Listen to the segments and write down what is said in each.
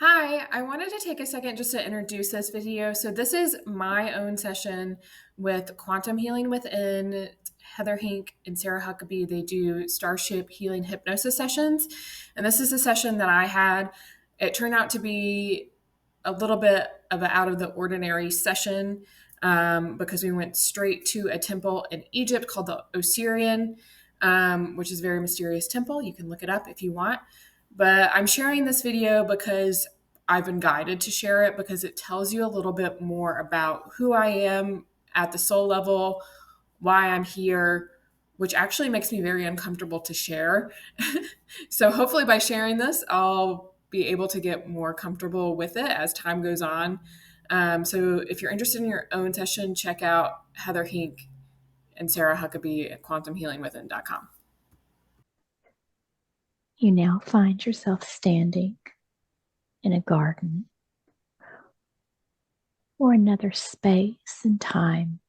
Hi, I wanted to take a second just to introduce this video. So, this is my own session with Quantum Healing Within. Heather Hink and Sarah Huckabee, they do Starship Healing Hypnosis sessions. And this is a session that I had. It turned out to be a little bit of an out of the ordinary session because we went straight to a temple in Egypt called the Osireion, which is a very mysterious temple. You can look it up if you want. But I'm sharing this video because I've been guided to share it because it tells you a little bit more about who I am at the soul level, why I'm here, which actually makes me very uncomfortable to share. So hopefully by sharing this, I'll be able to get more comfortable with it as time goes on. So if you're interested in your own session, check out Heather Hink and Sarah Huckabee at quantumhealingwithin.com. You now find yourself standing in a garden or another space and time,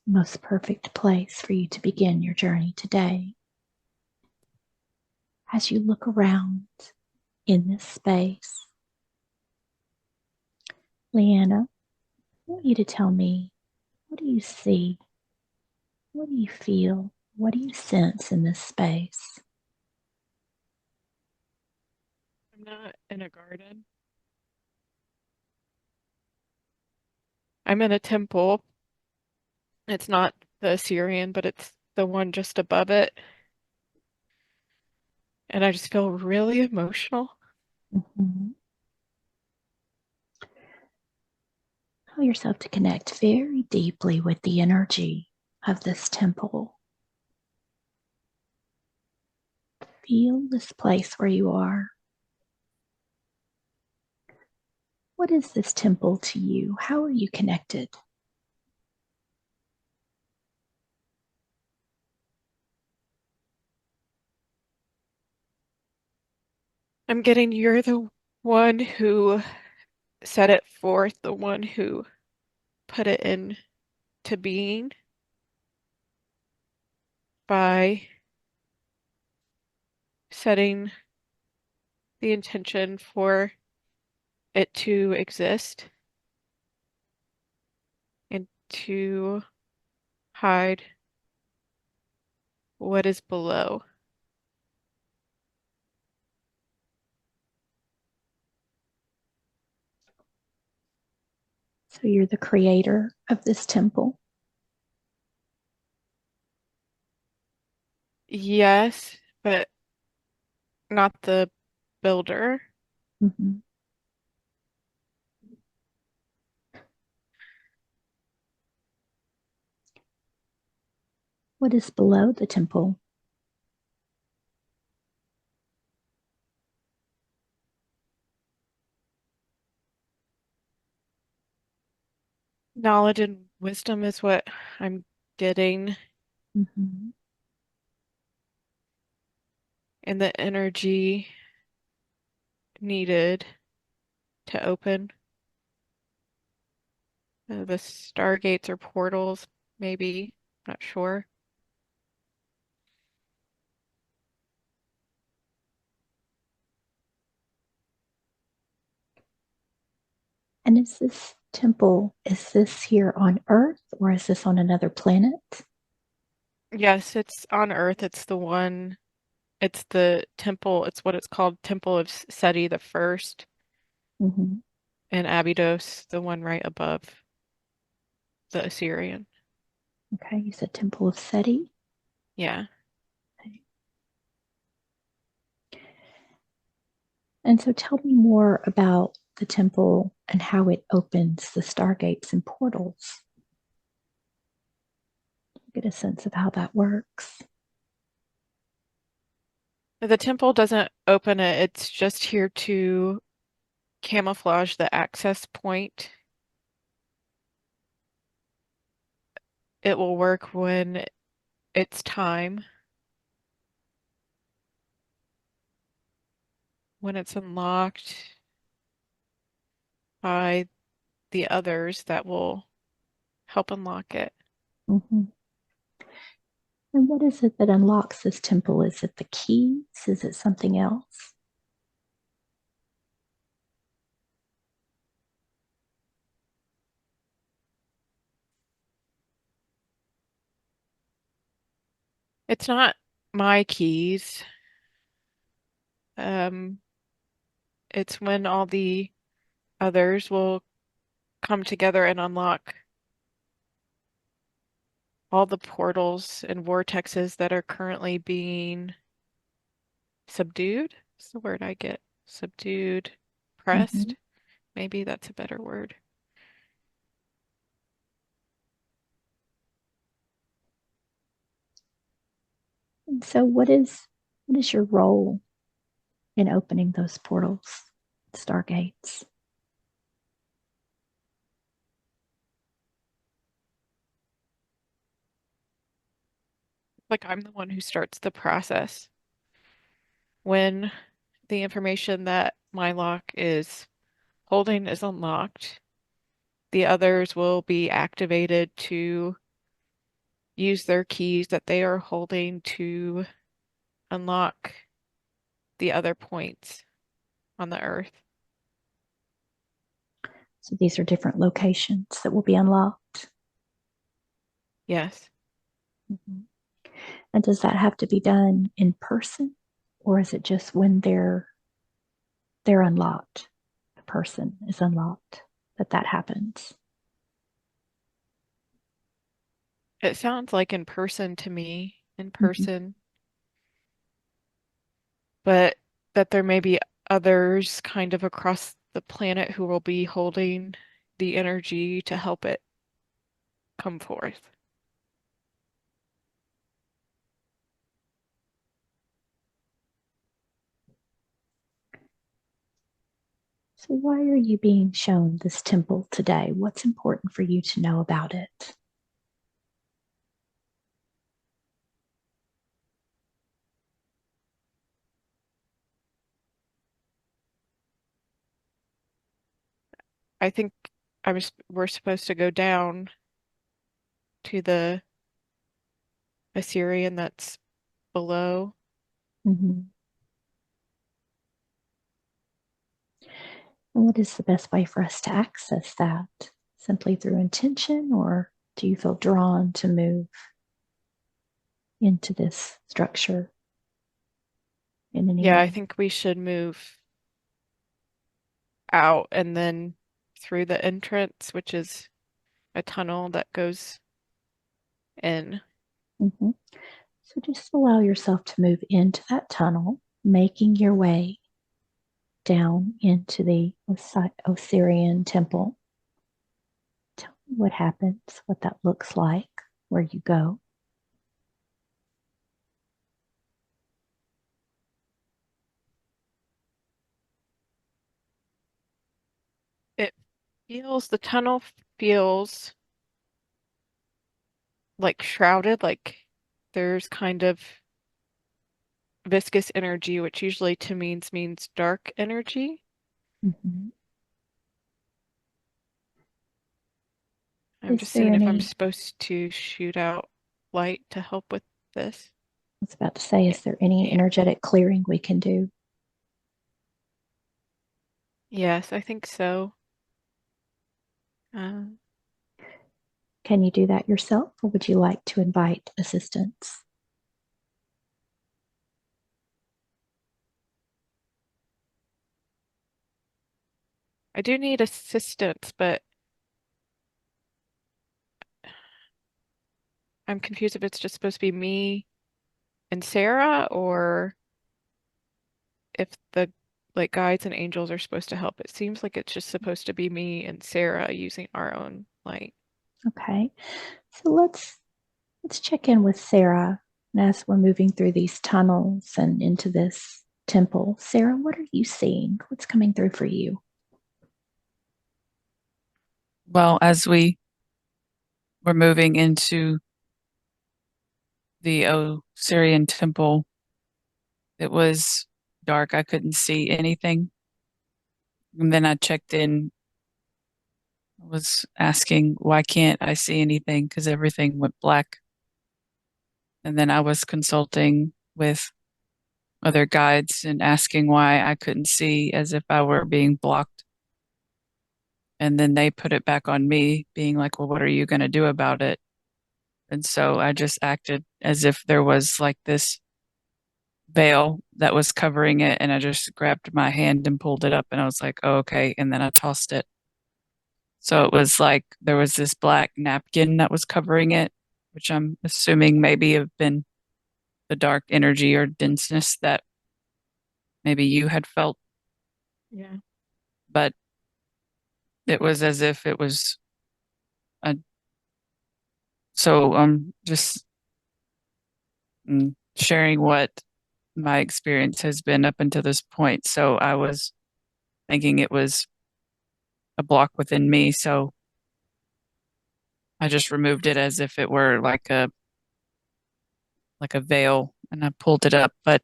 most perfect place for you to begin your journey today. As you look around in this space, Liana, I want you to tell me, what do you see? What do you feel? What do you sense in this space? I'm not in a garden. I'm in a temple. It's not the Osireion, but it's the one just above it. And I just feel really emotional. Mm-hmm. Allow yourself to connect very deeply with the energy of this temple. Feel this place where you are. What is this temple to you? How are you connected? I'm getting you're the one who set it forth, the one who put it into being by setting the intention for it to exist and to hide what is below. So you're the creator of this temple. Yes, but not the builder. Mm-hmm. What is below the temple? Knowledge and wisdom is what I'm getting, Mm-hmm. and the energy needed to open the stargates or portals, maybe. Not sure. And is this temple, is this here on Earth or is this on another planet? Yes, it's on Earth. It's the temple, it's what it's called, Temple of Seti the First, Mm-hmm. and Abydos, the one right above the Osireion. Okay, you said Temple of Seti. Yeah. Okay. And so tell me more about the temple and how it opens the stargates and portals. Get a sense of how that works. The temple doesn't open it, it's just here to camouflage the access point. It will work when it's time, when it's unlocked by the others that will help unlock it. Mm-hmm. And what is it that unlocks this temple? Is it the keys? Is it something else? It's not my keys. Um, it's when all the others will come together and unlock all the portals and vortexes that are currently being subdued. That's the word I get. Subdued, Mm-hmm. pressed. Maybe that's a better word. And so what is your role in opening those portals, stargates? Like I'm the one who starts the process. When the information that my lock is holding is unlocked, the others will be activated to use their keys that they are holding to unlock the other points on the Earth. So these are different locations that will be unlocked. Yes. Mm-hmm. And does that have to be done in person, or is it just when they're unlocked, the person is unlocked, that happens? It sounds like in person to me, in Mm-hmm. person, but that there may be others kind of across the planet who will be holding the energy to help it come forth. So why are you being shown this temple today? What's important for you to know about it? I think we're supposed to go down to the Osireion that's below. Mm-hmm. And what is the best way for us to access that? Simply through intention, or do you feel drawn to move into this structure in any Yeah, I way? think we should move out and then through the entrance, which is a tunnel that goes in. Mm-hmm. So just allow yourself to move into that tunnel, making your way down into the Osirian temple. Tell me what happens, what that looks like, where you go. It the tunnel feels like shrouded, like there's kind of viscous energy, which usually to means dark energy. Mm-hmm. I'm Is just there seeing if I'm any, supposed to shoot out light to help with this. I was about to say, Yeah. is there any Yeah. energetic clearing we can do? Yes, I think so. Um, Can you do that yourself, or would you like to invite assistance? I do need assistance, but I'm confused if it's just supposed to be me and Sarah or if the like guides and angels are supposed to help. It seems like it's just supposed to be me and Sarah using our own light. Okay, so let's check in with Sarah. And as we're moving through these tunnels and into this temple, Sarah, what are you seeing? What's coming through for you? Well, as we were moving into the Osirian temple, it was dark. I couldn't see anything. And then I checked in, was asking, why can't I see anything? Because everything went black. And then I was consulting with other guides and asking why I couldn't see as if I were being blocked. And then they put it back on me, being like, well, what are you going to do about it? And so I just acted as if there was like this veil that was covering it. And I just grabbed my hand and pulled it up and I was like, oh, okay. And then I tossed it. So it was like there was this black napkin that was covering it, which I'm assuming maybe have been the dark energy or denseness that maybe you had felt. Yeah. But it was as if it was a, so I'm just sharing what my experience has been up until this point. So I was thinking it was a block within me. So I just removed it as if it were like a veil and I pulled it up. But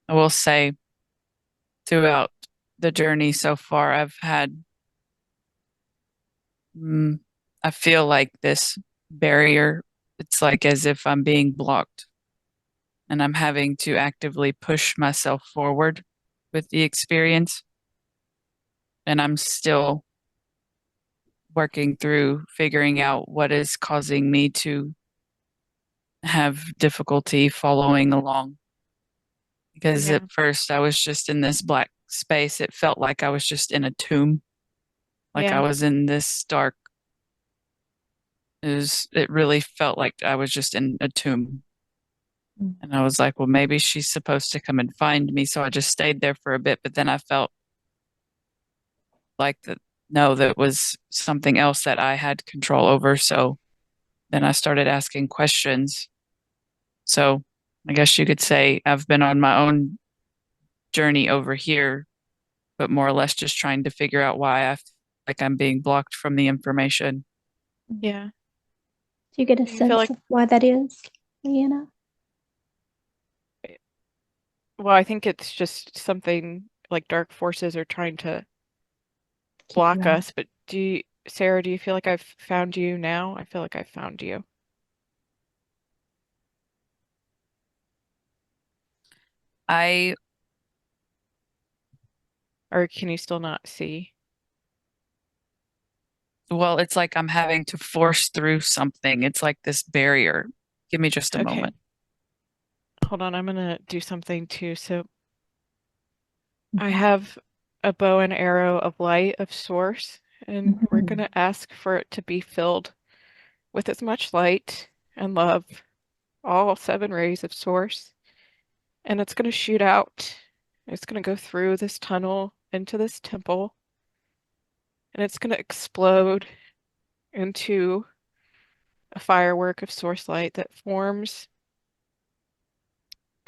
I will say throughout the journey so far, I've had, I feel like this barrier, it's like as if I'm being blocked and I'm having to actively push myself forward with the experience. And I'm still working through figuring out what is causing me to have difficulty following along. Because Yeah. at first I was just in this black space. It felt like I was just in a tomb, like I Yeah. was in this dark. It really felt like I was just in a tomb. Mm. And I was like, well, maybe she's supposed to come and find me. So I just stayed there for a bit. But then I felt like that, no, that was something else that I had control over. So then I started asking questions. So I guess you could say I've been on my own journey over here, but more or less just trying to figure out why I feel like I'm being blocked from the information. Yeah. Do you get a Do you feel sense like, of why that is, Liana? well, I think it's just something like dark forces are trying to Keep you block out. us, but Sarah, do you feel like I've found you now? I feel like I've found you. I, Or can you still not see? well, it's like I'm having to force through something. It's like this barrier. Give me just a Okay. moment. Hold on, I'm gonna do something too. So I Mhm. have a bow and arrow of light of source, and we're Mhm. gonna ask for it to be filled with as much light and love, all 7 rays of source. And it's gonna shoot out. It's gonna go through this tunnel into this temple, and it's gonna explode into a firework of source light that forms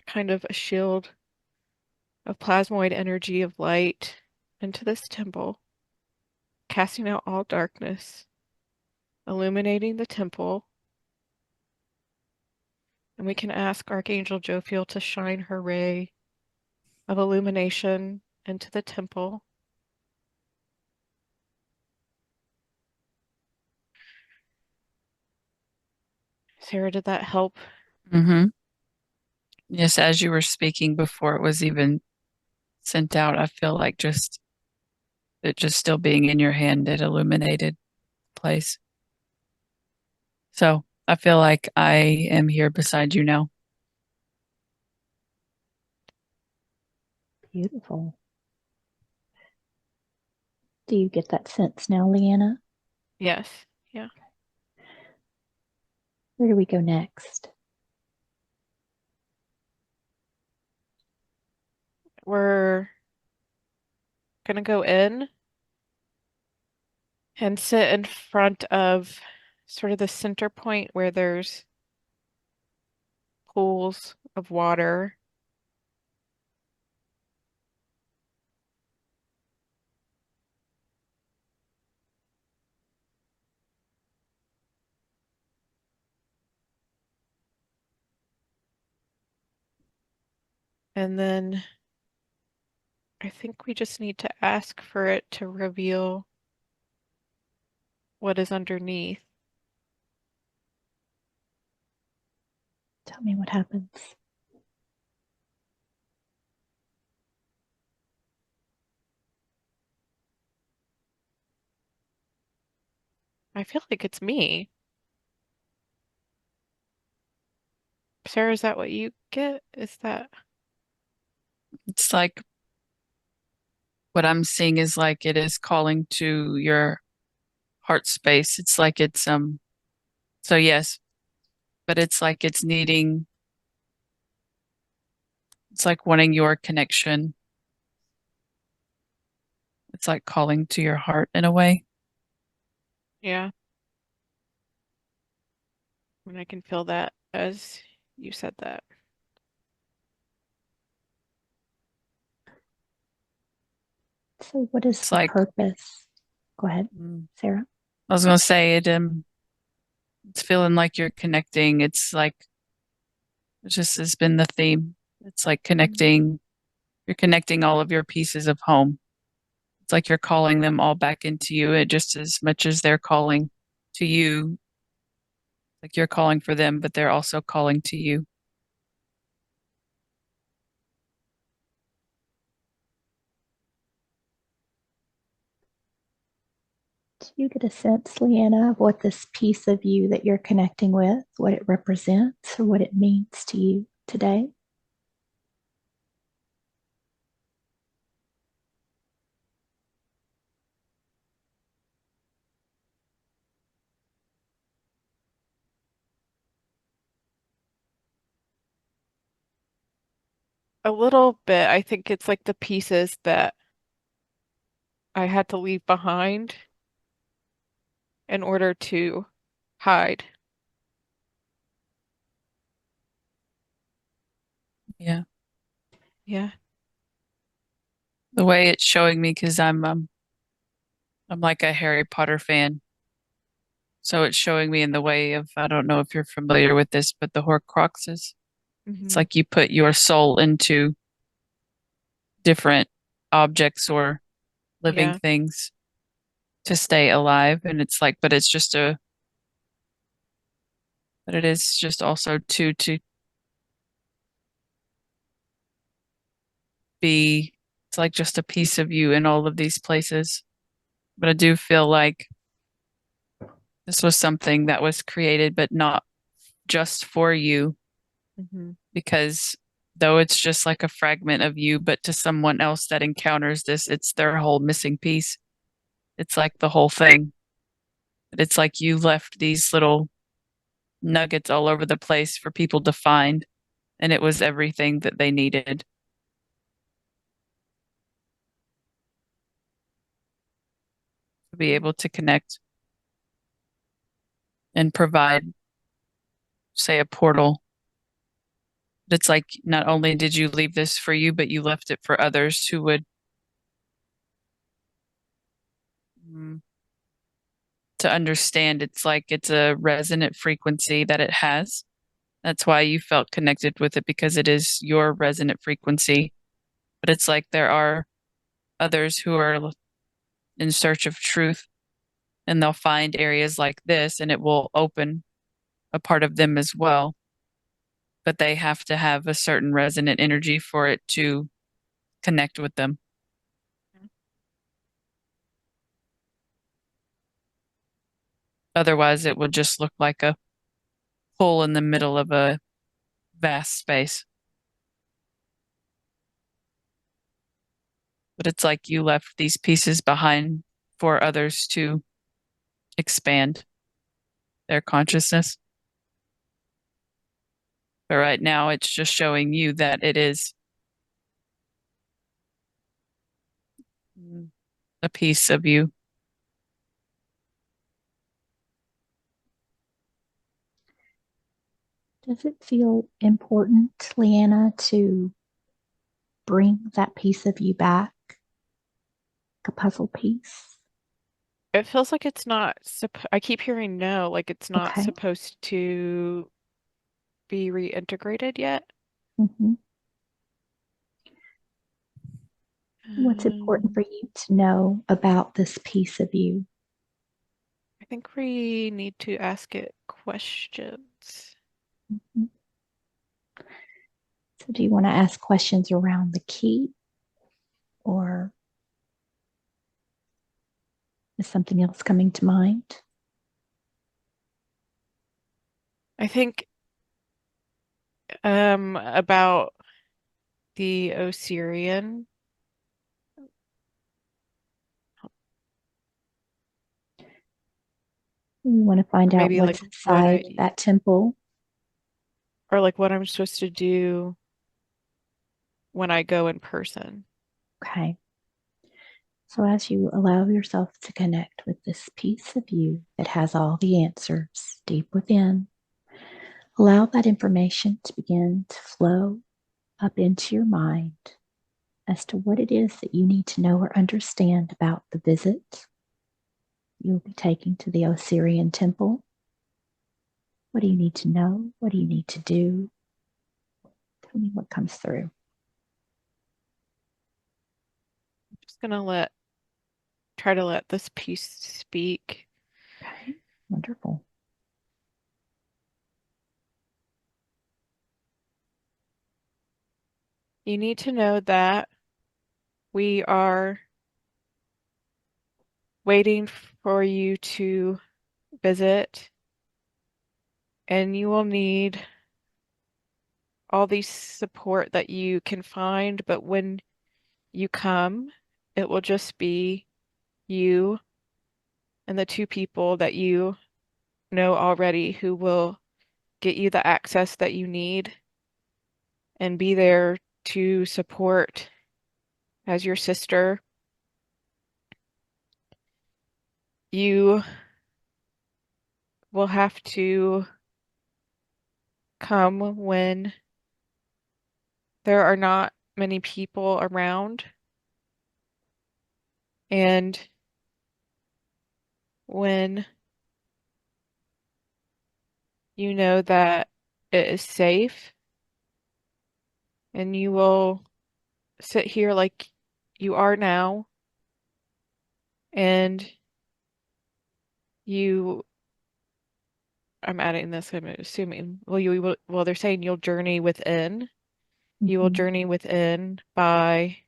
kind of a shield of plasmoid energy of light into this temple, casting out all darkness, illuminating the temple. And we can ask Archangel Jophiel to shine her ray of illumination into the temple. Sarah, did that help? Mm-hmm. Yes, as you were speaking before it was even sent out, I feel like just it just still being in your hand, it illuminated the place. So I feel like I am here beside you now. Beautiful. Do you get that sense now, Liana? Yes. Yeah. Where do we go next? We're gonna go in and sit in front of sort of the center point where there's pools of water. And then I think we just need to ask for it to reveal what is underneath. Tell me what happens. I feel like it's me. Sarah, is that what you get? Is that? It's like what I'm seeing is like it is calling to your heart space. It's like it's so yes, but it's like it's needing, it's like wanting your connection. It's like calling to your heart in a way. Yeah. And I can feel that as you said that. So, what is It's the like purpose? Go ahead, Sarah. I was gonna say it's feeling like you're connecting. It's like it just has been the theme. It's like connecting, you're connecting all of your pieces of home. It's like you're calling them all back into you, it just as much as they're calling to you, like you're calling for them, but they're also calling to you. Do you get a sense, Liana, of what this piece of you that you're connecting with, what it represents, or what it means to you today? A little bit. I think it's like the pieces that I had to leave behind in order to hide. Yeah. Yeah. The way it's showing me, because I'm like a Harry Potter fan. So it's showing me in the way of, I don't know if you're familiar with this, but the Horcruxes. It's Hmm. like you put your soul into different objects or living Yeah. things to stay alive. And it's like, but it's just but it is just also to be, it's like just a piece of you in all of these places. But I do feel like this was something that was created, but not just for you, Hmm. because though it's just like a fragment of you, but to someone else that encounters this, it's their whole missing piece. It's like the whole thing. It's like you left these little nuggets all over the place for people to find, and it was everything that they needed to be able to connect and provide, say, a portal. It's like not only did you leave this for you, but you left it for others who would, mm, to understand. It's like it's a resonant frequency that it has. That's why you felt connected with it, because it is your resonant frequency. But it's like there are others who are in search of truth, and they'll find areas like this and it will open a part of them as well. But they have to have a certain resonant energy for it to connect with them. Otherwise, it would just look like a hole in the middle of a vast space. But it's like you left these pieces behind for others to expand their consciousness. But right now, it's just showing you that it is a piece of you. Does it feel important, Liana, to bring that piece of you back, a puzzle piece? It feels like it's not I keep hearing no, like it's not Okay. supposed to be reintegrated yet. Mm-hmm. What's important Um, for you to know about this piece of you? I think we need to ask it questions. Mhm. So, do you want to ask questions around the key, or is something else coming to mind? I think about the Osireion. We want to find out Maybe like what's what inside that temple. or like what I'm supposed to do when I go in person. Okay. So as you allow yourself to connect with this piece of you that has all the answers deep within, allow that information to begin to flow up into your mind as to what it is that you need to know or understand about the visit you'll be taking to the Osireion temple. What do you need to know? What do you need to do? Tell me what comes through. I'm just gonna try to let this piece speak. Okay, wonderful. You need to know that we are waiting for you to visit, and you will need all the support that you can find, but when you come, it will just be you and the two people that you know already who will get you the access that you need and be there to support as your sister. You will have to come when there are not many people around, and when you know that it is safe, and you will sit here like you are now, and you, I'm adding this, I'm assuming, well, they're saying you'll journey within. You will journey within by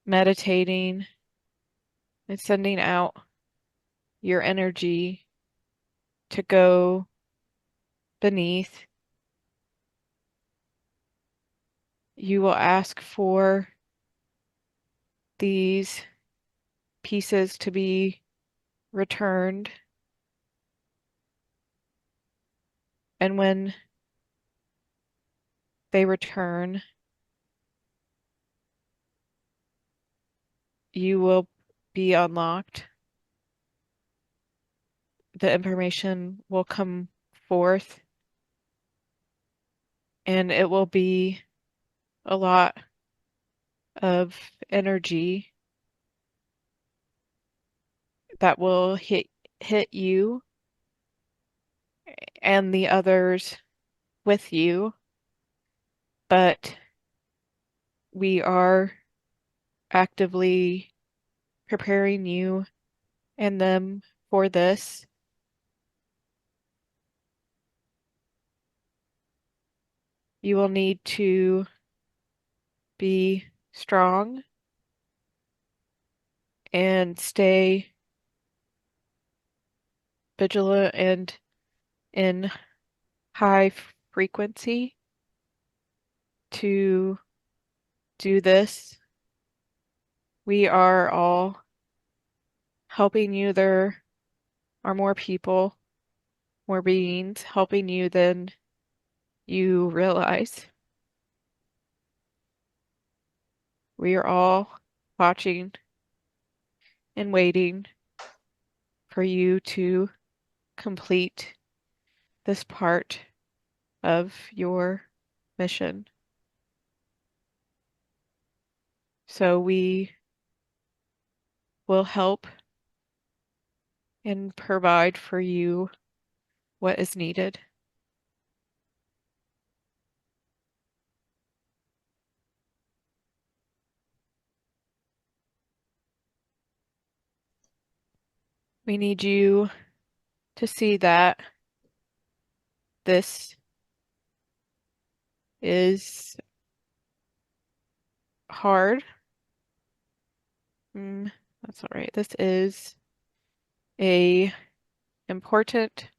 meditating and sending out your energy to go beneath. You will ask for these pieces to be returned. And when they return, you will be unlocked. The information will come forth, and it will be a lot of energy that will hit you and the others with you, but we are actively preparing you and them for this. You will need to be strong and stay vigilant and in high frequency to do this. We are all helping you. There are more people, more beings helping you than you realize. We are all watching and waiting for you to complete this part of your mission. So we will help and provide for you what is needed. We need you to see that this is hard. That's not right. This is a important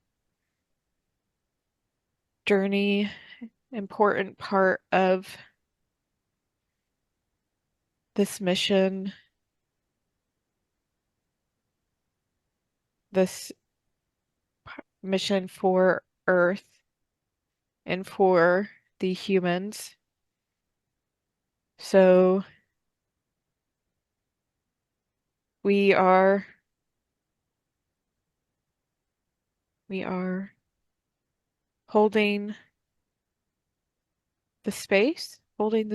journey, important part of this mission, this mission for Earth and for the humans. So we are holding the space, holding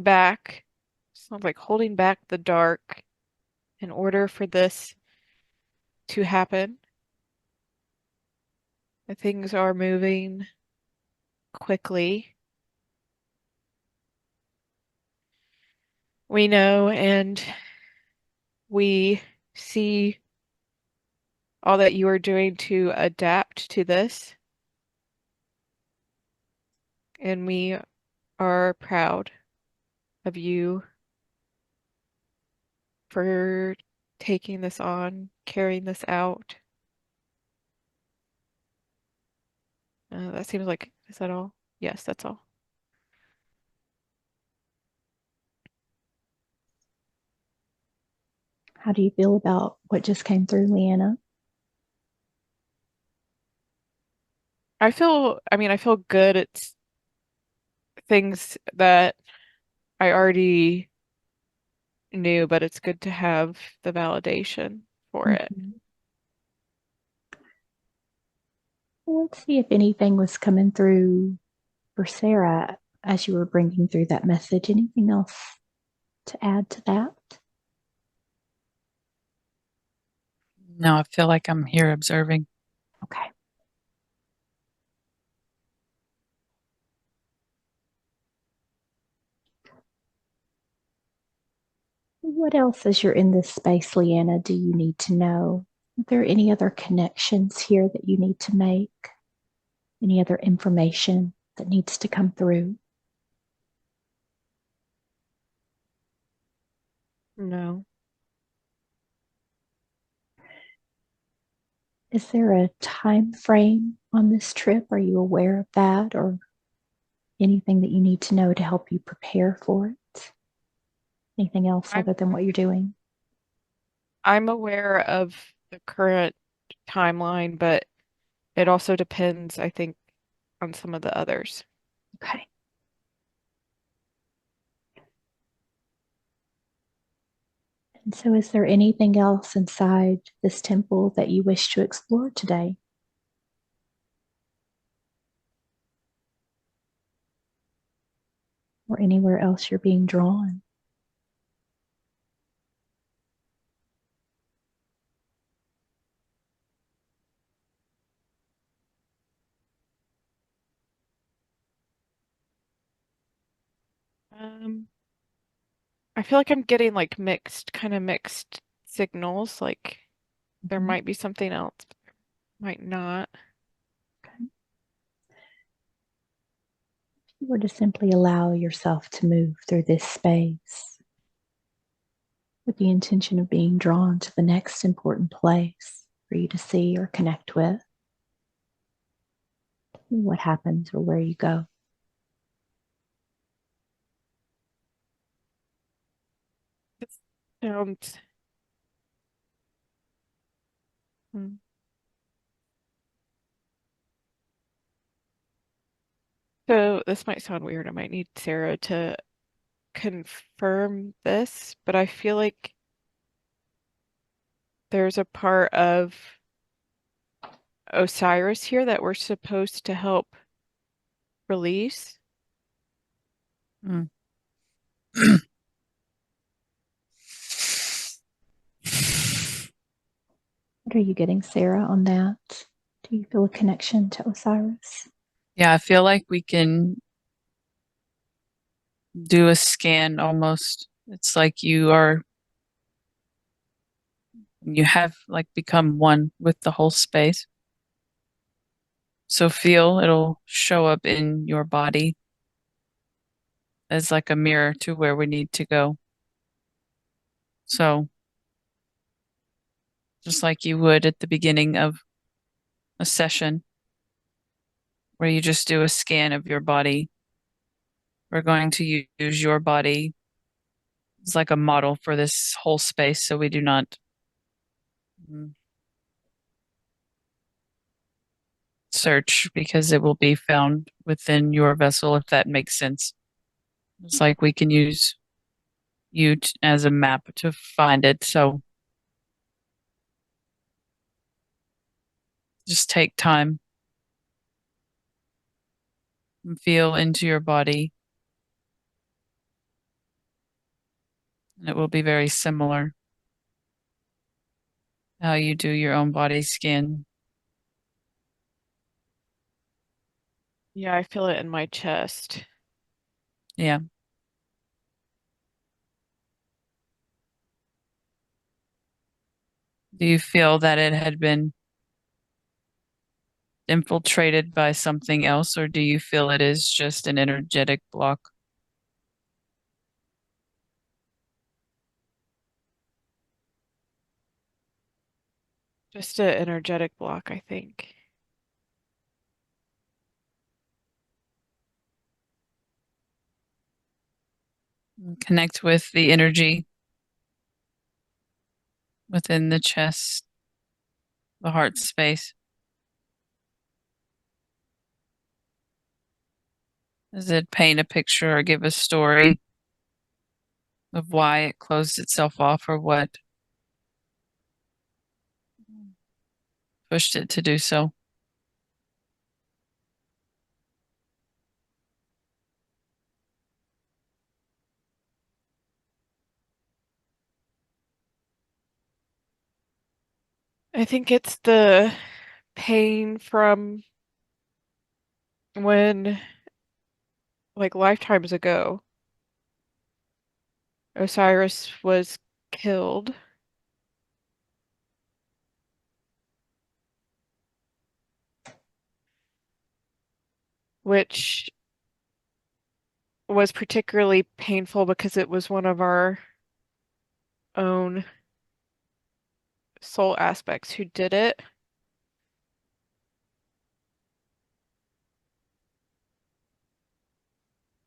back. Sounds like holding back the dark in order for this to happen. Things are moving quickly. We know and we see all that you are doing to adapt to this. And we are proud of you for taking this on, carrying this out. That seems like, is that all? Yes, that's all. How do you feel about what just came through, Liana? I feel good. It's things that I already knew, but it's good to have the validation for it. Let's see if anything was coming through for Sarah as you were bringing through that message. Anything else to add to that? No, I feel like I'm here observing. Okay. What else, as you're in this space, Liana, do you need to know? Are there any other connections here that you need to make? Any other information that needs to come through? No. Is there a time frame on this trip? Are you aware of that, or anything that you need to know to help you prepare for it? Anything else other than what you're doing? I'm aware of the current timeline, but it also depends, I think, on some of the others. Okay. And so, is there anything else inside this temple that you wish to explore today? Or anywhere else you're being drawn? I feel like I'm getting like mixed signals, like there might be something else, but might not. Okay. If you were to simply allow yourself to move through this space with the intention of being drawn to the next important place for you to see or connect with, what happens or where you go? It sounds So this might sound weird. I might need Sarah to confirm this, but I feel like there's a part of Osiris here that we're supposed to help release. Mm. What are you getting, Sarah, on that? Do you feel a connection to Osiris? Yeah, I feel like we can do a scan almost. It's like you have like become one with the whole space. So it'll show up in your body as like a mirror to where we need to go. So just like you would at the beginning of a session, where you just do a scan of your body. We're going to use your body as like a model for this whole space, so we do not search, because it will be found within your vessel, if that makes sense. It's like we can use you as a map to find it. So just take time and feel into your body. And it will be very similar how you do your own body scan. Yeah, I feel it in my chest. Yeah. Do you feel that it had been infiltrated by something else, or do you feel it is just an energetic block? Just an energetic block, I think. Connect with the energy within the chest, the heart space. Does it paint a picture or give a story of why it closed itself off, or what pushed it to do so? I think it's the pain from when, like, lifetimes ago, Osiris was killed. Which was particularly painful because it was one of our own soul aspects who did it.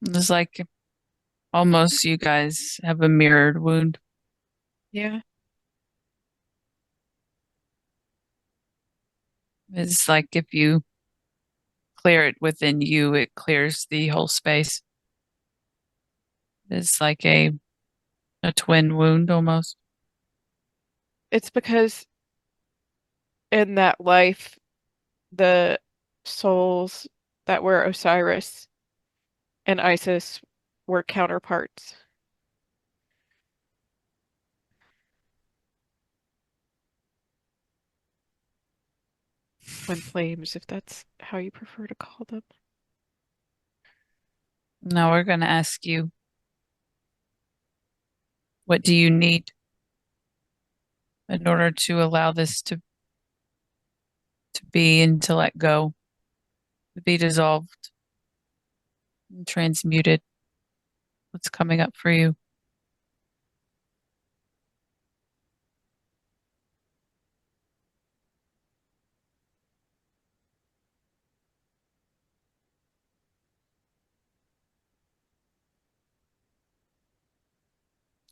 It's like almost you guys have a mirrored wound. Yeah. It's like if you clear it within you, it clears the whole space. It's like a twin wound almost. It's because in that life, the souls that were Osiris and Isis were counterparts. Twin flames, if that's how you prefer to call them. Now we're going to ask you, what do you need in order to allow this to be and to let go, to be dissolved and transmuted? What's coming up for you?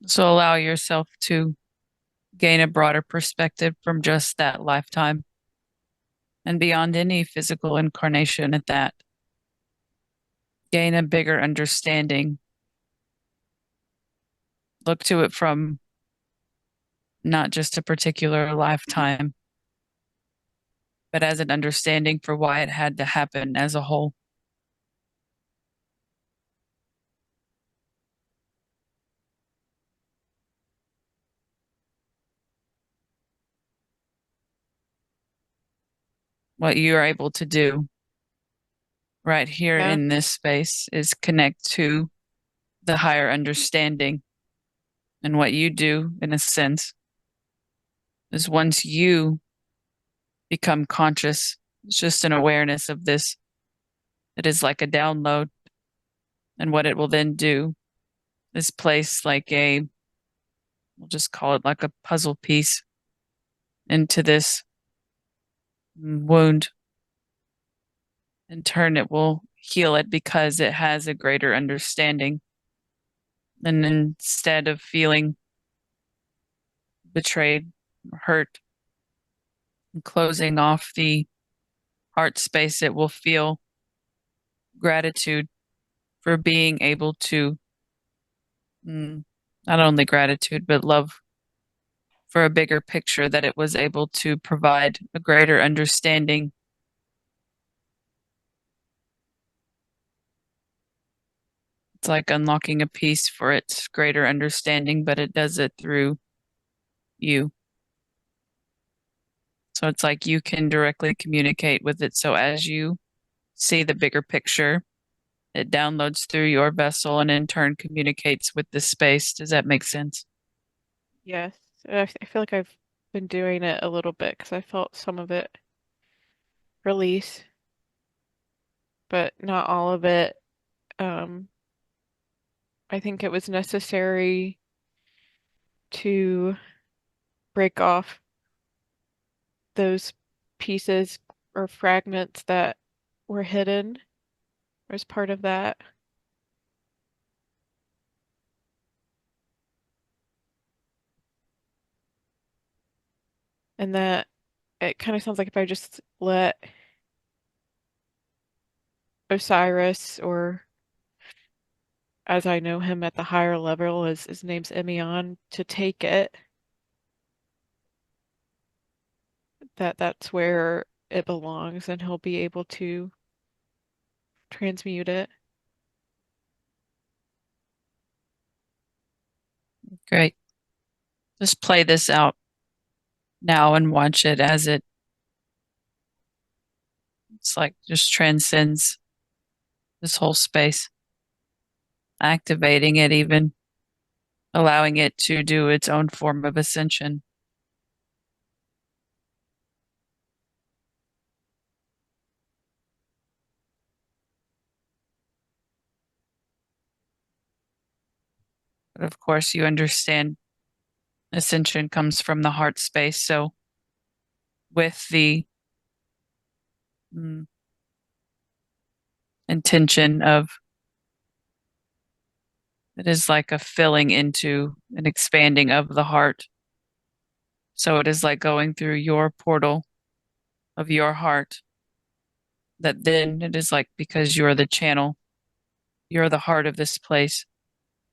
So allow yourself to gain a broader perspective from just that lifetime and beyond any physical incarnation at that. Gain a bigger understanding. Look to it from not just a particular lifetime, but as an understanding for why it had to happen as a whole. What you are able to do right here Yeah. in this space is connect to the higher understanding. And what you do, in a sense, is once you become conscious, it's just an awareness of this. It is like a download. And what it will then do is place like we'll just call it like a puzzle piece into this wound. in turn, it will heal it because it has a greater understanding. And instead of feeling betrayed, or hurt, and closing off the heart space, it will feel gratitude for being able to, not only gratitude, but love for a bigger picture, that it was able to provide a greater understanding. It's like unlocking a piece for its greater understanding, but it does it through you. So it's like you can directly communicate with it. So as you see the bigger picture, it downloads through your vessel and in turn communicates with the space. Does that make sense? Yes. I feel like I've been doing it a little bit because I felt some of it release, but not all of it. Um, I think it was necessary to break off those pieces or fragments that were hidden as part of that. And that it kind of sounds like if I just let Osiris, or as I know him at the higher level, his name's Emion, to take it, that's where it belongs, and he'll be able to transmute it. Great. Just play this out now and watch it as it's like just transcends this whole space, activating it, even allowing it to do its own form of ascension. But of course, you understand ascension comes from the heart space. So with the intention of, it is like a filling into an expanding of the heart. So it is like going through your portal of your heart, that then it is like, because you're the channel, you're the heart of this place.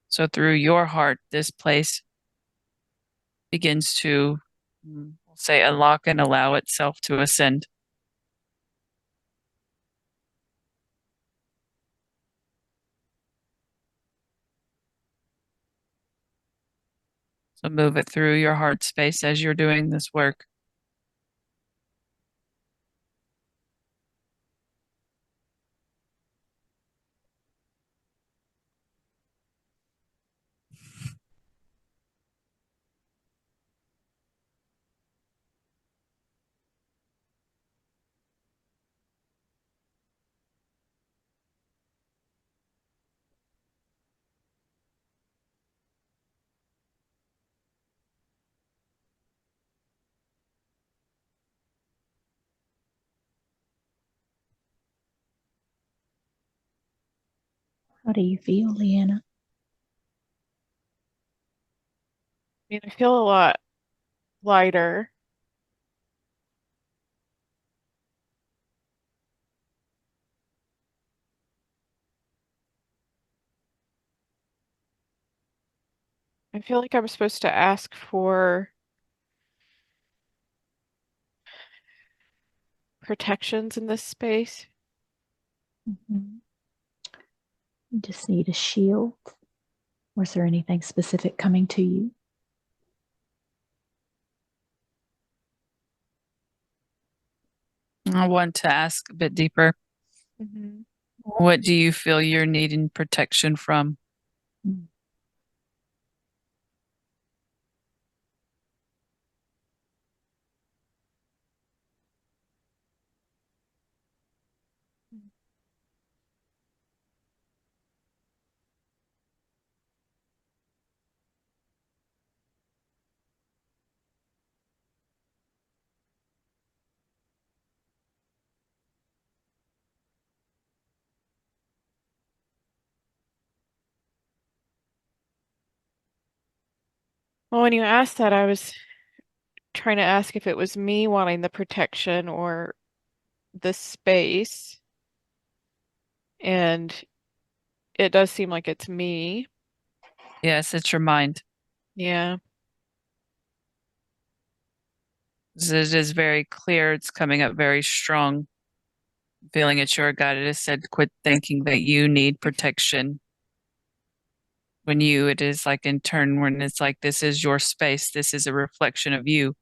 So through your heart, this place begins to, say, unlock and allow itself to ascend. So move it through your heart space as you're doing this work. How do you feel, Liana? I mean, I feel a lot lighter. I feel like I'm supposed to ask for protections in this space. Mm-hmm. You just need a shield. Or is there anything specific coming to you? I want to ask a bit deeper. Mm-hmm. What do you feel you're needing protection from? Mm. Well, when you asked that, I was trying to ask if it was me wanting the protection or the space. And it does seem like it's me. Yes, it's your mind. Yeah. It is very clear. It's coming up very strong. Feeling it's your God. It has said, quit thinking that you need protection. When it is like in turn, when it's like, this is your space. This is a reflection of you.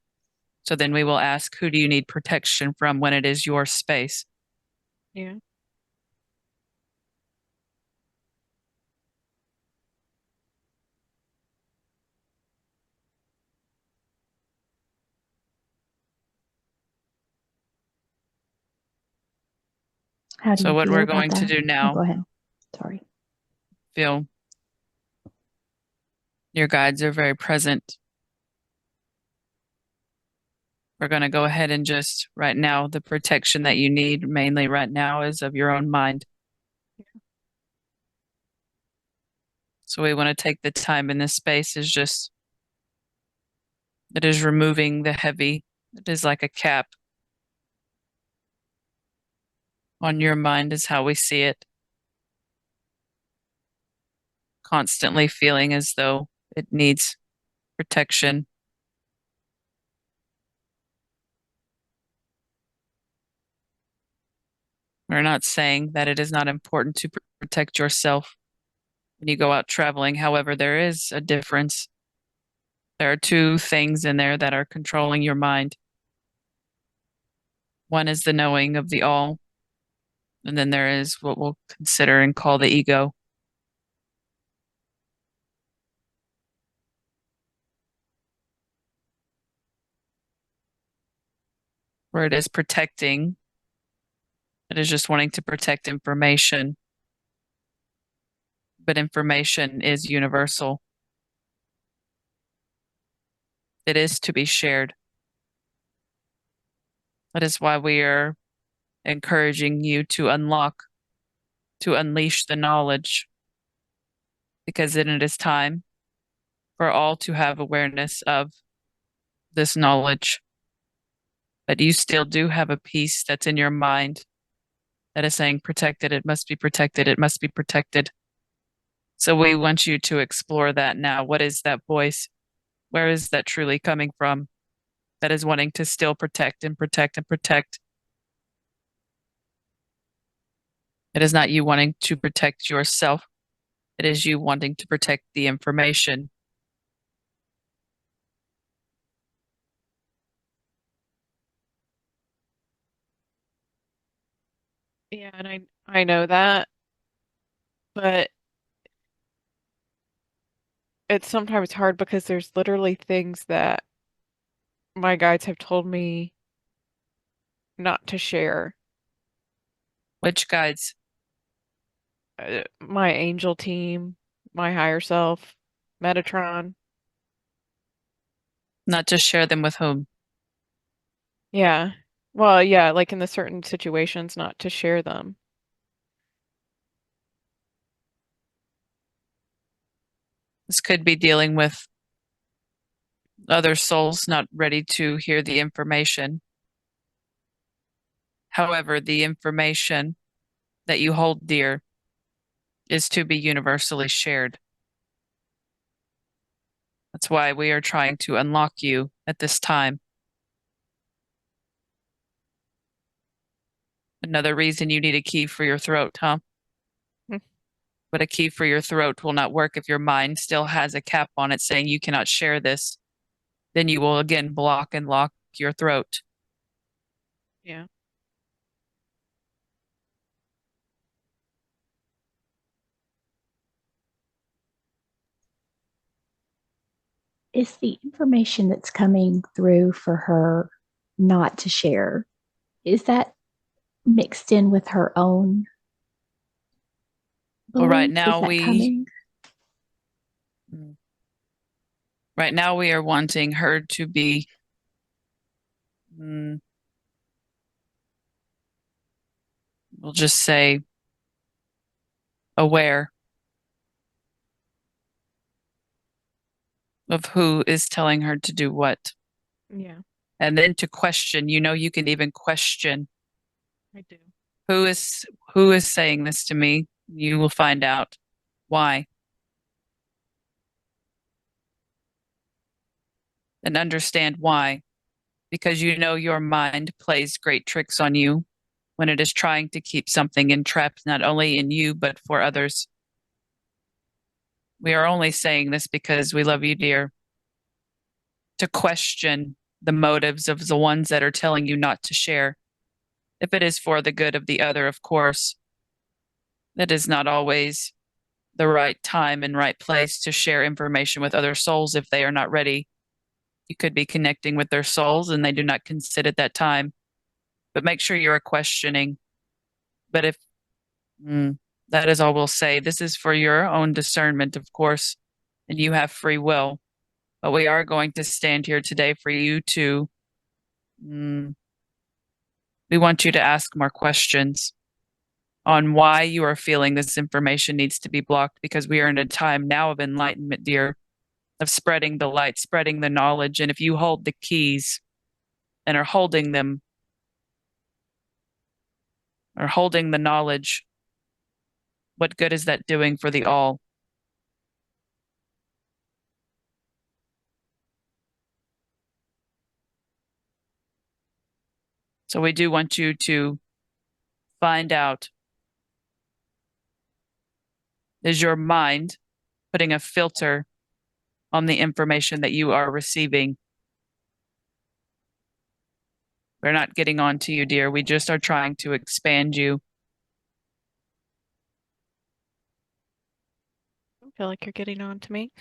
So then we will ask, who do you need protection from when it is your space? Yeah. How do So you what feel we're about going to that? do Oh, now, go ahead. Sorry. feel your guides are very present. We're going to go ahead and just right now, the protection that you need mainly right now is of your own mind. So we want to take the time in this space is just, it is removing the heavy. It is like a cap on your mind is how we see it. Constantly feeling as though it needs protection. We're not saying that it is not important to protect yourself when you go out traveling. However, there is a difference. There are two things in there that are controlling your mind. One is the knowing of the all, and then there is what we'll consider and call the ego. Where it is protecting, it is just wanting to protect information. But information is universal. It is to be shared. That is why we are encouraging you to unleash the knowledge, because then it is time for all to have awareness of this knowledge. But you still do have a piece that's in your mind that is saying, protected, it must be protected, it must be protected. So we want you to explore that now. What is that voice? Where is that truly coming from that is wanting to still protect and protect and protect? It is not you wanting to protect yourself. It is you wanting to protect the information. Yeah, and I know that, but it's sometimes hard because there's literally things that my guides have told me not to share. Which guides? My angel team, my higher self, Metatron. Not to share them with whom? Yeah. Well, yeah, like in the certain situations, not to share them. This could be dealing with other souls not ready to hear the information. However, the information that you hold dear is to be universally shared. That's why we are trying to unlock you at this time. Another reason you need a key for your throat, huh? Hmm. But a key for your throat will not work if your mind still has a cap on it saying you cannot share this. Then you will again block and lock your throat. Yeah. Is the information that's coming through for her not to share, is that mixed in with her own Well, beliefs? Is that coming? right now we are wanting her to be we'll just say aware. of who is telling her to do what. Yeah, And then to question, you can even question I do. who is saying this to me. You will find out why and understand why. Because your mind plays great tricks on you when it is trying to keep something entrapped, not only in you, but for others. We are only saying this because we love you, dear, to question the motives of the ones that are telling you not to share. If it is for the good of the other, of course, it is not always the right time and right place to share information with other souls if they are not ready. You could be connecting with their souls and they do not consider that time. But make sure you are questioning. But if that is all we'll say, this is for your own discernment, of course, and you have free will. But we are going to stand here today for you to, we want you to ask more questions on why you are feeling this information needs to be blocked, because we are in a time now of enlightenment, dear, of spreading the light, spreading the knowledge. And if you hold the keys and are holding them, or holding the knowledge, what good is that doing for the all? So we do want you to find out, is your mind putting a filter on the information that you are receiving? We're not getting on to you, dear. We just are trying to expand you. I feel like you're getting on to me.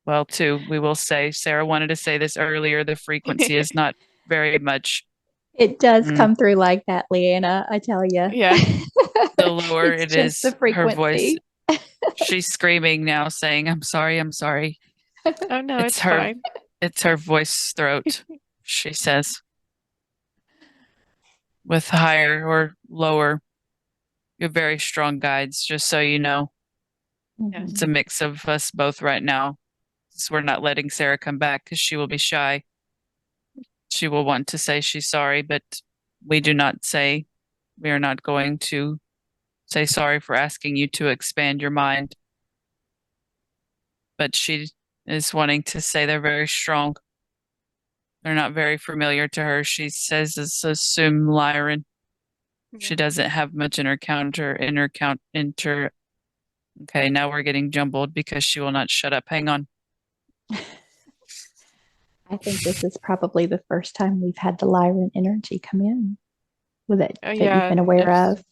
Well, too, we will say, Sarah wanted to say this earlier, the frequency is not very much. It does come through like that, Liana, I tell you. Yeah. The lower It's it just is, the her voice, frequency. she's screaming now, saying, I'm sorry, I'm sorry. Oh no, it's her, fine. it's her voice throat, she says. With higher or lower, you have very strong guides, just so you know. Yes. It's a mix of us both right now. So we're not letting Sarah come back because she will be shy. She will want to say she's sorry, but we do not say, we are not going to say sorry for asking you to expand your mind. But she is wanting to say they're very strong. They're not very familiar to her. She says it's assume Lyran. She doesn't have much inter. Okay, now we're getting jumbled because she will not shut up. Hang on. I think this is probably the first time we've had the Lyran energy come in with it that Yeah, you've been aware of.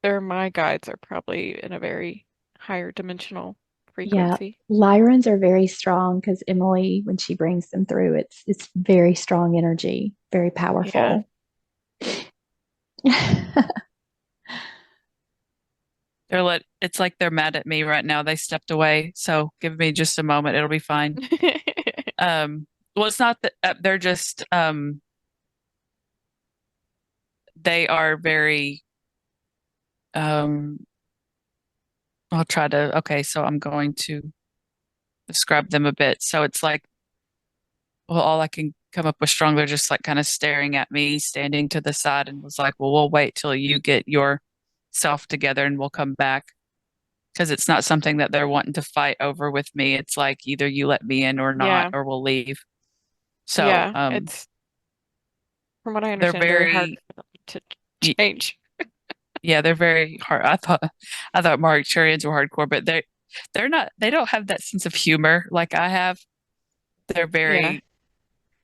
They're my guides are probably in a very higher dimensional Yeah, frequency. Lyrans are very strong because Emily, when she brings them through, it's very strong energy, very powerful. It's like they're mad at me right now. They stepped away, so give me just a moment. It'll be fine. Well, it's not that they're just they are very I'll try to okay, so I'm going to describe them a bit. So it's like, well, all I can come up with strong, they're just like kind of staring at me, standing to the side, and was like, well, we'll wait till you get yourself together and we'll come back. Because it's not something that they're wanting to fight over with me. It's like either you let me in or not, or we'll leave. So, it's from what I they're understand, very hard very to change. yeah, they're very hard. I thought Markturians were hardcore, but they're not. They don't have that sense of humor like I have. They're very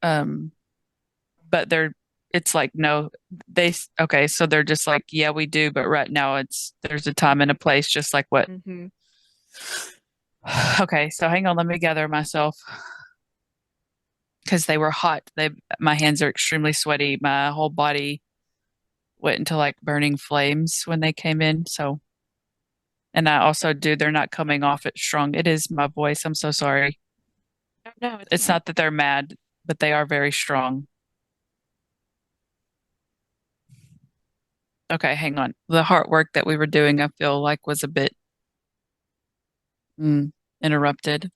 but it's like no, okay, so they're just like, yeah, we do, but right now there's a time and a place, just like what. Okay, so hang on, let me gather myself because they were hot. My hands are extremely sweaty. My whole body went into like burning flames when they came in. So, and I also do, they're not coming off it strong. It is my voice. I'm so sorry. No, It's not that they're mad, but they are very strong. Okay, hang on. The heart work that we were doing, I feel like was a bit interrupted.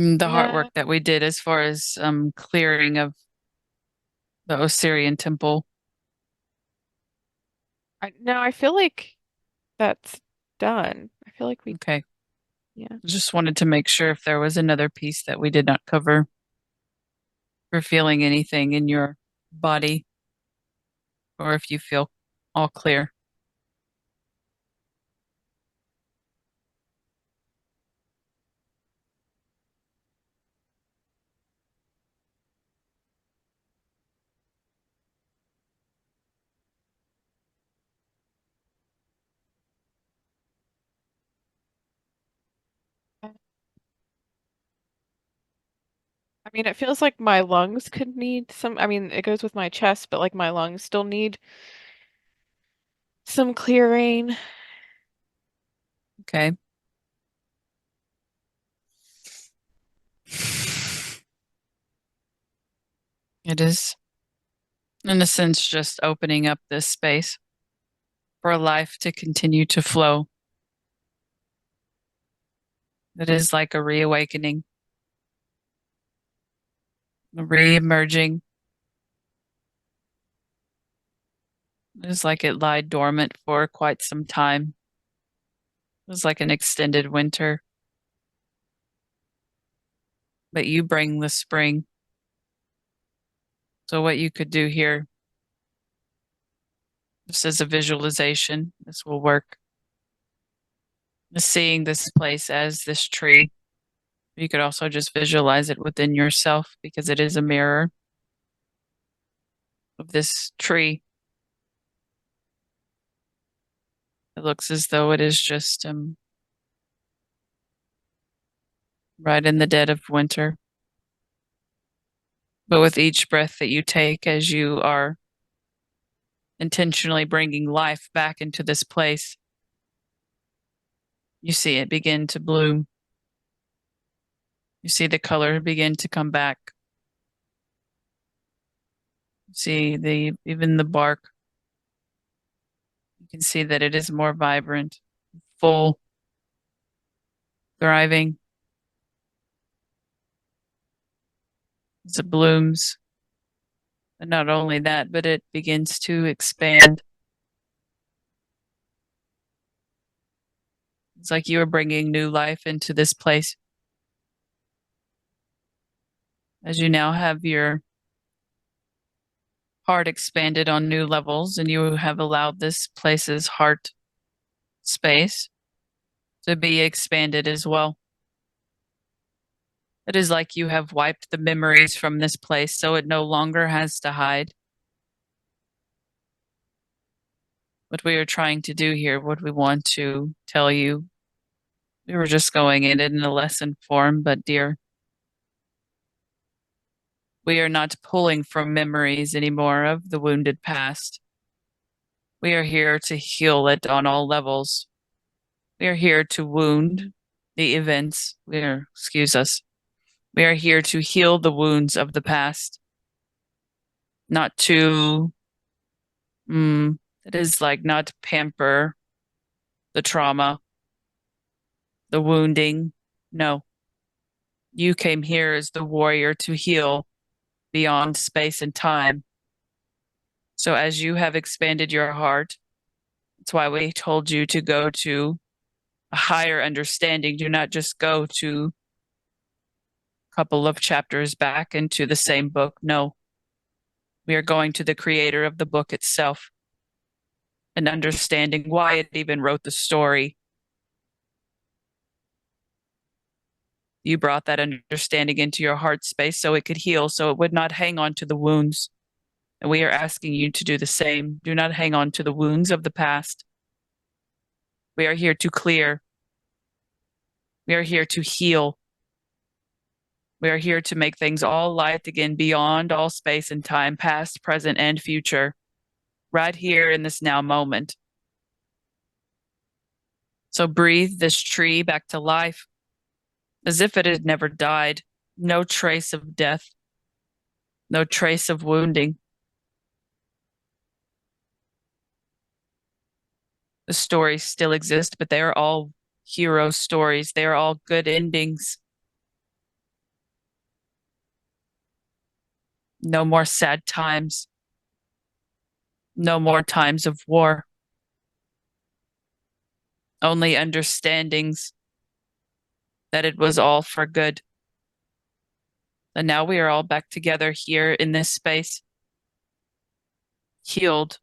The heart Yeah. work that we did as far as clearing of the Osireion temple. No, I feel like that's done. I feel like we, Okay. yeah. Just wanted to make sure if there was another piece that we did not cover. For feeling anything in your body, or if you feel all clear. I mean, it feels like my lungs could need some, I mean, it goes with my chest, but like my lungs still need some clearing. Okay. It is, in a sense, just opening up this space for life to continue to flow. It is like a reawakening, a re-emerging. It is like it lied dormant for quite some time. It was like an extended winter. But you bring the spring. So what you could do here, just as a visualization, this will work. Is seeing this place as this tree. You could also just visualize it within yourself because it is a mirror of this tree. It looks as though it is just right in the dead of winter. But with each breath that you take, as you are intentionally bringing life back into this place, you see it begin to bloom. You see the color begin to come back. You see even the bark. You can see that it is more vibrant, full, thriving. As it blooms. And not only that, but it begins to expand. It's like you are bringing new life into this place. As you now have your heart expanded on new levels, and you have allowed this place's heart space to be expanded as well. It is like you have wiped the memories from this place so it no longer has to hide. What we are trying to do here, what we want to tell you, we were just going in it in a lesson form, but dear, we are not pulling from memories anymore of the wounded past. We are here to heal it on all levels. We are here to wound the events. Excuse us. We are here to heal the wounds of the past. Not to, it is like not to pamper the trauma, the wounding. No. You came here as the warrior to heal beyond space and time. So as you have expanded your heart, that's why we told you to go to a higher understanding. Do not just go to a couple of chapters back into the same book. No, we are going to the creator of the book itself and understanding why it even wrote the story. You brought that understanding into your heart space so it could heal, so it would not hang on to the wounds. And we are asking you to do the same. Do not hang on to the wounds of the past. We are here to clear. We are here to heal. We are here to make things all light again beyond all space and time, past, present, and future, right here in this now moment. So breathe this tree back to life as if it had never died. No trace of death, no trace of wounding. The stories still exist, but they are all hero stories. They are all good endings. No more sad times. No more times of war. Only understandings that it was all for good. And now we are all back together here in this space, healed,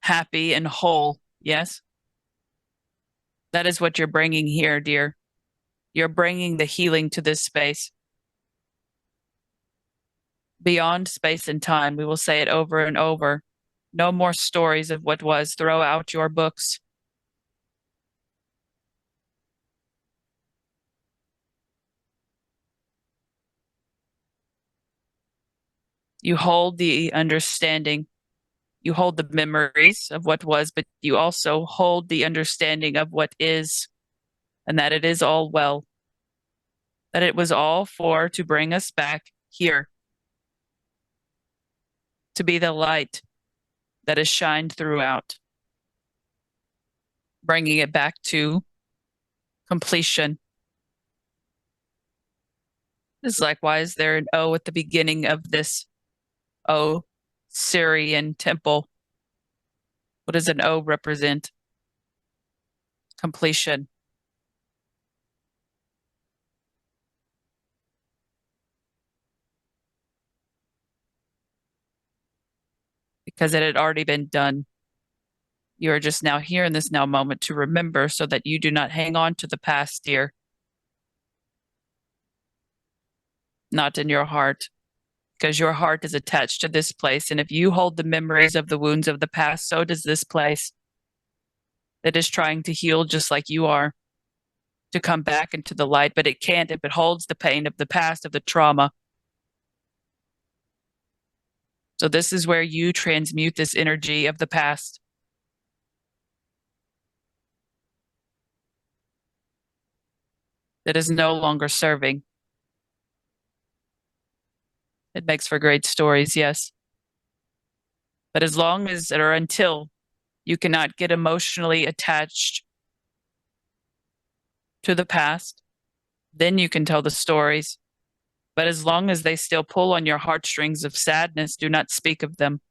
happy, and whole. Yes? That is what you're bringing here, dear. You're bringing the healing to this space. Beyond space and time, we will say it over and over. No more stories of what was. Throw out your books. You hold the understanding. You hold the memories of what was, but you also hold the understanding of what is, and that it is all well. That it was all to bring us back here. To be the light that is shined throughout. Bringing it back to completion. Is likewise there an O at the beginning of this Osireion temple? What does an O represent? Completion. Because it had already been done. You are just now here in this now moment to remember so that you do not hang on to the past, dear. Not in your heart. Because your heart is attached to this place. And if you hold the memories of the wounds of the past, so does this place. It is trying to heal just like you are. To come back into the light, but it can't if it holds the pain of the past, of the trauma. So this is where you transmute this energy of the past. That is no longer serving. It makes for great stories, yes. But as long as or until you cannot get emotionally attached to the past, then you can tell the stories. But as long as they still pull on your heartstrings of sadness, do not speak of them.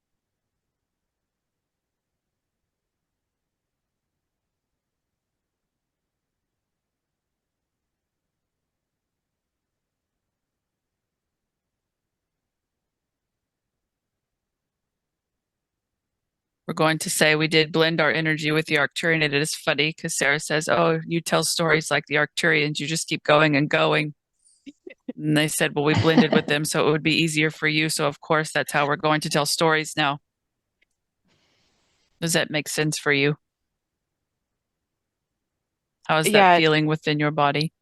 We're going to say we did blend our energy with the Arcturian. It is funny because Sarah says, oh, you tell stories like the Arcturians. You just keep going and going. And they said, well, we blended with them, so it would be easier for you. So, of course, that's how we're going to tell stories now. Does that make sense for you? How is that feeling within your body?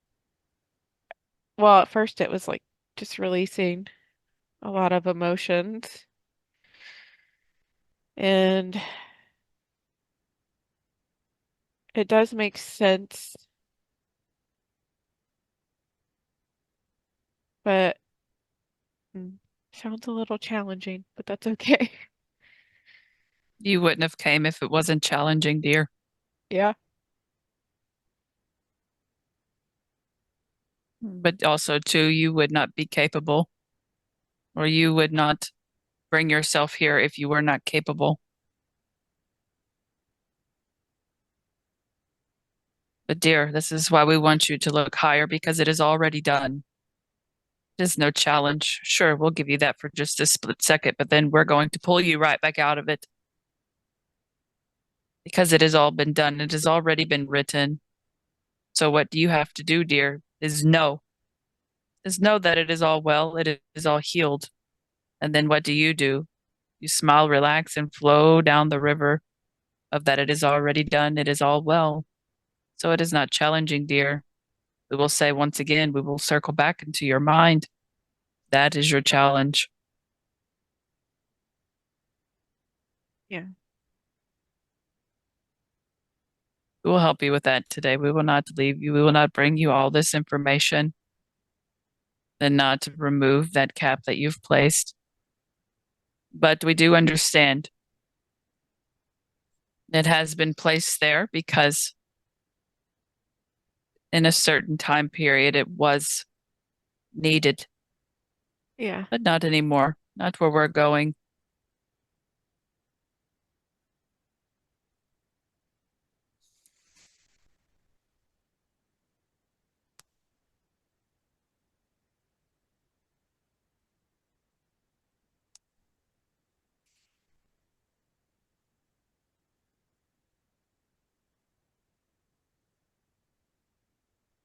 Well, at first it was like just releasing a lot of emotions. And it does make sense. But sounds a little challenging, but that's okay. You wouldn't have came if it wasn't challenging, dear. Yeah. But also, too, you would not be capable, or you would not bring yourself here if you were not capable. But dear, this is why we want you to look higher, because it is already done. There's no challenge. Sure, we'll give you that for just a split second, but then we're going to pull you right back out of it. Because it has all been done. It has already been written. So what you have to do, dear, is know. Is know that it is all well. It is all healed. And then what do? You smile, relax, and flow down the river of that it is already done. It is all well. So it is not challenging, dear. We will say once again, we will circle back into your mind. That is your challenge. Yeah. We will help you with that today. We will not leave you. We will not bring you all this information and not remove that cap that you've placed. But we do understand it has been placed there because in a certain time period it was needed. Yeah. But not anymore. not where we're going.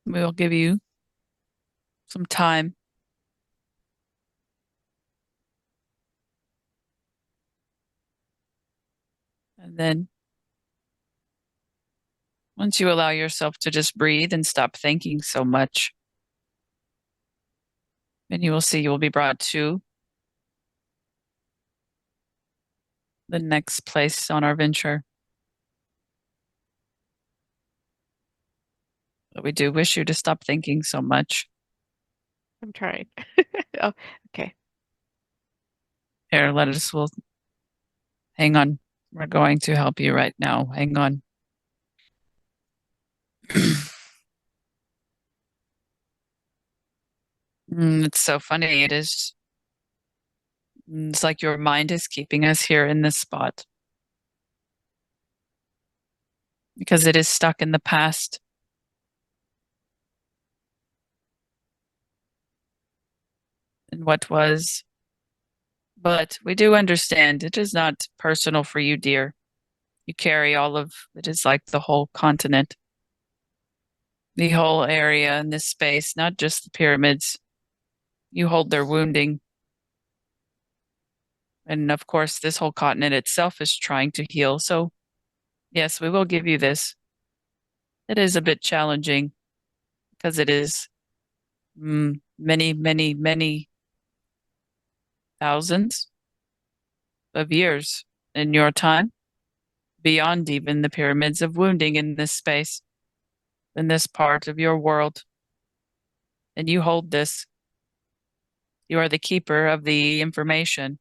We'll give you some time. And then once you allow yourself to just breathe and stop thinking so much, then you will see you will be brought to the next place on our venture. But we do wish you to stop thinking so much. I'm trying. Oh, okay. Here, we'll hang on. We're going to help you right now. Hang on. It's so funny. It is. It's like your mind is keeping us here in this spot because it is stuck in the past. And what was. But we do understand it is not personal for you, dear. You carry all of it, is like the whole continent, the whole area in this space, not just the pyramids. You hold their wounding. And of course, this whole continent itself is trying to heal. So, yes, we will give you this. It is a bit challenging because it is many, many, many thousands of years in your time, beyond even the pyramids of wounding in this space, in this part of your world. And you hold this. You are the keeper of the information.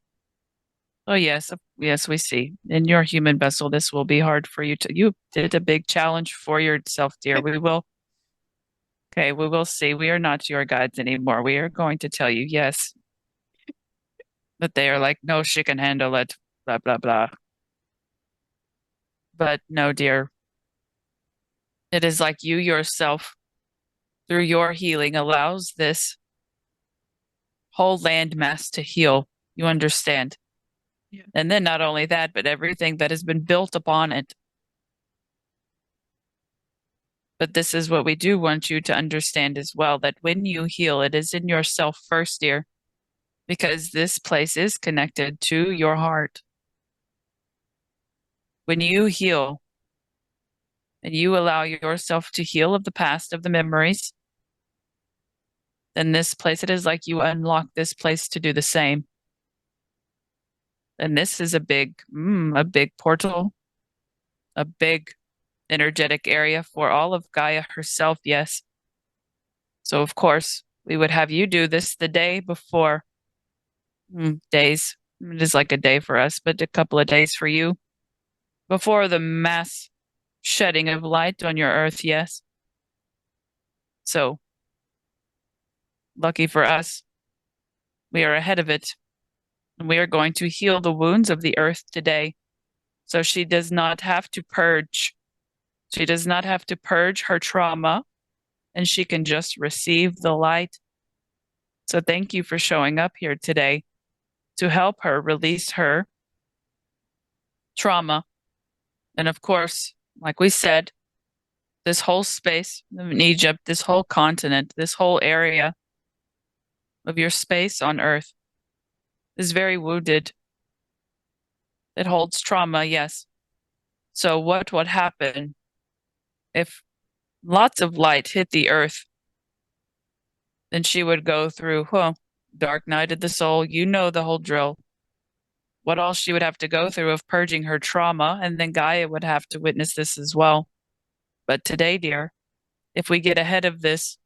Oh, yes, yes, we see. In your human vessel, this will be hard for you to. You did a big challenge for yourself, dear. We will. Okay, we will see. We are not your guides anymore. We are going to tell you, yes, that they are like, no, she can handle it, blah, blah, blah. But no, dear. It is like you yourself, through your healing, allows this whole landmass to heal. You understand? Yeah. And then not only that, but everything that has been built upon it. But this is what we do want you to understand as well, that when you heal, it is in yourself first, dear, because this place is connected to your heart. When you heal and you allow yourself to heal of the past, of the memories, then this place, it is like you unlock this place to do the same. And this is a big portal, a big energetic area for all of Gaia herself, yes. So, of course, we would have you do this the day before. Days. It is like a day for us, but a couple of days for you. Before the mass shedding of light on your earth, yes. So, lucky for us, we are ahead of it. And we are going to heal the wounds of the earth today. So she does not have to purge. She does not have to purge her trauma, and she can just receive the light. So thank you for showing up here today to help her release her trauma. And of course, like we said, this whole space in Egypt, this whole continent, this whole area of your space on Earth is very wounded. It holds trauma, yes. So what would happen if lots of light hit the Earth? Then she would go through, dark night of the soul. You know the whole drill. What all she would have to go through of purging her trauma, and then Gaia would have to witness this as well. But today, dear, if we get ahead of this,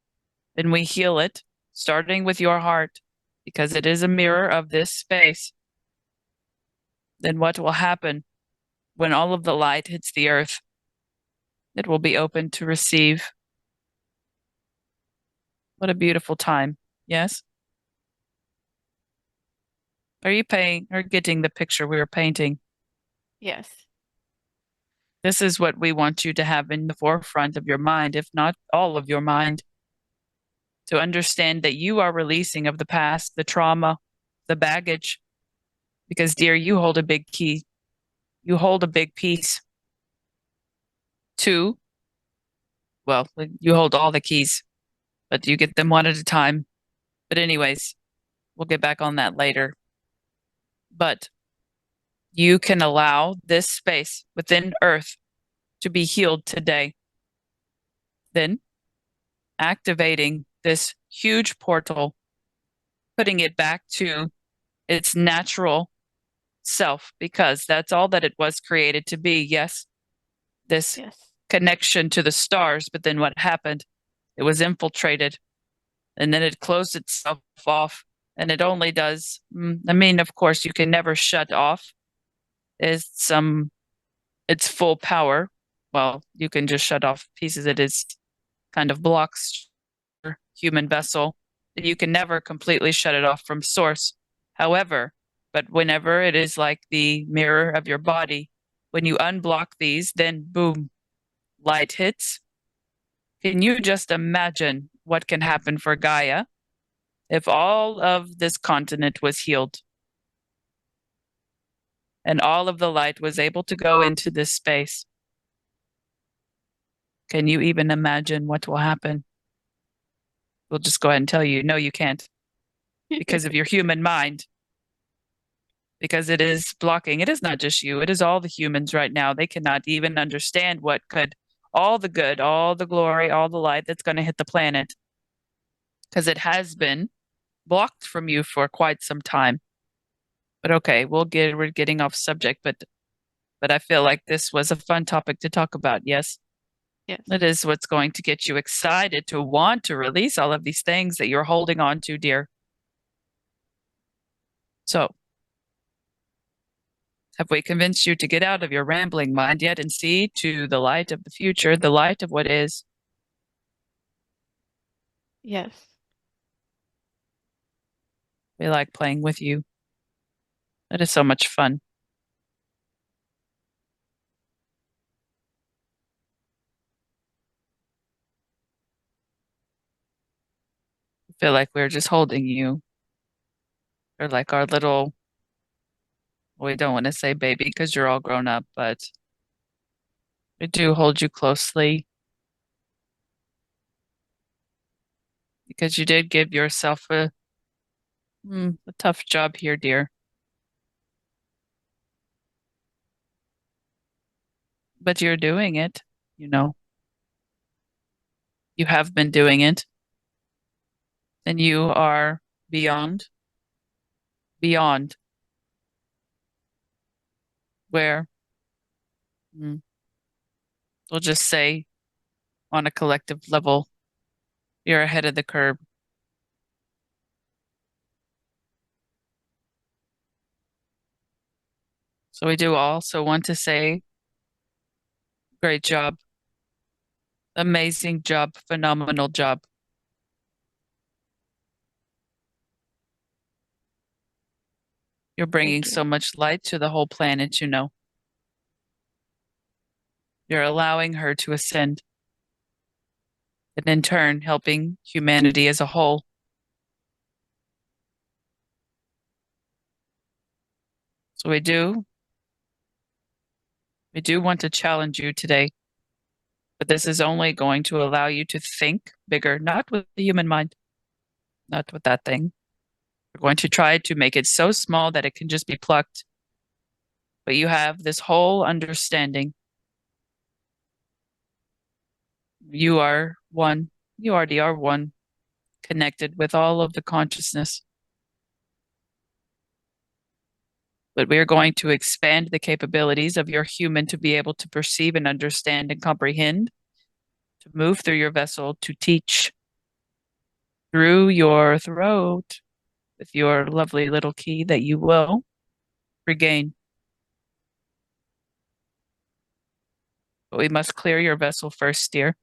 then we heal it, starting with your heart, because it is a mirror of this space. Then what will happen when all of the light hits the earth? It will be open to receive. What a beautiful time. Yes? Are you getting the picture we were painting? Yes. This is what we want you to have in the forefront of your mind, if not all of your mind, to understand that you are releasing of the past, the trauma, the baggage. Because, dear, you hold a big key. You hold a big piece to, well, you hold all the keys, but you get them one at a time. But anyways, we'll get back on that later. But you can allow this space within Earth to be healed today. Then activating this huge portal, putting it back to its natural self, because that's all that it was created to be. Yes, this Yes. connection to the stars, but then what happened? It was infiltrated and then it closed itself off. And it only does, I mean, of course, you can never shut off its full power. Well, you can just shut off pieces. It is kind of blocks your human vessel. You can never completely shut it off from source. However, but whenever it is like the mirror of your body, when you unblock these, then boom, light hits. Can you just imagine what can happen for Gaia if all of this continent was healed and all of the light was able to go into this space? Can you even imagine what will happen? We'll just go ahead and tell you, no, you can't, because of your human mind, because it is blocking. It is not just you, it is all the humans right now. They cannot even understand what could, all the good, all the glory, all the light that's going to hit the planet, because it has been blocked from you for quite some time. But okay, we're getting off subject, but I feel like this was a fun topic to talk about. Yes. Yes. It is what's going to get you excited to want to release all of these things that you're holding on to, dear. So, have we convinced you to get out of your rambling mind yet and see to the light of the future, the light of what is? Yes. We like playing with you. That is so much fun. I feel like we're just holding you. Or like our little, we don't want to say baby because you're all grown up, but we do hold you closely because you did give yourself a tough job here, dear. But you're doing it, you know. You have been doing it. And you are beyond where, we'll just say on a collective level, you're ahead of the curve. So we do also want to say, great job. Amazing job. Phenomenal job. You're bringing you. so much light to the whole planet, you know. You're allowing her to ascend. And in turn, helping humanity as a whole. So we do want to challenge you today. But this is only going to allow you to think bigger, not with the human mind, not with that thing. We're going to try to make it so small that it can just be plucked. But you have this whole understanding. You are one. You already are one, connected with all of the consciousness. But we are going to expand the capabilities of your human to be able to perceive and understand and comprehend, to move through your vessel, to teach through your throat with your lovely little key that you will regain. But we must clear your vessel first, dear.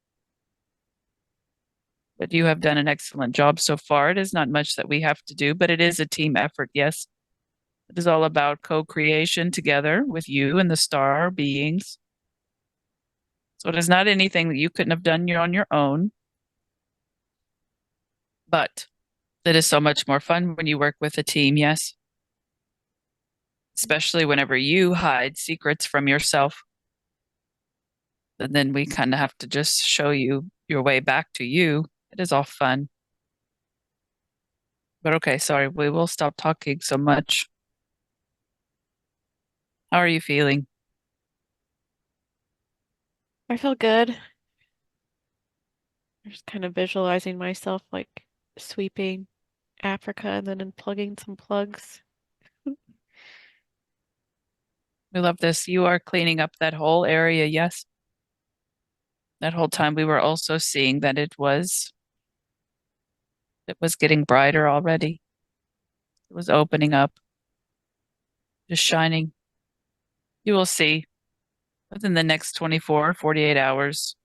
But you have done an excellent job so far. It is not much that we have to do, but it is a team effort, yes. It is all about co-creation together with you and the star beings. So it is not anything that you couldn't have done on your own, but it is so much more fun when you work with a team, yes? Especially whenever you hide secrets from yourself. And then we kind of have to just show you your way back to you. It is all fun. But okay, sorry, we will stop talking so much. How are you feeling? I feel good. I'm just kind of visualizing myself like sweeping Africa and then unplugging some plugs. We love this. You are cleaning up that whole area, yes? That whole time we were also seeing that it was getting brighter already. It was opening up, just shining. You will see within the next 24, 48 hours,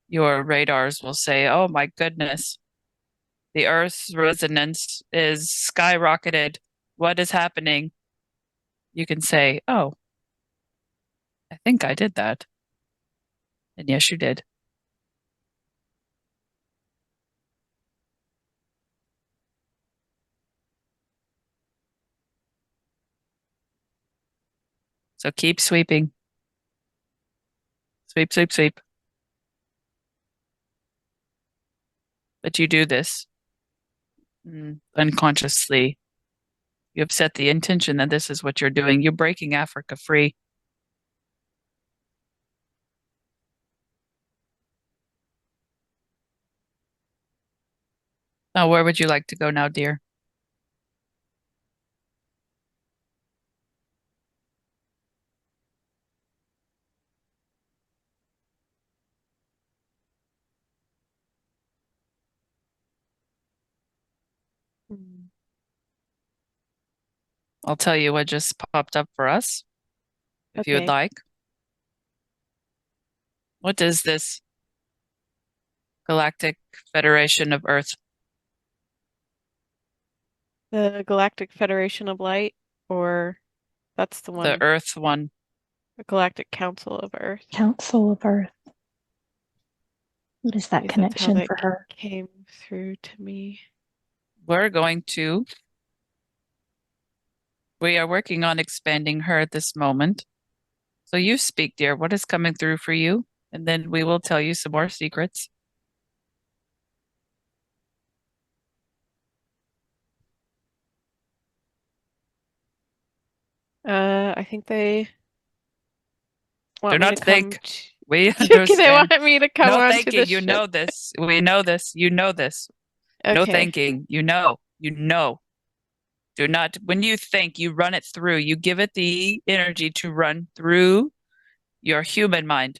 your radars will say, oh my goodness, the Earth's resonance is skyrocketed. What is happening? You can say, oh, I think I did that. And yes, you did. So keep sweeping. Sweep, sweep, sweep. But you do this unconsciously. You have set the intention that this is what you're doing. You're breaking Africa free. Now, where would you like to go now, dear? Mm. I'll tell you what just popped up for us, if you would Okay. like. What is this Galactic Federation of Earth? The Galactic Federation of Light, or that's the The one, Earth one. the Galactic Council of Earth. Council of Earth. What is that At least that's how connection that for her? came through to me. We are working on expanding her at this moment. So you speak, dear. What is coming through for you? And then we will tell you some more secrets. I think they Do want me to not come think. We they understand. want me to come No onto the thanking. You ship. know this. We know this. You know this. No Okay. thinking. You know. You know. Do not, when you think, you run it through. You give it the energy to run through your human mind.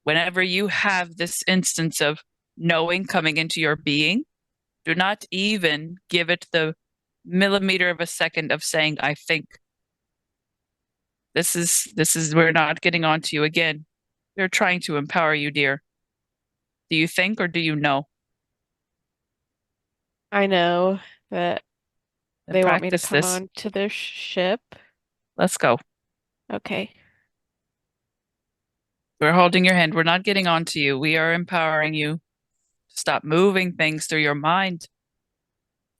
Whenever you have this instance of knowing coming into your being, do not even give it the millimeter of a second of saying, I think. We're not getting on to you again. We're trying to empower you, dear. Do you think or do you know? I know that Then they want me to practice come this. on to their ship. Let's go. Okay. We're holding your hand. We're not getting on to you. We are empowering you. Stop moving things through your mind.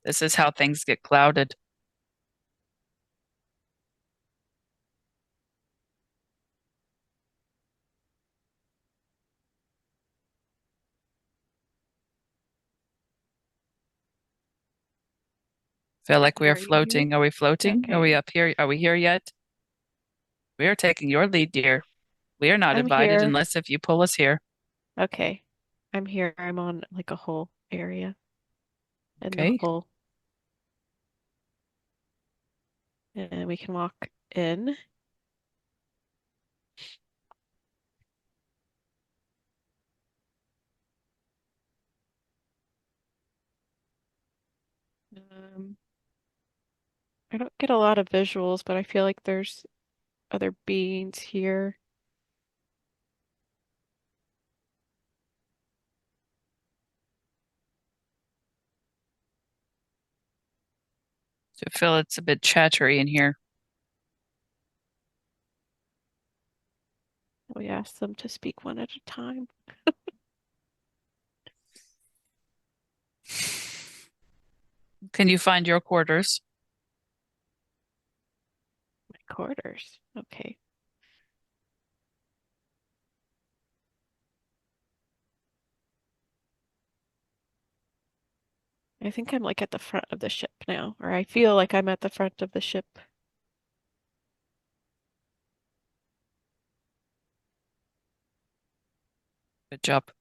This is how things get clouded. Feel like we are Are you here? floating. Are we floating? Are we Okay. up here? Are we here yet? We are taking your lead, dear. We are not I'm invited here. unless if you pull us here. Okay. I'm here. I'm on like a whole area in the Okay. hole. And we can walk in. Um, I don't get a lot of visuals, but I feel like there's other beings here. I feel it's a bit chattery in here. We ask them to speak one at a time. Can you find your quarters? My quarters. Okay. I think I'm like at the front of the ship now, or I feel like I'm at the front of the ship. Good job.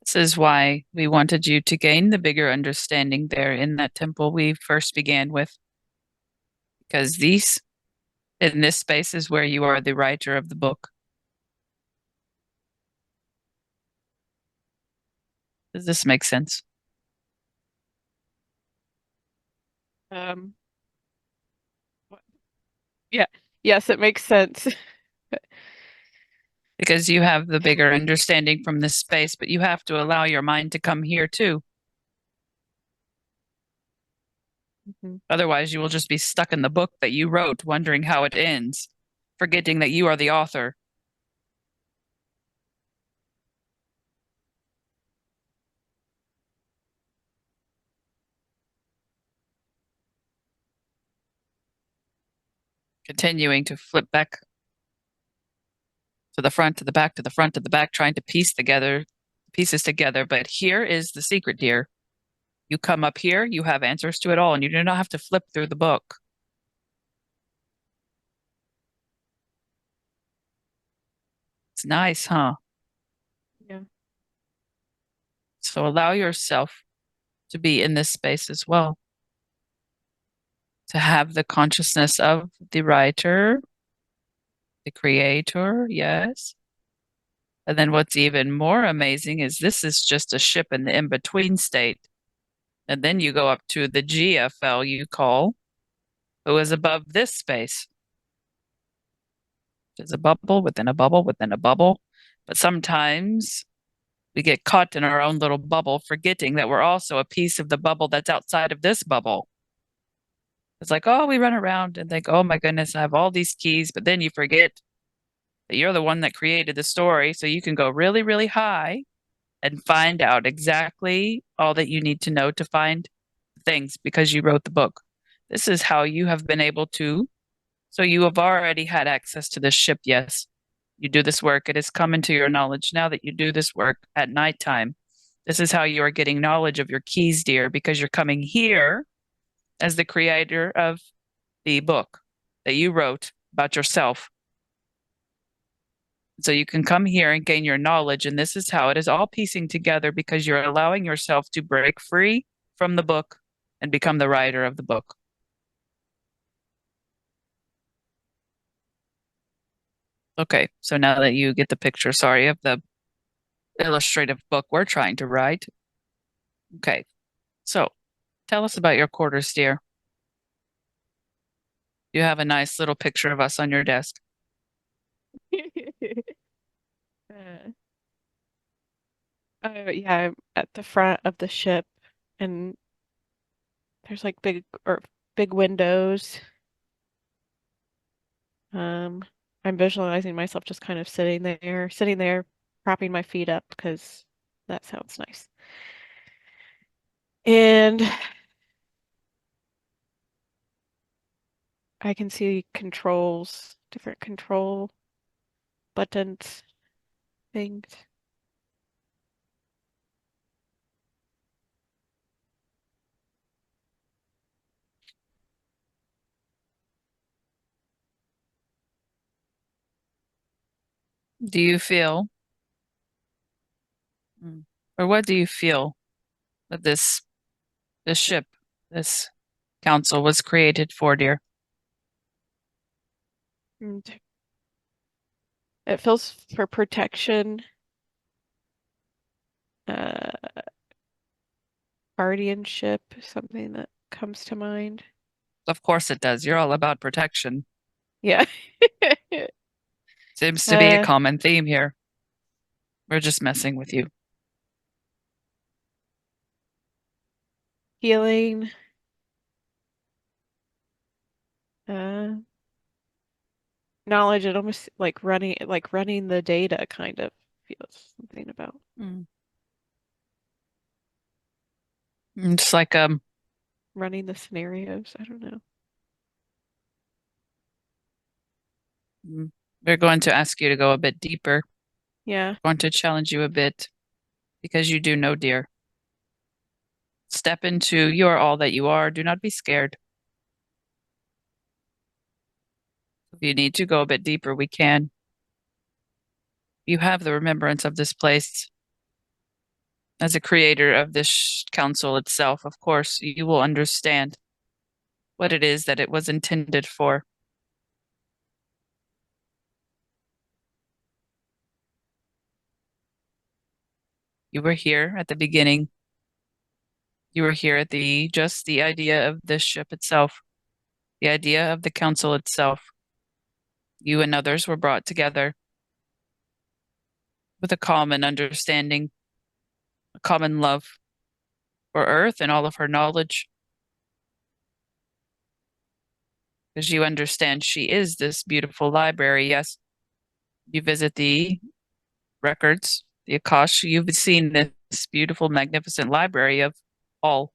This is why we wanted you to gain the bigger understanding there in that temple we first began with. Because in this space is where you are the writer of the book. Does this make sense? Yeah. Yes, it makes sense. Because you have the bigger understanding from this space, but you have to allow your mind to come here too. Otherwise, you will just be stuck in the book that you wrote, wondering how it ends, forgetting that you are the author. Continuing to flip back to the front, to the back, to the front, to the back, trying to piece pieces together. But here is the secret, dear. You come up here, you have answers to it all, and you do not have to flip through the book. It's nice, huh? Yeah. So allow yourself to be in this space as well. To have the consciousness of the writer, the creator, yes. And then what's even more amazing is this is just a ship in the in-between state. And then you go up to the GFL you call, who is above this space. There's a bubble within a bubble within a bubble. But sometimes we get caught in our own little bubble, forgetting that we're also a piece of the bubble that's outside of this bubble. It's like, oh, we run around and think, oh my goodness, I have all these keys. But then you forget that you're the one that created the story. So you can go really, really high and find out exactly all that you need to know to find things because you wrote the book. This is how you have been able to. So you have already had access to this ship, yes. You do this work. It has come into your knowledge now that you do this work at nighttime. This is how you are getting knowledge of your keys, dear, because you're coming here as the creator of the book that you wrote about yourself. So you can come here and gain your knowledge. And this is how it is all piecing together because you're allowing yourself to break free from the book and become the writer of the book. Okay, so now that you get the picture, sorry, of the illustrative book we're trying to write. Okay, so tell us about your quarters, dear. You have a nice little picture of us on your desk. Yeah, I'm at the front of the ship, and there's like big windows. I'm visualizing myself just kind of sitting there, propping my feet up because that sounds nice. And I can see controls, different control buttons, things. Do you feel, or what do you feel that this ship, this council was created for, dear? And it feels for protection, uh, guardianship, something that comes to mind. Of course it does. You're all about protection. Yeah. Seems to be a common theme here. We're just messing with you. healing, knowledge. It almost like running the data kind of feels something about. Mm. It's like Running the scenarios. I don't know. we're going to ask you to go a bit deeper. Yeah. Going to challenge you a bit because you do know, dear. Step into you are all that you are. Do not be scared. If you need to go a bit deeper, we can. You have the remembrance of this place. As a creator of this council itself, of course, you will understand what it is that it was intended for. You were here at the beginning. You were here at just the idea of this ship itself, the idea of the council itself. You and others were brought together with a common understanding, a common love for Earth and all of her knowledge. Because you understand she is this beautiful library. Yes, you visit the records, the Akash. You've seen this beautiful, magnificent library of all.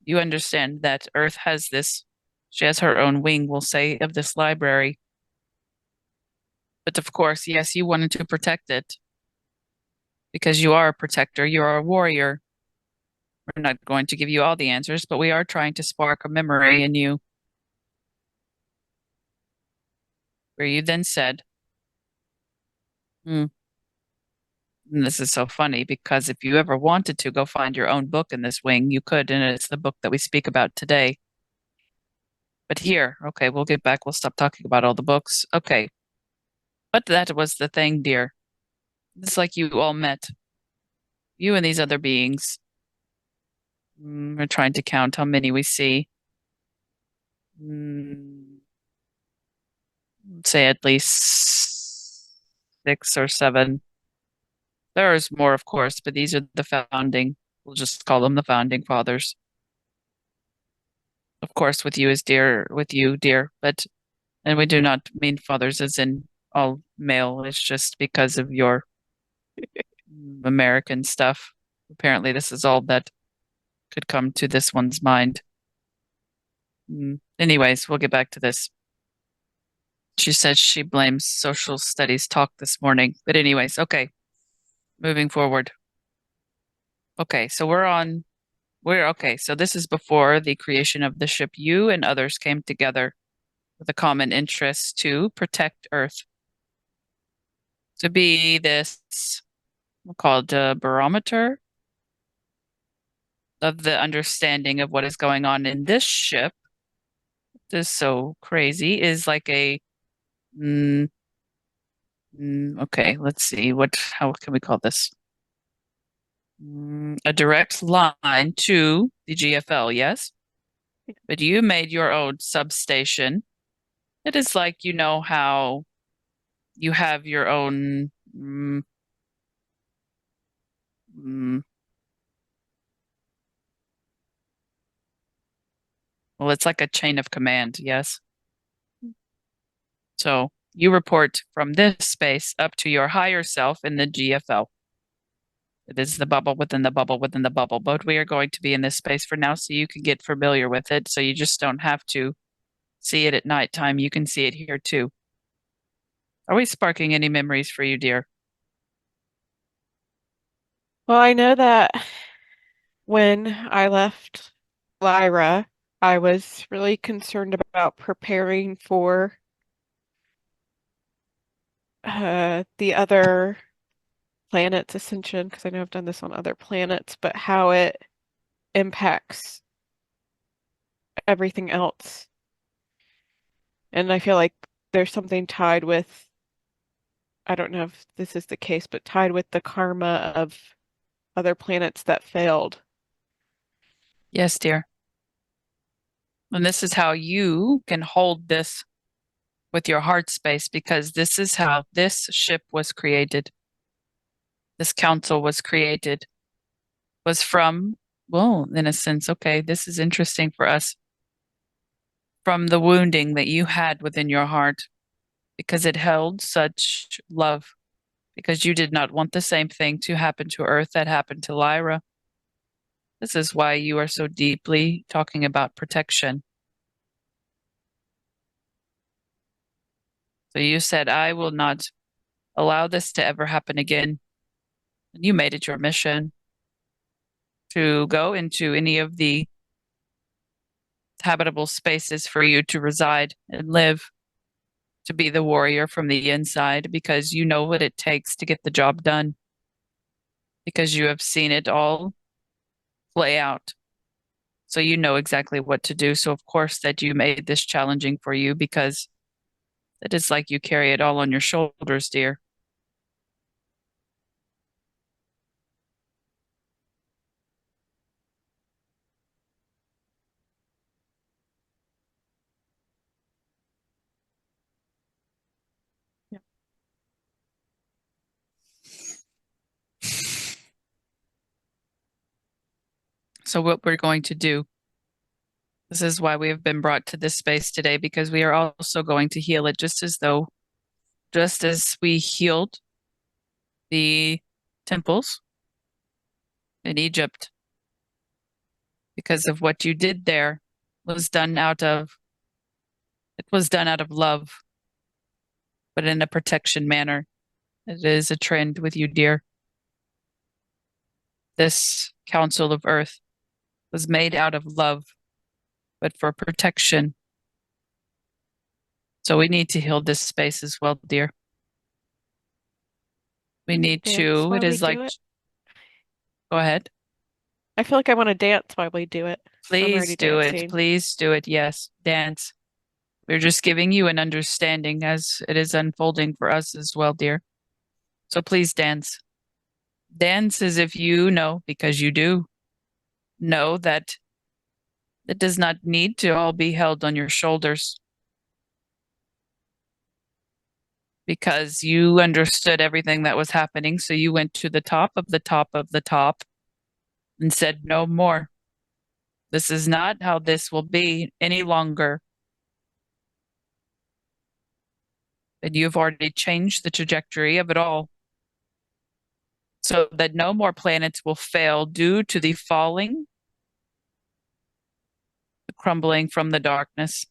You understand that Earth has this, she has her own wing, we'll say, of this library. But of course, yes, you wanted to protect it because you are a protector, you are a warrior. We're not going to give you all the answers, but we are trying to spark a memory in you. Where you then said, and this is so funny because if you ever wanted to go find your own book in this wing, you could, and it's the book that we speak about today. But here, okay, we'll get back. We'll stop talking about all the books. Okay. But that was the thing, dear. It's like you all met. You and these other beings. We're trying to count how many we see. Say at least 6 or 7. There's more, of course, but these are the founding. We'll just call them the founding fathers. Of course, with you, dear, but, and we do not mean fathers as in all male. It's just because of your American stuff. Apparently, this is all that could come to this one's mind. Anyways, we'll get back to this. She says she blames social studies talk this morning. But anyways, okay. Moving forward. Okay, so okay. So this is before the creation of the ship. You and others came together with a common interest to protect Earth. To be this called a barometer of the understanding of what is going on in this ship. This is so crazy. Is like a okay, let's see. How can we call this? A direct line to the GFL, yes? But you made your own substation. It is like, you know, how you have your own well, it's like a chain of command, yes? So you report from this space up to your higher self in the GFL. It is the bubble within the bubble within the bubble, but we are going to be in this space for now so you can get familiar with it. So you just don't have to see it at nighttime. You can see it here too. Are we sparking any memories for you, dear? Well, I know that when I left Lyra, I was really concerned about preparing for the other planet's ascension, because I know I've done this on other planets, but how it impacts everything else. And I feel like there's something tied with, I don't know if this is the case, but tied with the karma of other planets that failed. Yes, dear. And this is how you can hold this with your heart space, because this is how this ship was created. This council was created, was from well, in a sense, okay, this is interesting for us from the wounding that you had within your heart because it held such love, because you did not want the same thing to happen to Earth that happened to Lyra. This is why you are so deeply talking about protection. So you said, I will not allow this to ever happen again. And you made it your mission to go into any of the habitable spaces for you to reside and live, to be the warrior from the inside, because you know what it takes to get the job done, because you have seen it all play out. So you know exactly what to do. So of course that you made this challenging for you, because it is like you carry it all on your shoulders, dear. So what we're going to do, this is why we have been brought to this space today, because we are also going to heal it just as we healed the temples in Egypt, because of what you did there was done out of love, but in a protection manner. It is a trend with you, dear. This Council of Earth was made out of love, but for protection. So we need to heal this space as well, dear. We need to, it is like, go ahead. I feel like I want to dance while we do it. Please do it. Please do it. Yes, dance. We're just giving you an understanding as it is unfolding for us as well, dear. So please dance. Dance as if you know, because you do know that it does not need to all be held on your shoulders. Because you understood everything that was happening, so you went to the top of the top of the top and said, no more. This is not how this will be any longer. And you've already changed the trajectory of it all, so that no more planets will fail due to the falling, the crumbling from the darkness.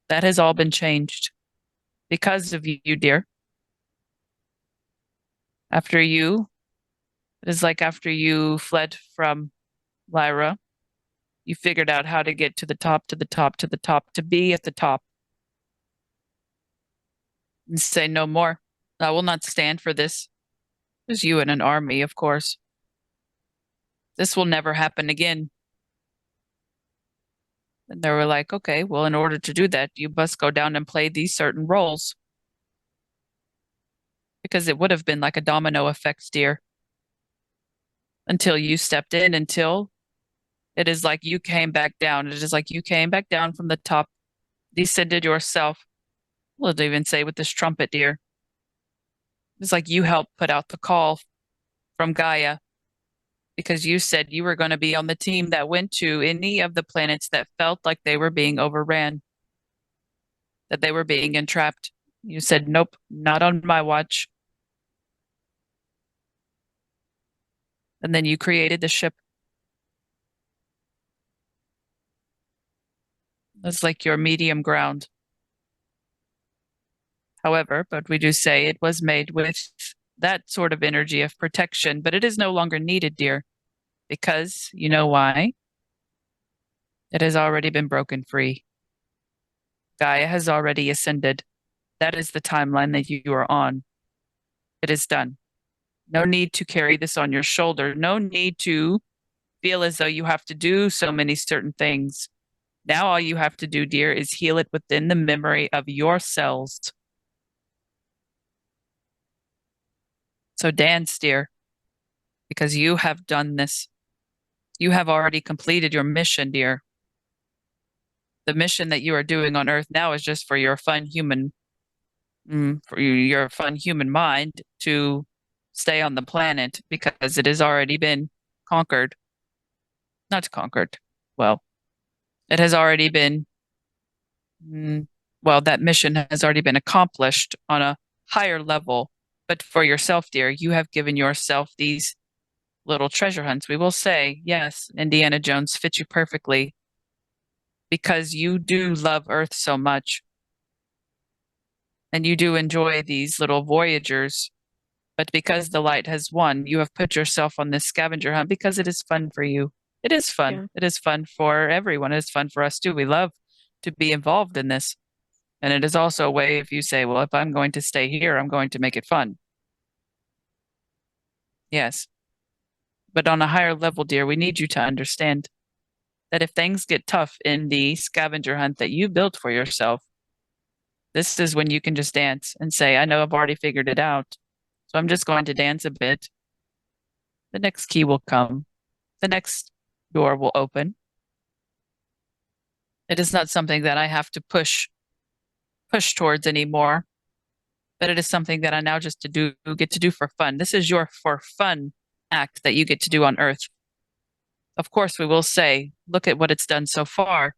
That has all been changed because of you, dear. After you, it is like after you fled from Lyra, you figured out how to get to the top, to the top, to the top, to be at the top. And say no more. I will not stand for this. There's you and an army, of course. This will never happen again. And they were like, okay, well, in order to do that, you must go down and play these certain roles. Because it would have been like a domino effect, dear. Until you stepped in, until it is like you came back down. It is like you came back down from the top, descended yourself. We'll even say with this trumpet, dear. It's like you helped put out the call from Gaia, because you said you were going to be on the team that went to any of the planets that felt like they were being overran, that they were being entrapped. You said, nope, not on my watch. And then you created the ship. It's like your medium ground. However, but we do say it was made with that sort of energy of protection, but it is no longer needed, dear, because you know why? It has already been broken free. Gaia has already ascended. That is the timeline that you are on. It is done. No need to carry this on your shoulder. No need to feel as though you have to do so many certain things. Now all you have to do, dear, is heal it within the memory of your cells. So dance, dear, because you have done this. You have already completed your mission, dear. The mission that you are doing on Earth now is just for your fun human, mind to stay on the planet, because it has already been conquered. not conquered. Well, it has already been, well, that mission has already been accomplished on a higher level. But for yourself, dear, you have given yourself these little treasure hunts. We will say, yes, Indiana Jones fits you perfectly because you do love Earth so much and you do enjoy these little voyagers. But because the light has won, you have put yourself on this scavenger hunt because it is fun for you. It is fun. Yeah. It is fun for everyone. It is fun for us too. We love to be involved in this. And it is also a way if you say, well, if I'm going to stay here, I'm going to make it fun. Yes. But on a higher level, dear, we need you to understand that if things get tough in the scavenger hunt that you built for yourself, this is when you can just dance and say, I know I've already figured it out. So I'm just going to dance a bit. The next key will come. The next door will open. It is not something that I have to push towards anymore, but it is something that I now just get to do for fun. This is your for fun act that you get to do on Earth. Of course, we will say, look at what it's done so far,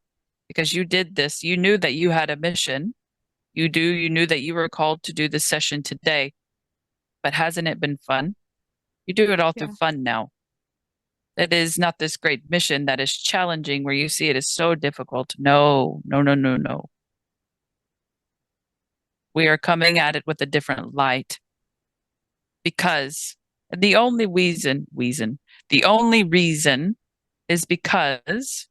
because you did this. You knew that you had a mission. You knew that you were called to do this session today, but hasn't it been fun? You do it all through fun now. It is not this great mission that is challenging where you see it as so difficult. No, no, no, no, no. We are coming at it with a different light because the only reason is because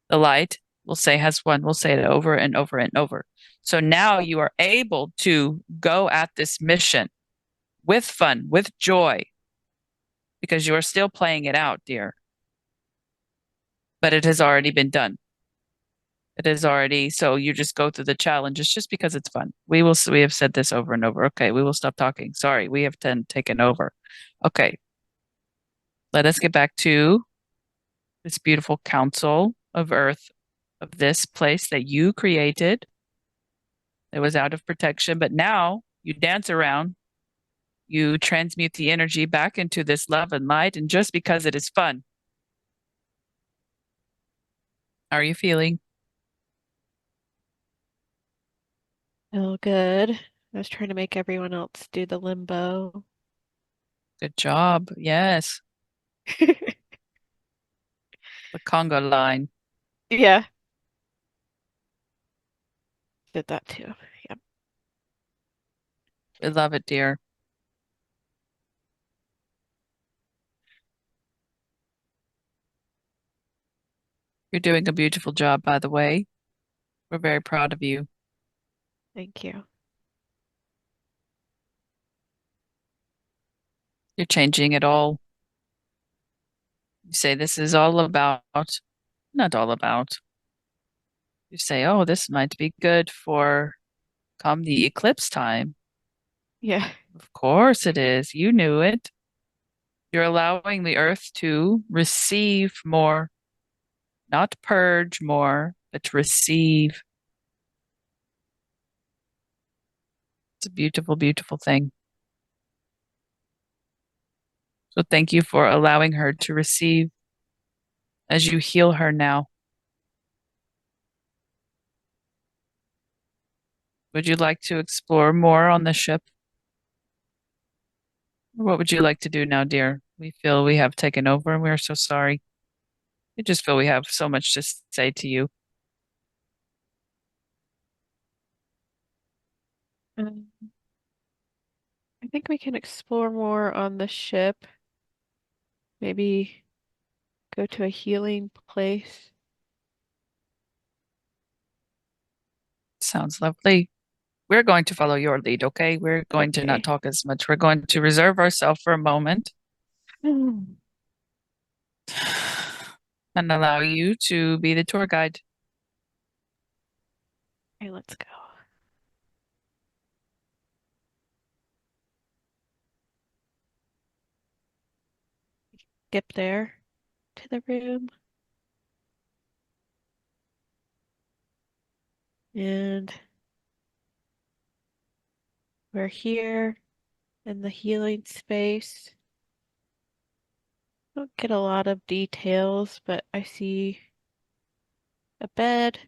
the light, we'll say, has won. We'll say it over and over and over. So now you are able to go at this mission with fun, with joy, because you are still playing it out, dear. But it has already been done. It is already, so you just go through the challenge. It's just because it's fun. We have said this over and over. Okay, we will stop talking. Sorry, we have taken over. Okay. Let us get back to this beautiful council of Earth, of this place that you created. It was out of protection, but now you dance around, you transmute the energy back into this love and light, and just because it is fun. How are you feeling? Feel good. I was trying to make everyone else do the limbo. Good job. Yes. The conga line. Yeah. Did that too. Yeah. We love it, dear. You're doing a beautiful job, by the way. We're very proud of you. Thank you. You're changing it all. You say this is all about, not all about. You say, oh, this might be good for come the eclipse time. Yeah. Of course it is. You knew it. You're allowing the earth to receive more, not purge more, but receive. It's a beautiful, beautiful thing. So thank you for allowing her to receive as you heal her now. Would you like to explore more on the ship? Or what would you like to do now, dear? We feel we have taken over and we are so sorry. We just feel we have so much to say to you. Um, I think we can explore more on the ship. Maybe go to a healing place. Sounds lovely. We're going to follow your lead, okay? We're going to not Okay. talk as much. We're going to reserve ourselves for a moment Mm. and allow you to be the tour guide. Okay, let's go. Skip there to the room. And we're here in the healing space. don't get a lot of details, but I see a bed,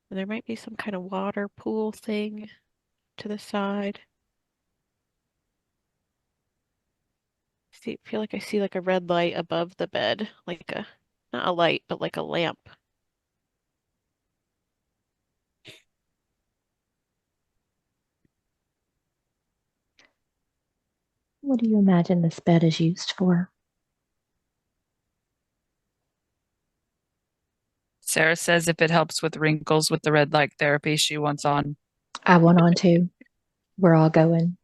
and there might be some kind of water pool thing to the side. Feel like I see like a red light above the bed, like a, not a light, but like a lamp. What do you imagine this bed is used for? Sarah says if it helps with wrinkles with the red light therapy she wants on. I want on to. We're all going.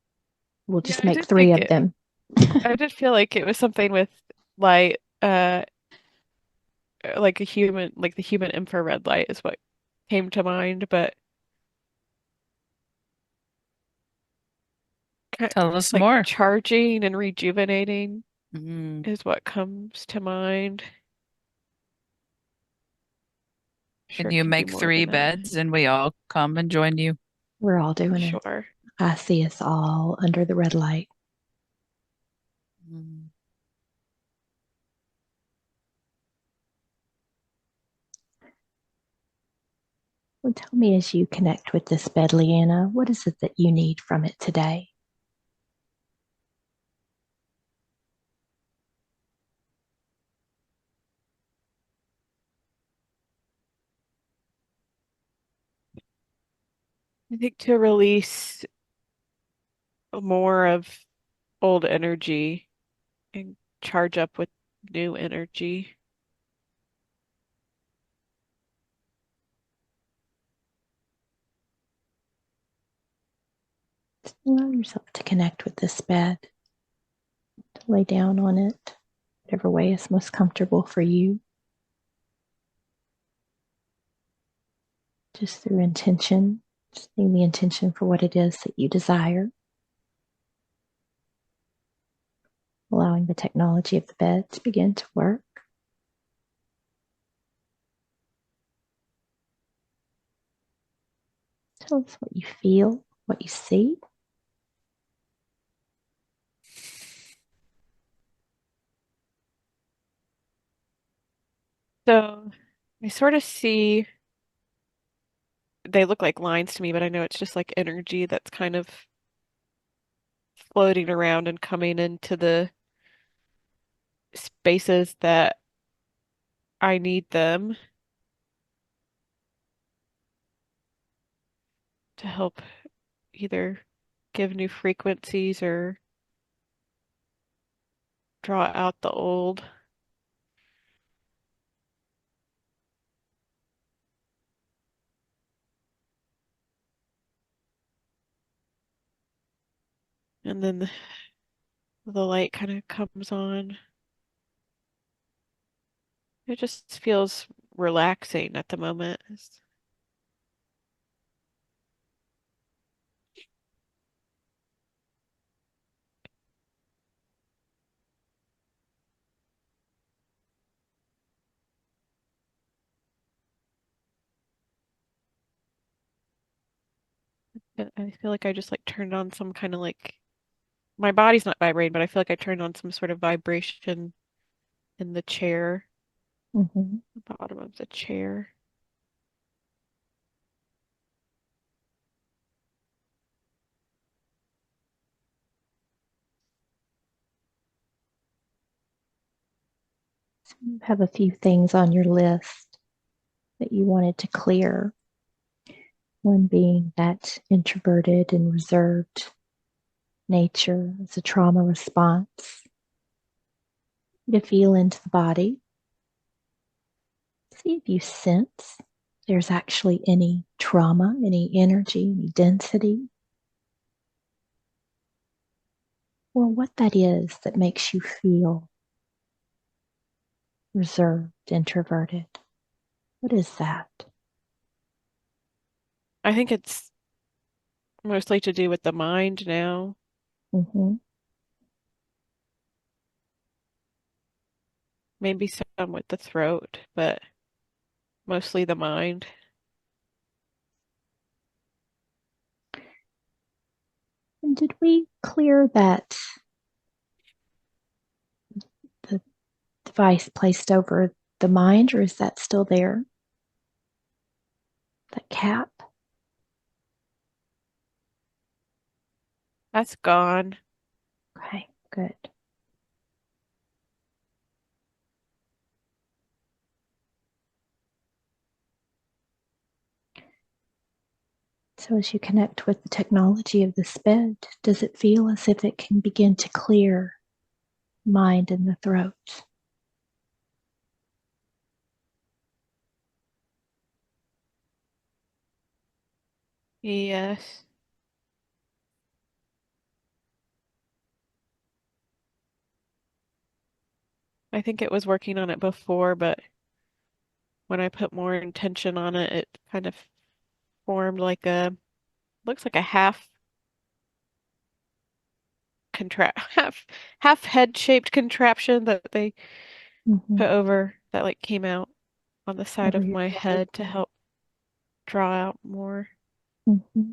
We'll Yeah, just I make did 3 think of them. I did feel like it was something with light, like a human, like the human infrared light is what came to mind, but Tell us like more. charging and rejuvenating Mm. is what comes to mind. Can Sure, it you could be make more 3 than that. beds and we all come and join you? We're all doing it. Sure. I see us all under the red light. Mm. Well, tell me as you connect with this bed, Liana, what is it that you need from it today? I think to release more of old energy and charge up with new energy. Just allow yourself to connect with this bed, to lay down on it, whatever way is most comfortable for you. Just through intention, just name the intention for what it is that you desire. Allowing the technology of the bed to begin to work. Tell us what you feel, what you see. So I sort of see, they look like lines to me, but I know it's just like energy that's kind of floating around and coming into the spaces that I need them to help either give new frequencies or draw out the old. And then the light kind of comes on. It just feels relaxing at the moment. I feel like I just like turned on some kind of like, my body's not vibrating, but I feel like I turned on some sort of vibration in the chair, Mm-hmm. the bottom of the chair. So you have a few things on your list that you wanted to clear. One being that introverted and reserved nature as a trauma response. To feel into the body. See if you sense there's actually any trauma, any energy, any density, or what that is that makes you feel reserved, introverted. What is that? I think it's mostly to do with the mind now. Mm-hmm. Maybe some with the throat, but mostly the mind. And did we clear that device placed over the mind, or is that still there? That cap? That's gone. Okay, good. So as you connect with the technology of this bed, does it feel as if it can begin to clear mind and the throat? Yes. I think it was working on it before, but when I put more intention on it, it kind of formed like looks like a half head-shaped contraption that they Mm-hmm. put over that like came out on the side Over of your my head. head to help draw out more. Mm-hmm.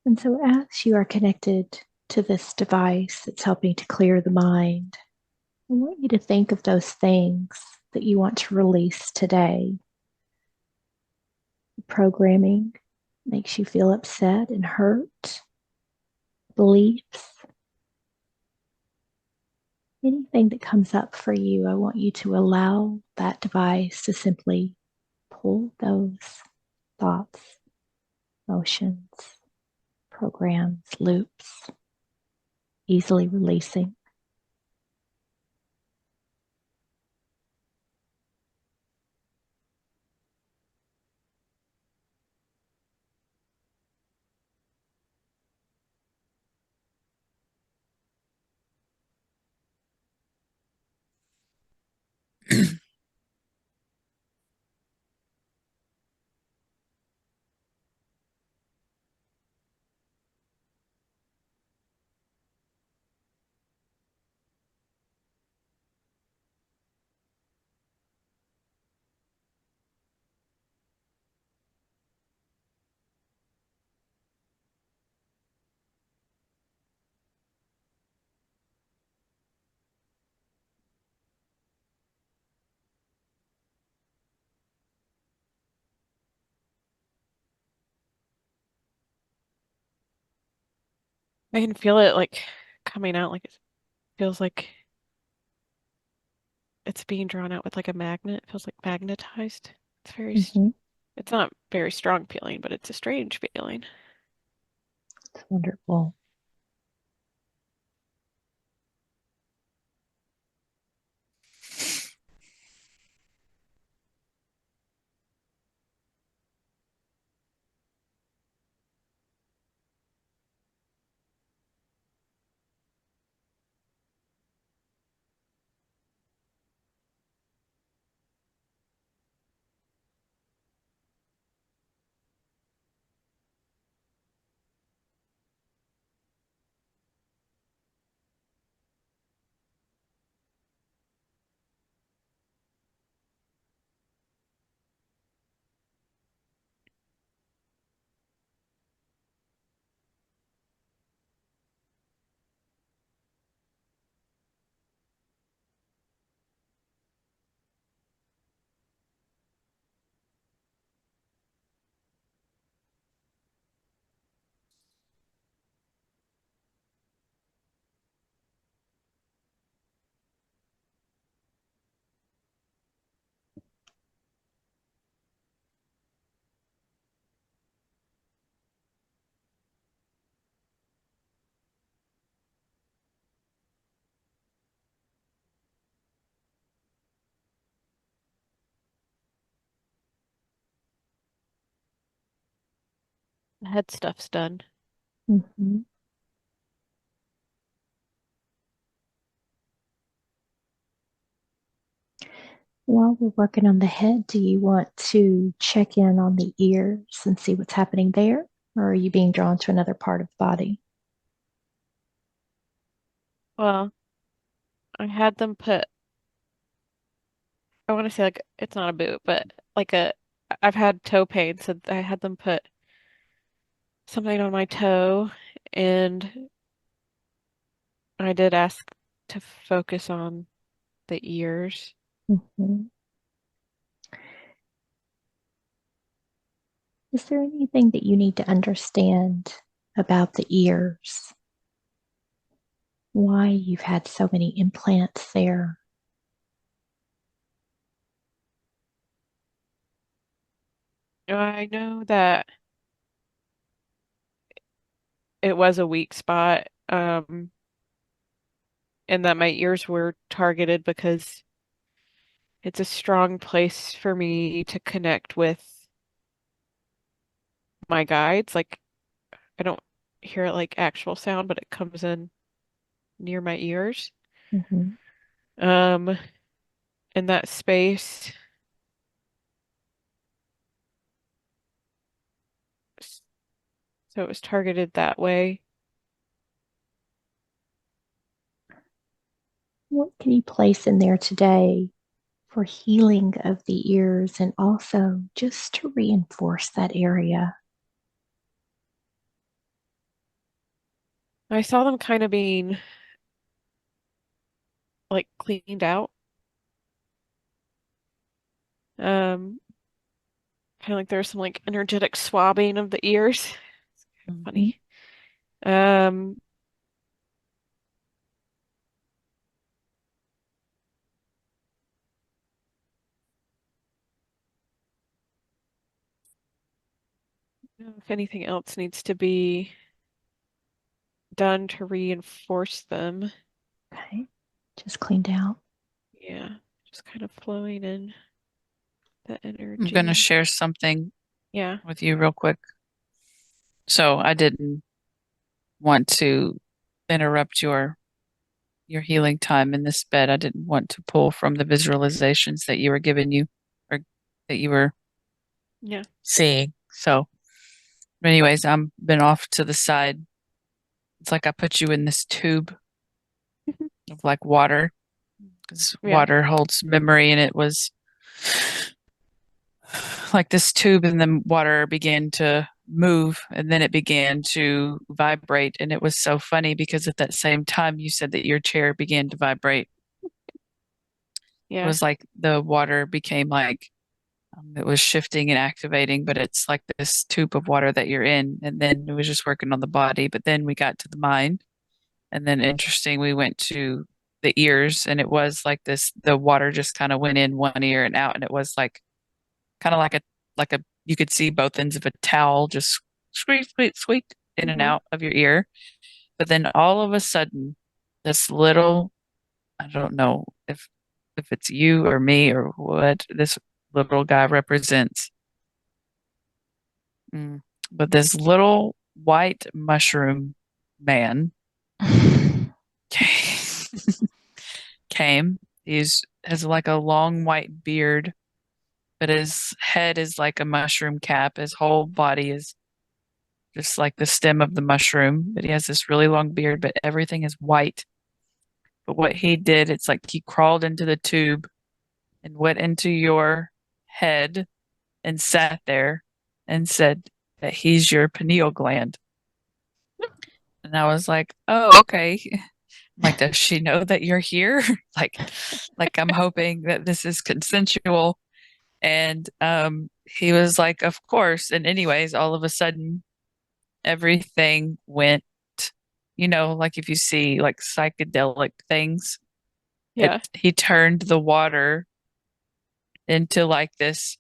And so as you are connected to this device that's helping to clear the mind, I want you to think of those things that you want to release today. Programming makes you feel upset and hurt, beliefs, anything that comes up for you. I want you to allow that device to simply pull those thoughts, emotions, programs, loops, easily releasing. I can feel it like coming out, like it feels like it's being drawn out with like a magnet. It feels like magnetized. Mm-hmm. It's not very strong feeling, but it's a strange feeling. It's wonderful. The head stuff's done. Mm-hmm. While we're working on the head, do you want to check in on the ears and see what's happening there? Or are you being drawn to another part of the body? Well, I had them put, I want to say like it's not a boot, but like I've had toe pain, so I had them put something on my toe And I did ask to focus on the ears. Mhm. Is there anything that you need to understand about the ears? Why you've had so many implants there? I know that it was a weak spot, and that my ears were targeted because it's a strong place for me to connect with my guides. Like, I don't hear like actual sound, but it comes in near my ears. Mhm. Um, in that space. So it was targeted that way. What can you place in there today for healing of the ears and also just to reinforce that area? I saw them kind of being like cleaned out. Um, kind of like there's some like energetic swabbing of the ears. It's kind of Mhm. funny. Um, I don't know if anything else needs to be done to reinforce them. Okay, just cleaned out. Yeah, just kind of flowing in the I'm going to energy. share something Yeah, with you real quick. So I didn't want to interrupt your healing time in this bed. I didn't want to pull from the visualizations that you were giving you or that you were yeah, seeing. So, anyways, I'm been off to the side. It's like I put you in this tube of like water because yeah, water holds memory, and it was like this tube, and then water began to move, and then it began to vibrate. And it was so funny because at that same time, you said that your chair began to vibrate. It yeah, was like the water became like it was shifting and activating, but it's like this tube of water that you're in. And then it was just working on the body. But then we got to the mind. And then interesting, we went to the ears, and it was like this the water just kind of went in one ear and out. And it was like kind of like a you could see both ends of a towel just squeak, squeak, squeak in and hmm out of your ear. But then all of a sudden, this little I don't know if it's you or me or what this little guy represents. Mm. But this little white mushroom man came. came. He's has like a long white beard, but his head is like a mushroom cap. His whole body is just like the stem of the mushroom, but he has this really long beard, but everything is white. But what he did, it's like he crawled into the tube and went into your head and sat there and said that he's your pineal gland. And I was like, oh, okay. I'm like, does she know that you're here? like I'm hoping that this is consensual. And he was like, of course. And anyways, all of a sudden, everything went, like if you see like psychedelic things, yeah, he turned the water into like this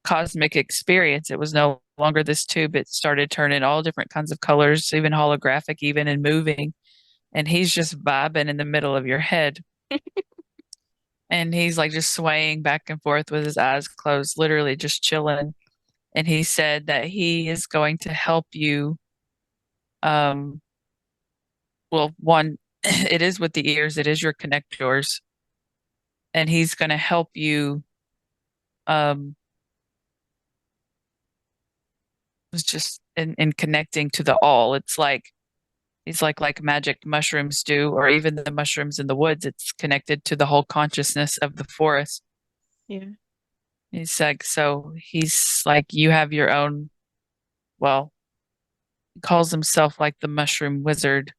cosmic experience. It was no longer this tube. It started turning all different kinds of colors, even holographic, even and moving. And he's just vibing in the middle of your head. And he's like just swaying back and forth with his eyes closed, literally just chilling. And he said that he is going to help you. Um, well, one, it is with the ears, it is your connectors, and he's going to help you. Um, it's just in connecting to the all. It's like he's like magic mushrooms do, or even the mushrooms in the woods. It's connected to the whole consciousness of the forest. yeah, He's like, so he's like, you have your own, well, calls himself like the mushroom wizard.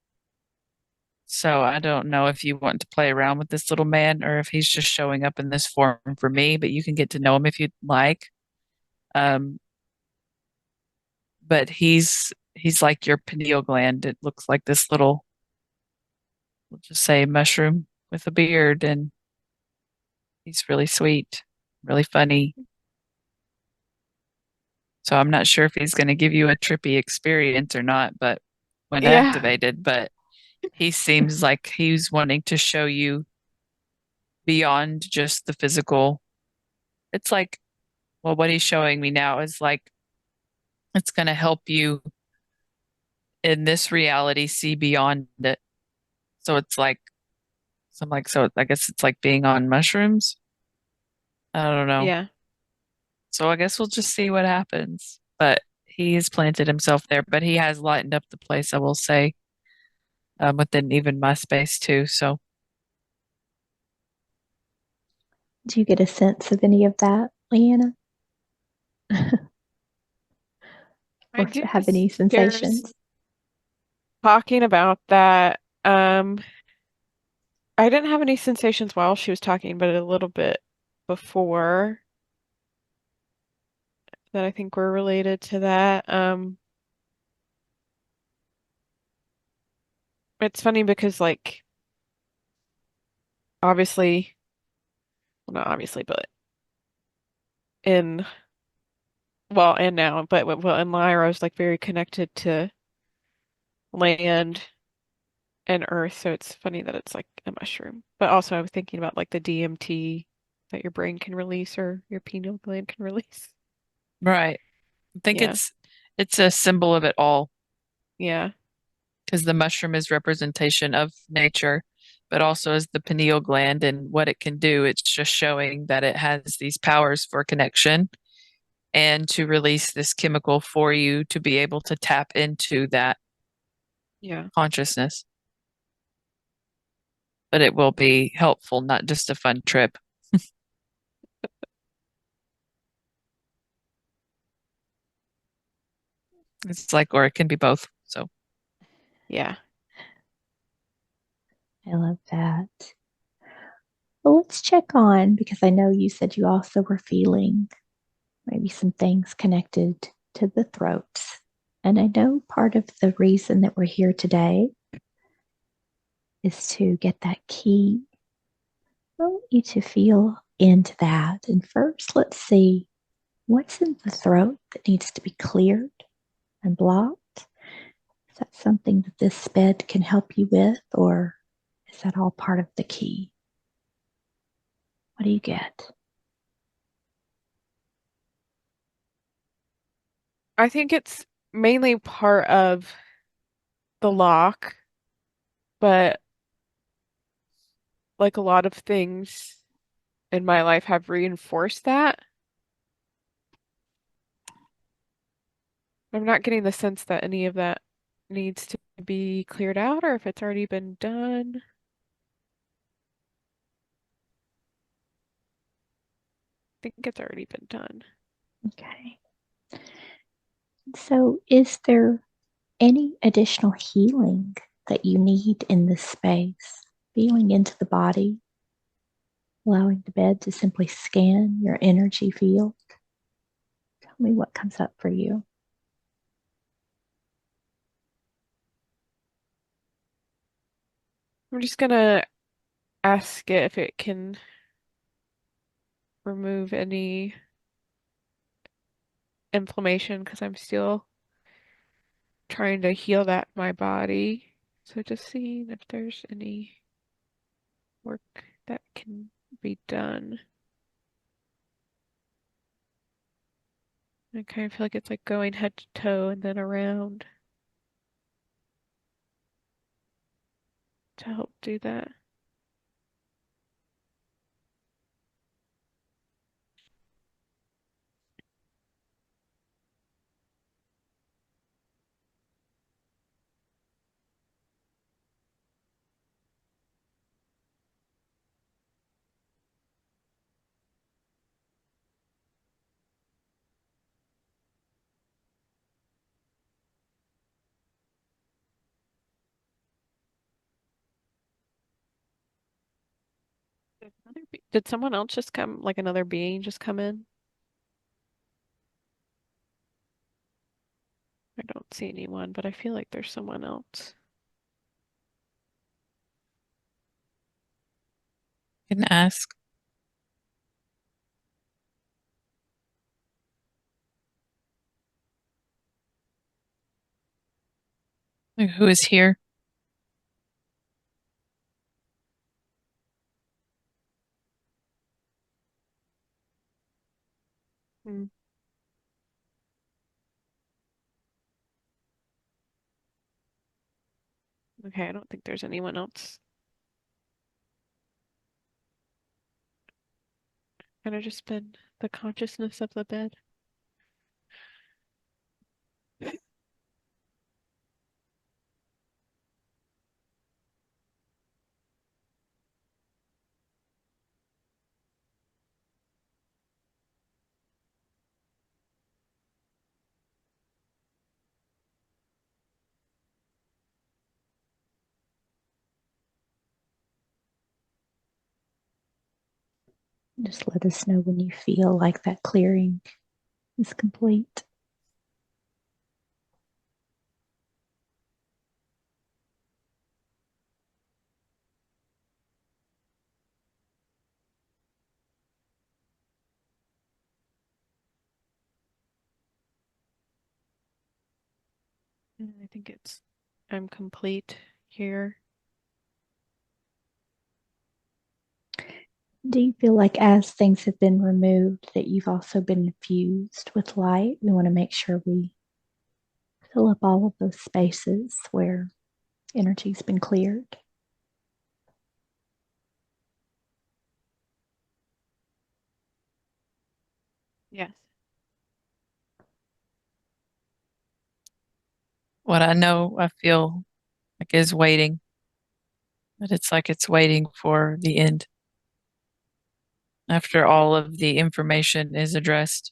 So I don't know if you want to play around with this little man or if he's just showing up in this form for me, but you can get to know him if you'd like. Um, but he's like your pineal gland. It looks like this little, we'll just say mushroom with a beard, and he's really sweet, really funny. So I'm not sure if he's going to give you a trippy experience or not, but when Yeah. activated, but he seems like he's wanting to show you beyond just the physical. It's like, well, what he's showing me now is like it's going to help you in this reality see beyond it. So it's like, so I'm like, so I guess it's like being on mushrooms. I don't know. Yeah. So I guess we'll just see what happens. But he has planted himself there, but he has lightened up the place, I will say, within even my space too. So Do you get a sense of any of that, Liana? I Or do. have any There's sensations? talking about that. I didn't have any sensations while she was talking, but a little bit before that I think were related to that. It's funny because like obviously, well, not obviously, but in well, and now, but well, in Lyra, I was like very connected to land and earth, so it's funny that it's like a mushroom. But also, I was thinking about like the DMT that your brain can release or your pineal gland can release. right. I think Yeah, it's a symbol of it all yeah, because the mushroom is representation of nature, but also as the pineal gland and what it can do. It's just showing that it has these powers for connection and to release this chemical for you to be able to tap into that yeah. consciousness. But it will be helpful, not just a fun trip. It's like, or it can be both. So, Yeah. I love that. Well, let's check on because I know you said you also were feeling maybe some things connected to the throat. And I know part of the reason that we're here today is to get that key. I want you to feel into that. And first, let's see what's in the throat that needs to be cleared and blocked. Is that something that this bed can help you with, or is that all part of the key? What do you get? I think it's mainly part of the lock, but like a lot of things in my life have reinforced that. I'm not getting the sense that any of that needs to be cleared out or if it's already been done. I think it's already been done. Okay. So, is there any additional healing that you need in this space? Feeling into the body, allowing the bed to simply scan your energy field. Tell me what comes up for you. I'm just gonna ask it if it can remove any inflammation because I'm still trying to heal that in my body. So just seeing if there's any work that can be done. I kind of feel like it's like going head to toe and then around to help do that. Did someone else just come, like another being just come in? I don't see anyone, but I feel like there's someone else. You can ask. Like, who is here? Hmm. Okay, I don't think there's anyone else. Kind of just been the consciousness of the bed. Just let us know when you feel like that clearing is complete. And I think I'm complete here. Do you feel like as things have been removed that you've also been infused with light? We want to make sure we fill up all of those spaces where energy's been cleared. Yes. What I feel like is waiting, but it's like it's waiting for the end. After all of the information is addressed,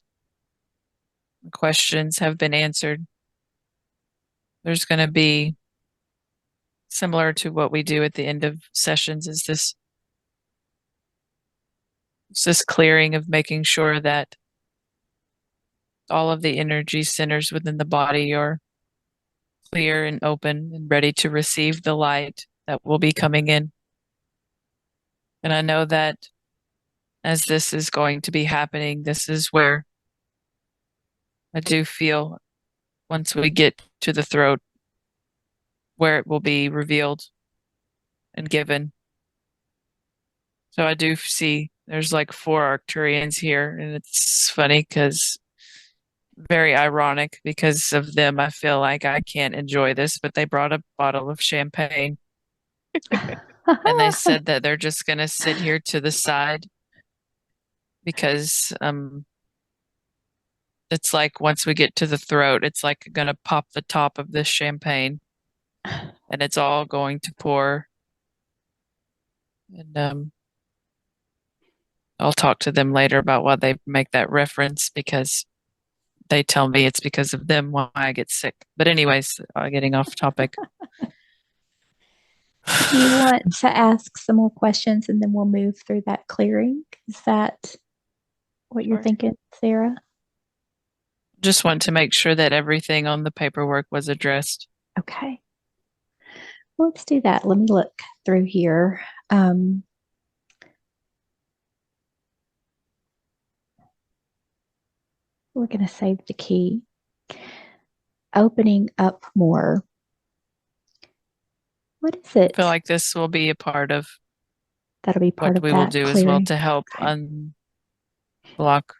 questions have been answered, there's going to be, similar to what we do at the end of sessions, is this clearing of making sure that all of the energy centers within the body are clear and open and ready to receive the light that will be coming in. And I know that as this is going to be happening, this is where I do feel, once we get to the throat, where it will be revealed and given. So I do see there's like 4 Arcturians here, and it's funny because very ironic, because of them I feel like I can't enjoy this, but they brought a bottle of champagne and they said that they're just going to sit here to the side because it's like once we get to the throat, it's like going to pop the top of this champagne and it's all going to pour. And I'll talk to them later about why they make that reference, because they tell me it's because of them why I get sick. But anyways, getting off topic. Do you want to ask some more questions and then we'll move through that clearing? Is that what you're Sure. thinking, Sarah? Just want to make sure that everything on the paperwork was addressed. Okay. Well, let's do that. Let me look through here. We're going to save the key. Opening up more. What is it? I feel like this will be a part of That'll be part what of we will that do clearing. as well to help Okay. unblock.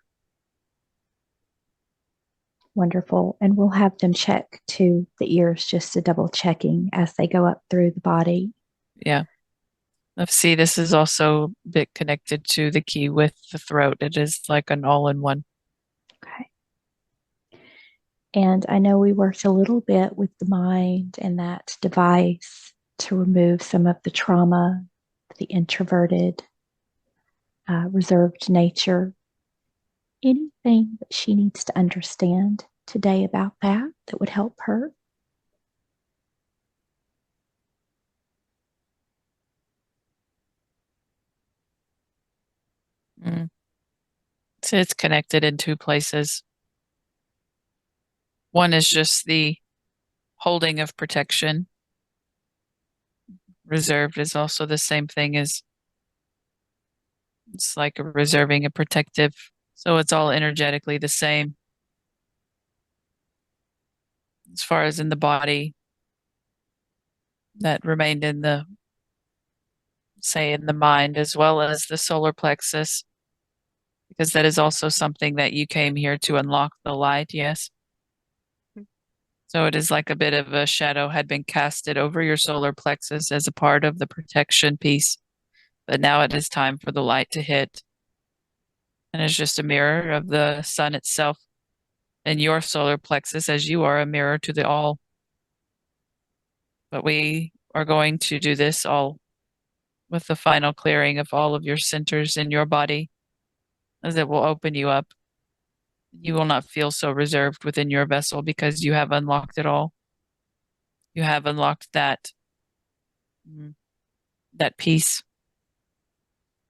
Wonderful. And we'll have them check to the ears, just to double checking as they go up through the body. Yeah. Let's see, this is also a bit connected to the key with the throat. It is like an all-in-one. Okay. And I know we worked a little bit with the mind and that device to remove some of the trauma, the introverted, reserved nature. Anything that she needs to understand today about that would help her? Mm. So it's connected in two places. One is just the holding of protection. Reserved is also the same thing as it's like a reserving a protective. So it's all energetically the same. As far as in the body, that remained in the, say, in the mind as well as the solar plexus, because that is also something that you came here to unlock the light, yes? So it is like a bit of a shadow had been casted over your solar plexus as a part of the protection piece. But now it is time for the light to hit. And it's just a mirror of the sun itself and your solar plexus as you are a mirror to the all. But we are going to do this all with the final clearing of all of your centers in your body, as it will open you up. You will not feel so reserved within your vessel because you have unlocked it all. You have unlocked that peace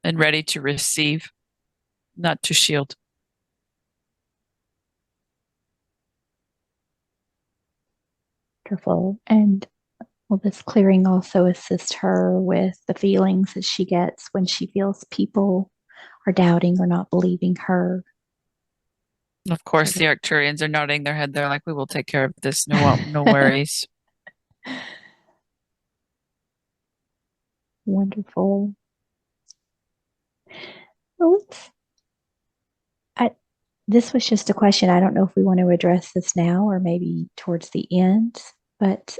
and ready to receive, not to shield. Wonderful. And will this clearing also assist her with the feelings that she gets when she feels people are doubting or not believing her? Of course, the Arcturians are nodding their head. They're like, we will take care of this. No worries. Wonderful. Well, this was just a question. I don't know if we want to address this now or maybe towards the end, but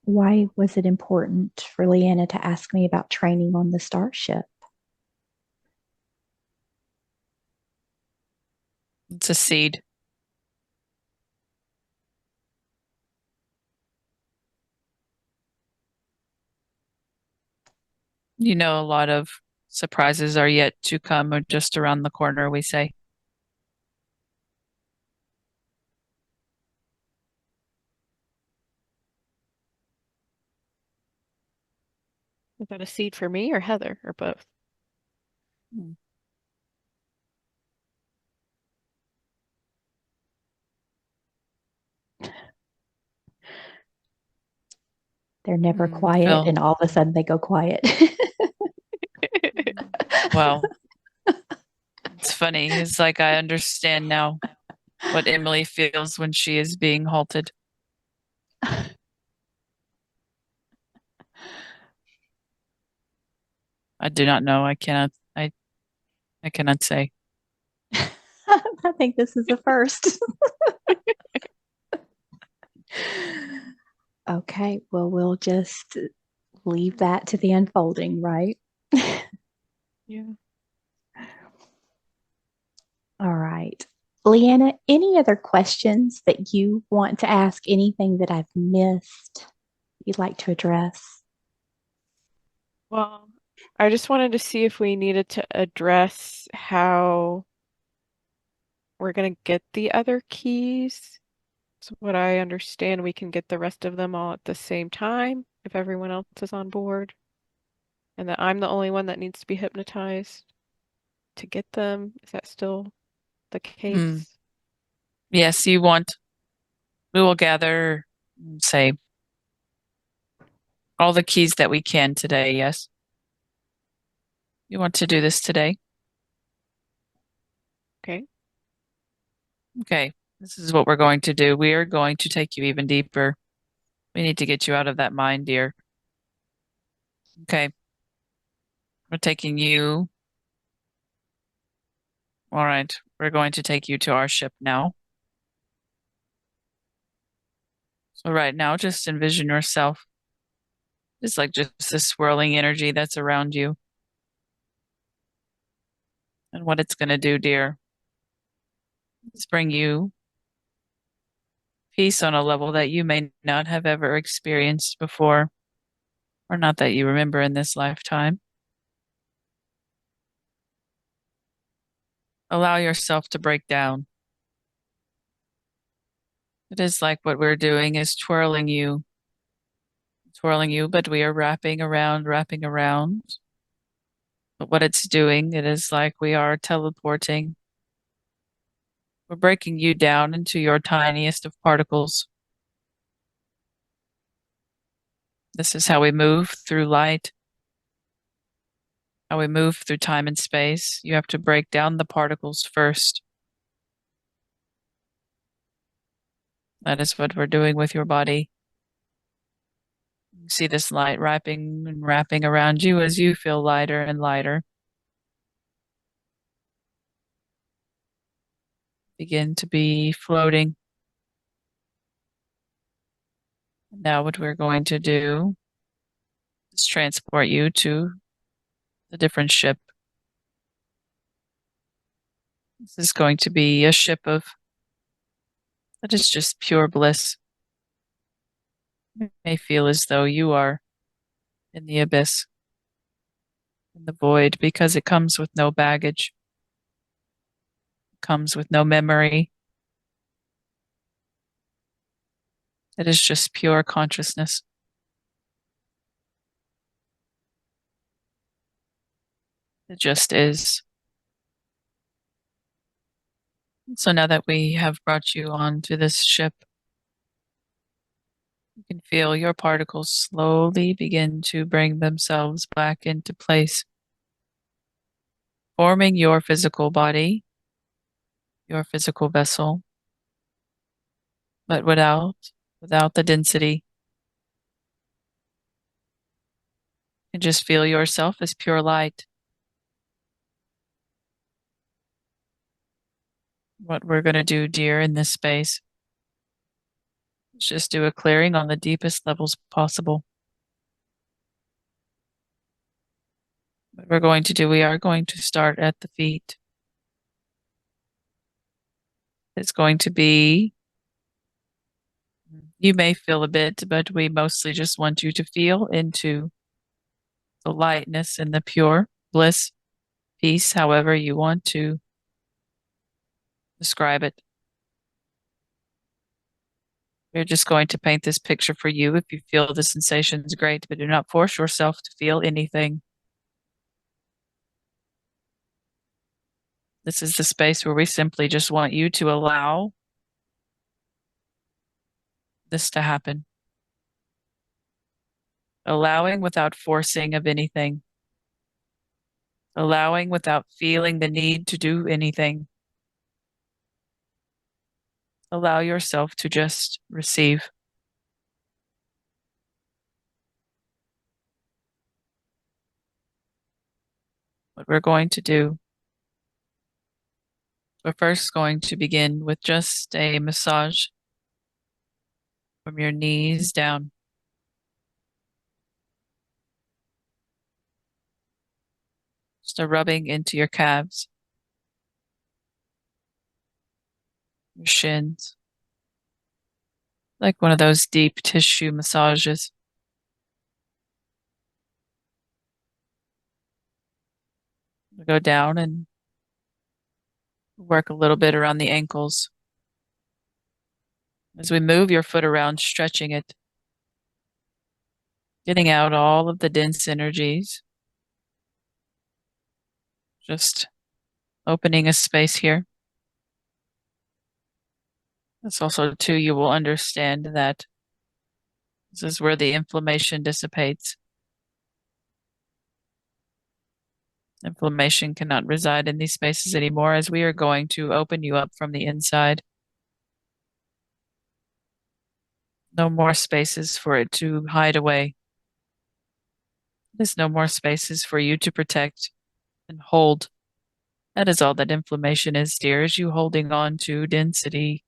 why was it important for Liana to ask me about training on the starship? It's a seed. You know, a lot of surprises are yet to come or just around the corner, we say. Is that a seed for me or Heather or both? They're never quiet, Phil. and all of a sudden they go quiet. Well, it's funny. It's like I understand now what Emily feels when she is being halted. I do not know. I cannot say. I think this is a first. Okay, well, we'll just leave that to the unfolding, right? Yeah. All right. Liana, any other questions that you want to ask? Anything that I've missed you'd like to address? Well, I just wanted to see if we needed to address how we're going to get the other keys. So what I understand, we can get the rest of them all at the same time if everyone else is on board. And that I'm the only one that needs to be hypnotized to get them. Is that still the case? Yes, we will gather, say, all the keys that we can today, yes? You want to do this today? Okay. Okay, this is what we're going to do. We are going to take you even deeper. We need to get you out of that mind, dear. Okay. We're taking you. All right. We're going to take you to our ship now. So right now, just envision yourself. It's like just the swirling energy that's around you. And what it's going to do, dear, is bring you peace on a level that you may not have ever experienced before, or not that you remember in this lifetime. Allow yourself to break down. It is like what we're doing is twirling you, but we are wrapping around, But what it's doing, it is like we are teleporting. We're breaking you down into your tiniest of particles. This is how we move through light, how we move through time and space. You have to break down the particles first. That is what we're doing with your body. You see this light wrapping and wrapping around you as you feel lighter and lighter. Begin to be floating. Now what we're going to do is transport you to the different ship. This is going to be a ship of that is just pure bliss. You may feel as though you are in the abyss, in the void, because it comes with no baggage, it comes with no memory. It is just pure consciousness. It just is. So now that we have brought you onto this ship, you can feel your particles slowly begin to bring themselves back into place, forming your physical body, your physical vessel, but without the density. And just feel yourself as pure light. What we're going to do, dear, in this space is just do a clearing on the deepest levels possible. What we're going to do, we are going to start at the feet. It's going to be, you may feel a bit, but we mostly just want you to feel into the lightness and the pure bliss, peace, however you want to describe it. We're just going to paint this picture for you. If you feel the sensations, great, but do not force yourself to feel anything. This is the space where we simply just want you to allow this to happen. Allowing without forcing of anything. Allowing without feeling the need to do anything. Allow yourself to just receive. What we're going to do, we're first going to begin with just a massage from your knees down. Just a rubbing into your calves, your shins, like one of those deep tissue massages. We'll go down and work a little bit around the ankles. As we move your foot around, stretching it, getting out all of the dense energies, just opening a space here. It's also, too, you will understand that this is where the inflammation dissipates. Inflammation cannot reside in these spaces anymore, as we are going to open you up from the inside. No more spaces for it to hide away. There's no more spaces for you to protect and hold. That is all that inflammation is, dear, is you holding on to density,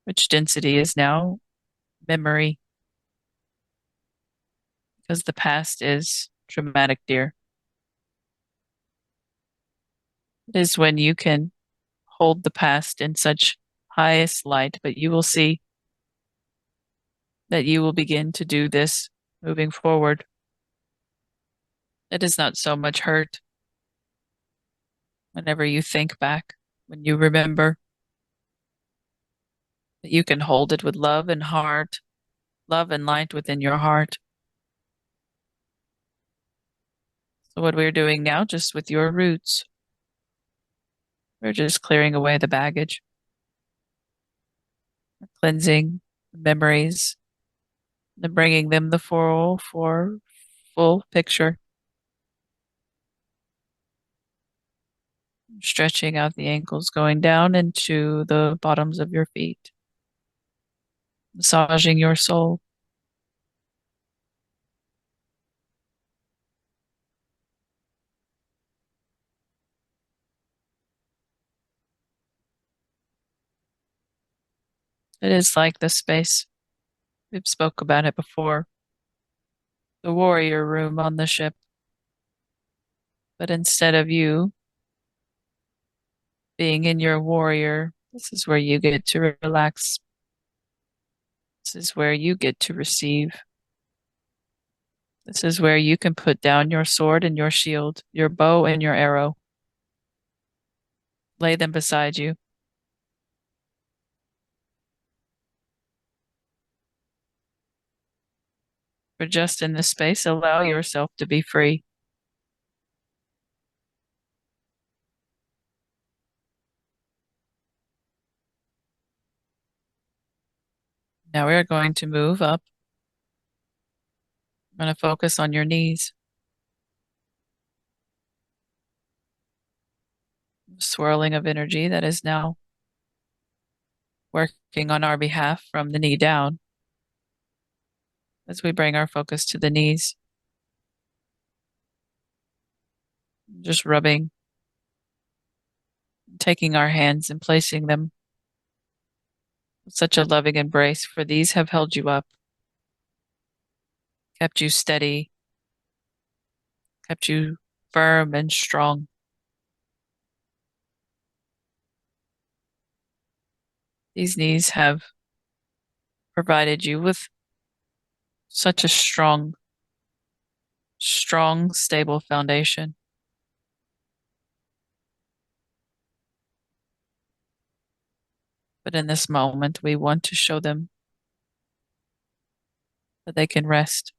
which density is now memory, because the past is traumatic, dear. It is when you can hold the past in such highest light, but you will see that you will begin to do this moving forward. It is not so much hurt whenever you think back, when you remember, that you can hold it with love and heart, love and light within your heart. So what we're doing now, just with your roots, we're just clearing away the baggage, cleansing memories, and bringing them the full picture. Stretching out the ankles, going down into the bottoms of your feet, massaging your soul. It is like the space. We've spoke about it before. The warrior room on the ship. But instead of you being in your warrior, this is where you get to relax. This is where you get to receive. This is where you can put down your sword and your shield, your bow and your arrow. Lay them beside you. For just in this space, allow yourself to be free. Now we are going to move up. I'm going to focus on your knees. Swirling of energy that is now working on our behalf from the knee down as we bring our focus to the knees. Just rubbing, taking our hands and placing them with such a loving embrace, for these have held you up, kept you steady, kept you firm and strong. These knees have provided you with such a strong, stable foundation. But in this moment, we want to show them that they can rest.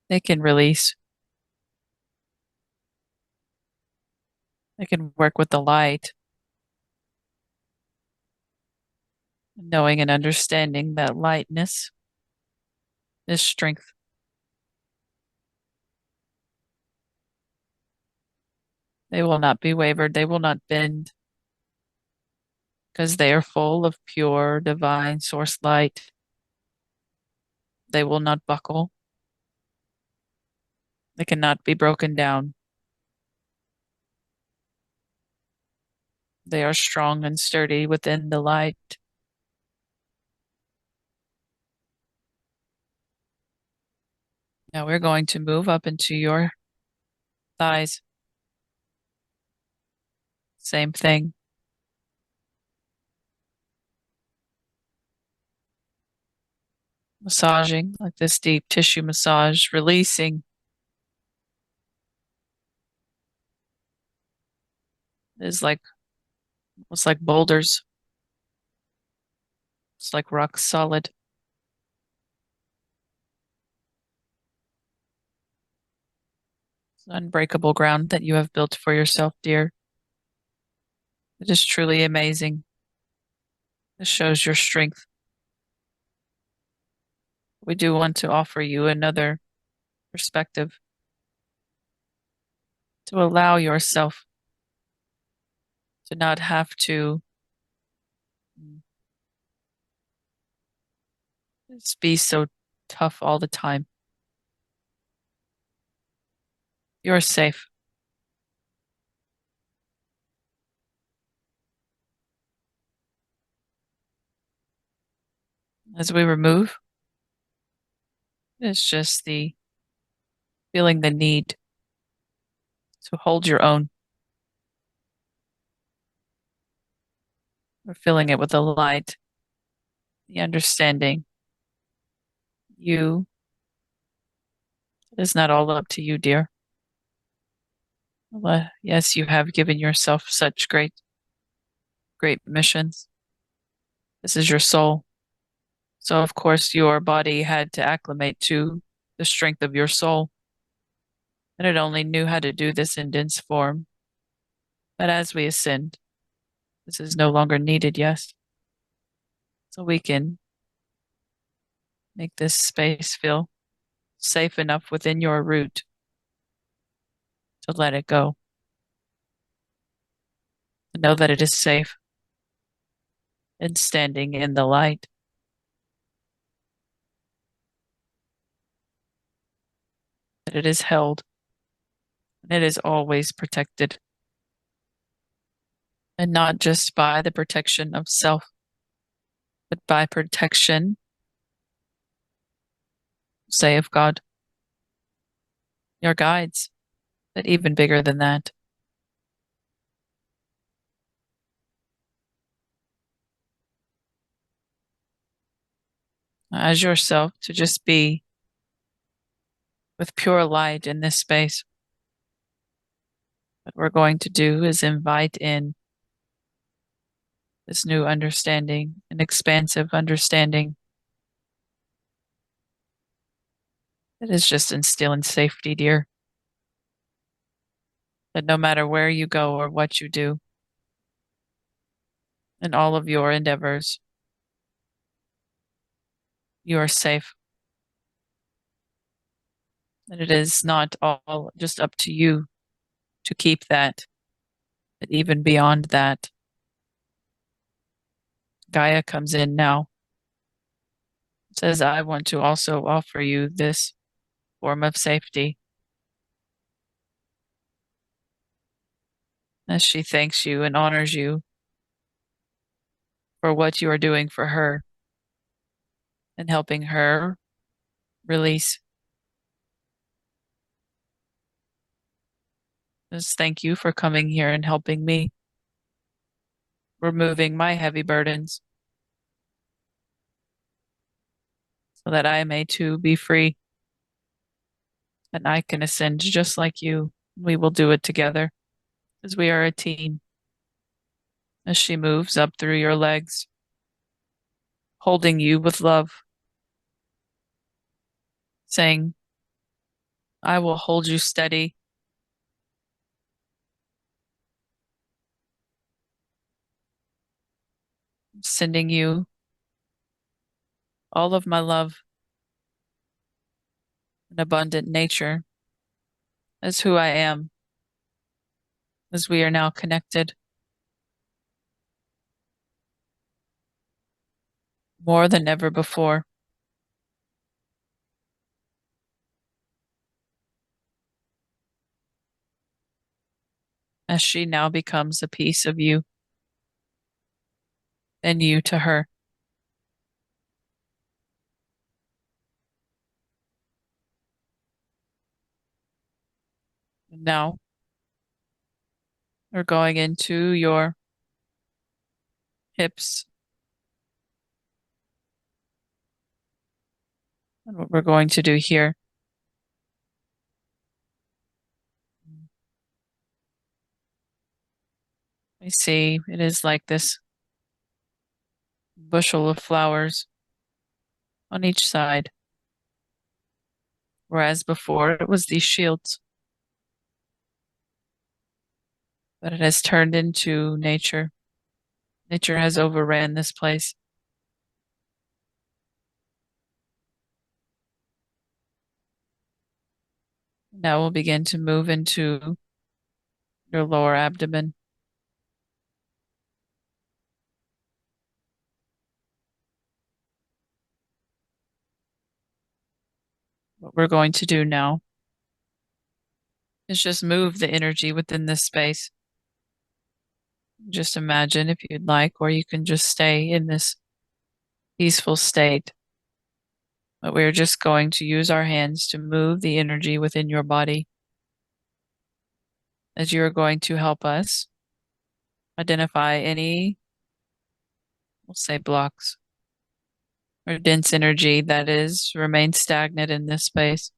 They can release. They can work with the light, knowing and understanding that lightness is strength. They will not be wavered. They will not bend, because they are full of pure, divine source light. They will not buckle. They cannot be broken down. They are strong and sturdy within the light. Now we're going to move up into your thighs. Same thing. Massaging, like this deep tissue massage, releasing. It's like, almost like boulders. It's like rock solid. It's unbreakable ground that you have built for yourself, dear. It is truly amazing. This shows your strength. We do want to offer you another perspective to allow yourself to not have to just be so tough all the time. You're safe. As we remove, it's just the feeling the need to hold your own. We're filling it with the light, the understanding. You, it is not all up to you, dear. Yes, you have given yourself such great missions. This is your soul. So, of course, your body had to acclimate to the strength of your soul. and it only knew how to do this in dense form. But as we ascend, this is no longer needed, yes. So we can make this space feel safe enough within your root to let it go. To know that it is safe and standing in the light. That it is held and it is always protected. And not just by the protection of self, but by protection, say, of God, your guides, but even bigger than that. As yourself, to just be with pure light in this space. What we're going to do is invite in this new understanding, an expansive understanding that is just instilling safety, dear. That no matter where you go or what you do, in all of your endeavors, you are safe. That it is not all just up to you to keep that, but even beyond that, Gaia comes in now. Says, I want to also offer you this form of safety. As she thanks you and honors you for what you are doing for her and helping her release. Just thank you for coming here and helping me, removing my heavy burdens so that I may too be free and I can ascend just like you. We will do it together as we are a team. As she moves up through your legs, holding you with love, saying, I will hold you steady. Sending you all of my love and abundant nature as who I am, as we are now connected. More than ever before. As she now becomes a piece of you and you to her. And now we're going into your hips. And what we're going to do here I see it is like this bushel of flowers on each side, whereas before it was these shields. But it has turned into nature. Nature has overran this place. Now we'll begin to move into your lower abdomen. What we're going to do now is just move the energy within this space. Just imagine if you'd like, or you can just stay in this peaceful state. But we're just going to use our hands to move the energy within your body as you're going to help us identify any, we'll say, blocks or dense energy that is remain stagnant in this space.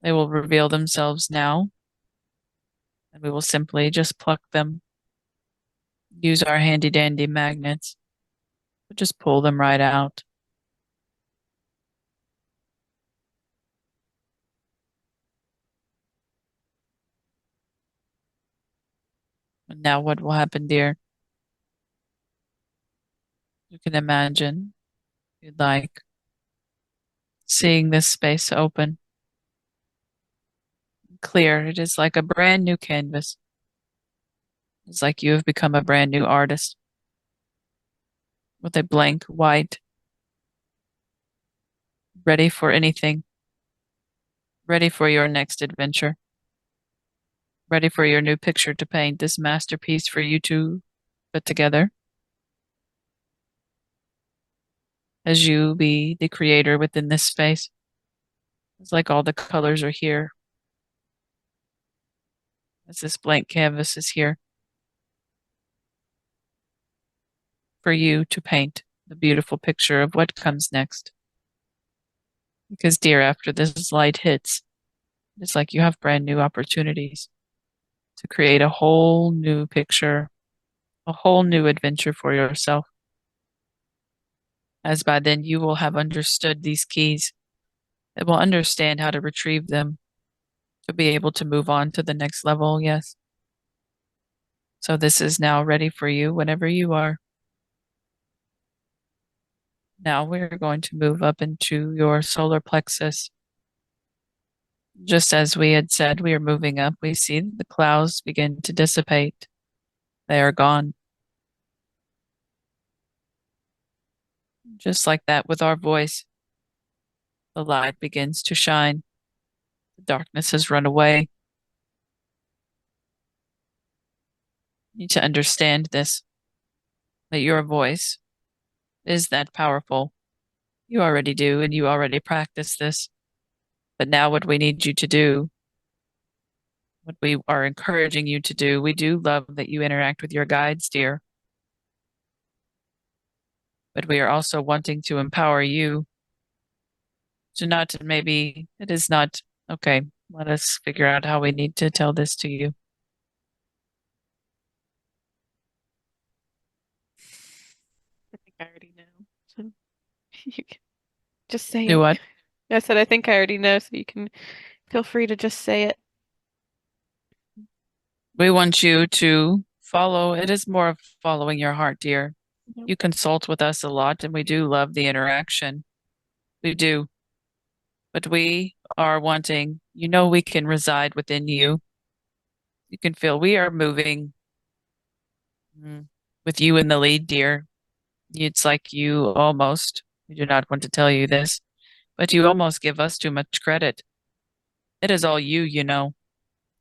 They will reveal themselves now, and we will simply just pluck them. Use our handy dandy magnets, but just pull them right out. And now what will happen, dear? You can imagine, if you'd like, seeing this space open, clear. It is like a brand new canvas. It's like you have become a brand new artist with a blank white, ready for anything, ready for your next adventure, ready for your new picture to paint, this masterpiece for you to put together. As you be the creator within this space, it's like all the colors are here. As this blank canvas is here for you to paint the beautiful picture of what comes next. Because, dear, after this light hits, it's like you have brand new opportunities to create a whole new picture, a whole new adventure for yourself. As by then you will have understood these keys, and will understand how to retrieve them to be able to move on to the next level, yes. So this is now ready for you whenever you are. Now we're going to move up into your solar plexus. Just as we had said, we are moving up. We see the clouds begin to dissipate. They are gone. Just like that with our voice, the light begins to shine. The darkness has run away. You need to understand this, that your voice is that powerful. You already do, and you already practice this. But now what we need you to do, what we are encouraging you to do, we do love that you interact with your guides, dear. But we are also wanting to empower you to not, maybe it is not, okay, let us figure out how we need to tell this to you. I think I already know. So you can just say Do it. what? I said I think I already know, so you can feel free to just say it. We want you to follow. It is more of following your heart, dear. Yep. You consult with us a lot, and we do love the interaction. We do. But we are wanting, we can reside within you. You can feel we are moving with you in the lead, dear. It's like you almost, we do not want to tell you this, but you almost give us too much credit. It is all you,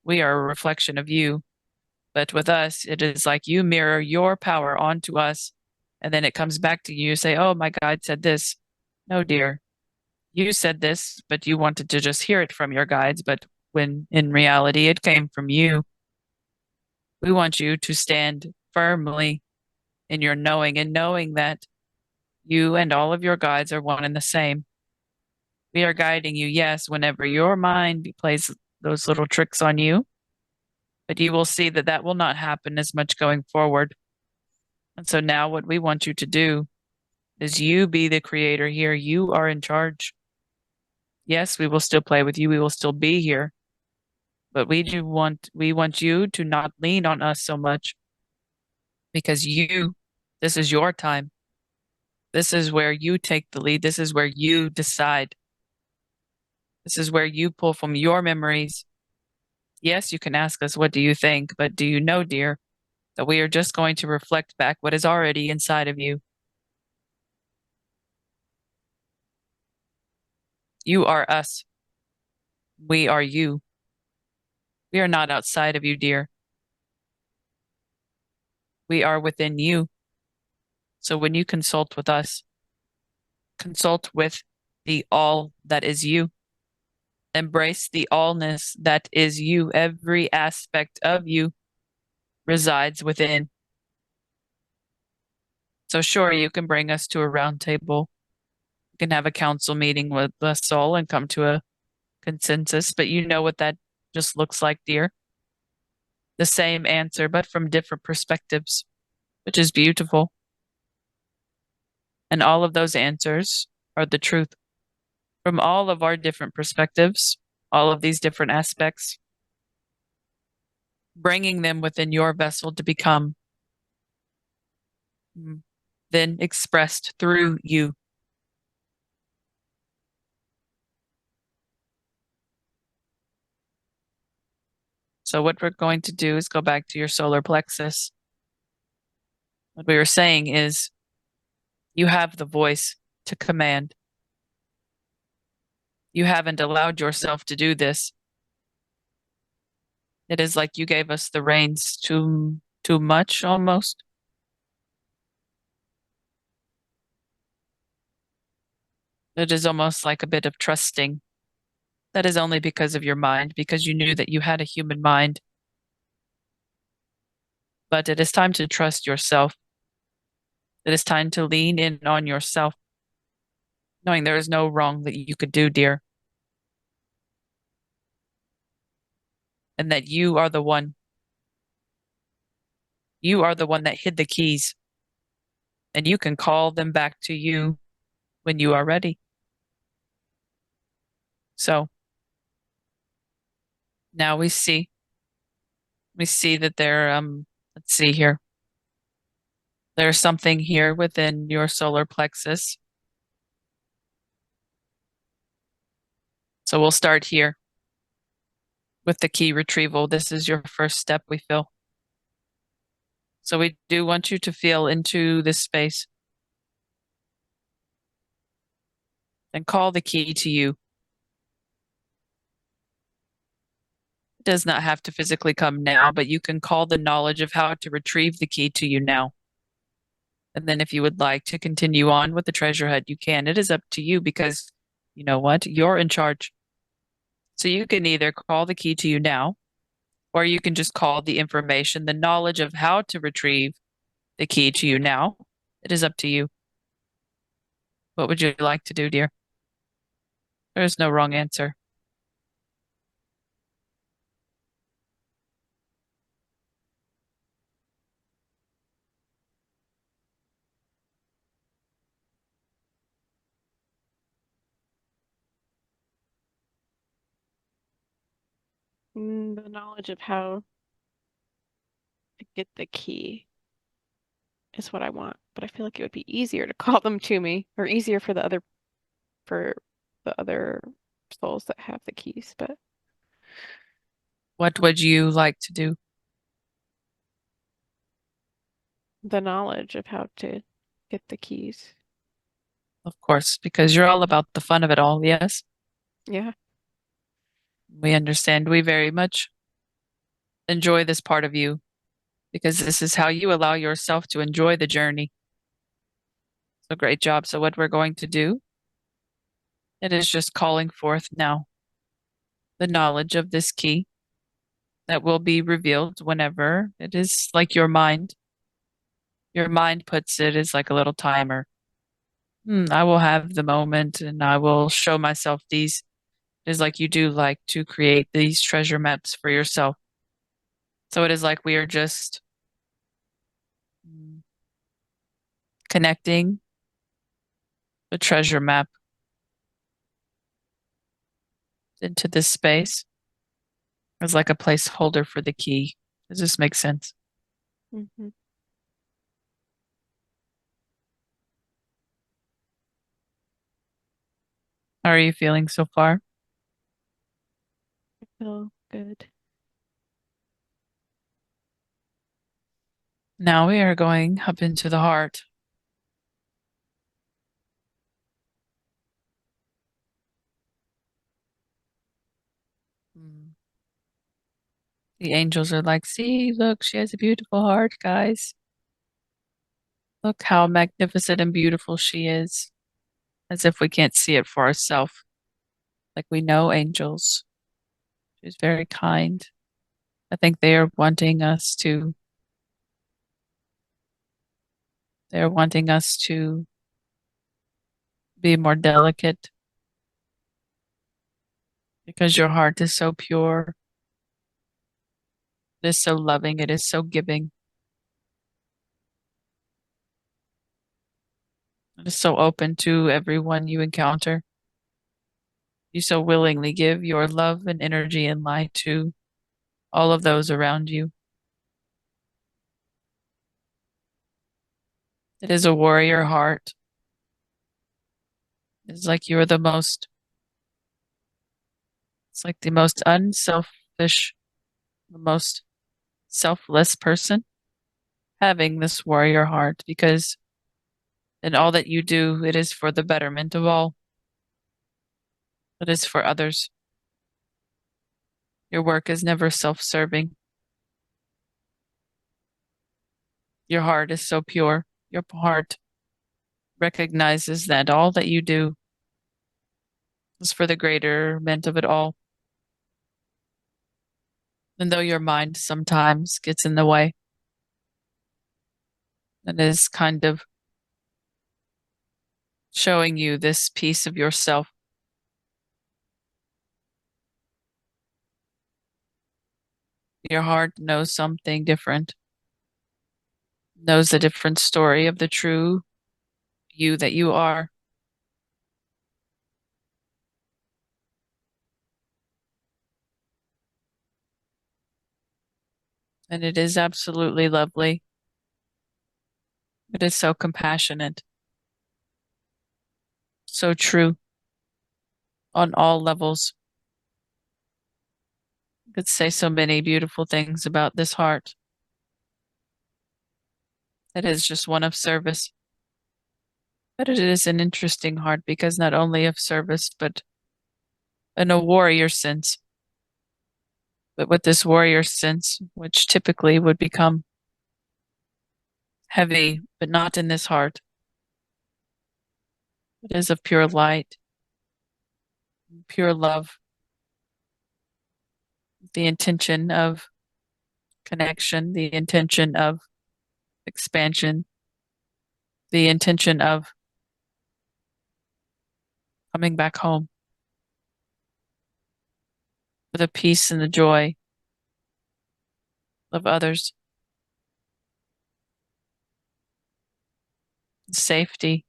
We are a reflection of you. But with us, it is like you mirror your power onto us, and then it comes back to you. You say, oh, my God said this. No, dear. You said this, but you wanted to just hear it from your guides. But when in reality, it came from you. We want you to stand firmly in your knowing and knowing that you and all of your guides are one and the same. We are guiding you, yes, whenever your mind plays those little tricks on you, but you will see that that will not happen as much going forward. And so now what we want you to do is you be the creator here. You are in charge. Yes, we will still play with you. We will still be here. But we want you to not lean on us so much because this is your time. This is where you take the lead. This is where you decide. This is where you pull from your memories. Yes, you can ask us, what do you think? But do you know, dear, that we are just going to reflect back what is already inside of you? You are us. We are you. We are not outside of you, dear. We are within you. So when you consult with us, consult with the all that is you. Embrace the allness that is you. Every aspect of you resides within. So sure, you can bring us to a round table. You can have a council meeting with the soul and come to a consensus, but you know what that just looks like, dear. The same answer, but from different perspectives, which is beautiful. And all of those answers are the truth. From all of our different perspectives, all of these different aspects, bringing them within your vessel to become then expressed through you. So what we're going to do is go back to your solar plexus. What we were saying is you have the voice to command. You haven't allowed yourself to do this. It is like you gave us the reins too much almost. It is almost like a bit of trusting. That is only because of your mind, because you knew that you had a human mind. But it is time to trust yourself. It is time to lean in on yourself, knowing there is no wrong that you could do, dear. And that you are the one. You are the one that hid the keys. And you can call them back to you when you are ready. So now we see that let's see here. There's something here within your solar plexus. So we'll start here with the key retrieval. This is your first step, we feel. So we do want you to feel into this space and call the key to you. It does not have to physically come now, but you can call the knowledge of how to retrieve the key to you now. And then if you would like to continue on with the treasure hunt, you can. It is up to you because you know what? You're in charge. So you can either call the key to you now, or you can just call the information, the knowledge of how to retrieve the key to you now. It is up to you. What would you like to do, dear? There is no wrong answer. The knowledge of how to get the key is what I want, but I feel like it would be easier to call them to me, or easier for the other souls that have the keys, but What would you like to do? the knowledge of how to get the keys. Of course, because you're all about the fun of it all, yes? Yeah. We understand. We very much enjoy this part of you because this is how you allow yourself to enjoy the journey. So great job. So what we're going to do, it is just calling forth now the knowledge of this key that will be revealed whenever it is like your mind. Your mind puts it as like a little timer. I will have the moment and I will show myself these. It is like you do like to create these treasure maps for yourself. So it is like we are just connecting the treasure map into this space as like a placeholder for the key. Does this make sense? Mm-hmm. How are you feeling so far? I feel good. Now we are going up into the heart. The angels are like, see, look, she has a beautiful heart, guys. Look how magnificent and beautiful she is. As if we can't see it for ourselves. Like we know angels. She's very kind. I think they're wanting us to be more delicate because your heart is so pure. It is so loving. It is so giving. It is so open to everyone you encounter. You so willingly give your love and energy and light to all of those around you. It is a warrior heart. It's like you are it's like the most unselfish, the most selfless person having this warrior heart, because in all that you do, it is for the betterment of all. It is for others. Your work is never self-serving. Your heart is so pure. Your heart recognizes that all that you do is for the greaterment of it all. And though your mind sometimes gets in the way, it is kind of showing you this piece of yourself. Your heart knows something different, knows a different story of the true you that you are. And it is absolutely lovely. It is so compassionate, so true on all levels. I could say so many beautiful things about this heart. It is just one of service. But it is an interesting heart because not only of service, but in a warrior sense. But with this warrior sense, which typically would become heavy, but not in this heart. It is of pure light, pure love, the intention of connection, the intention of expansion, the intention of coming back home for the peace and the joy of others, safety,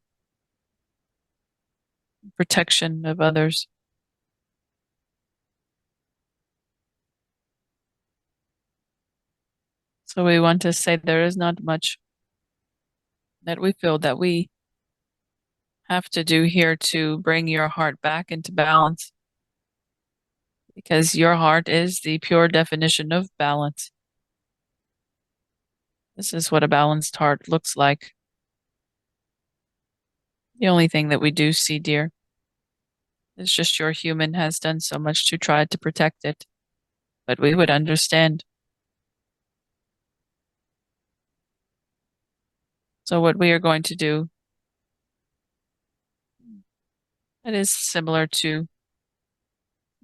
protection of others. So we want to say there is not much that we feel that we have to do here to bring your heart back into balance, because your heart is the pure definition of balance. This is what a balanced heart looks like. The only thing that we do see, dear, is just your human has done so much to try to protect it, but we would understand. So what we are going to do, it is similar to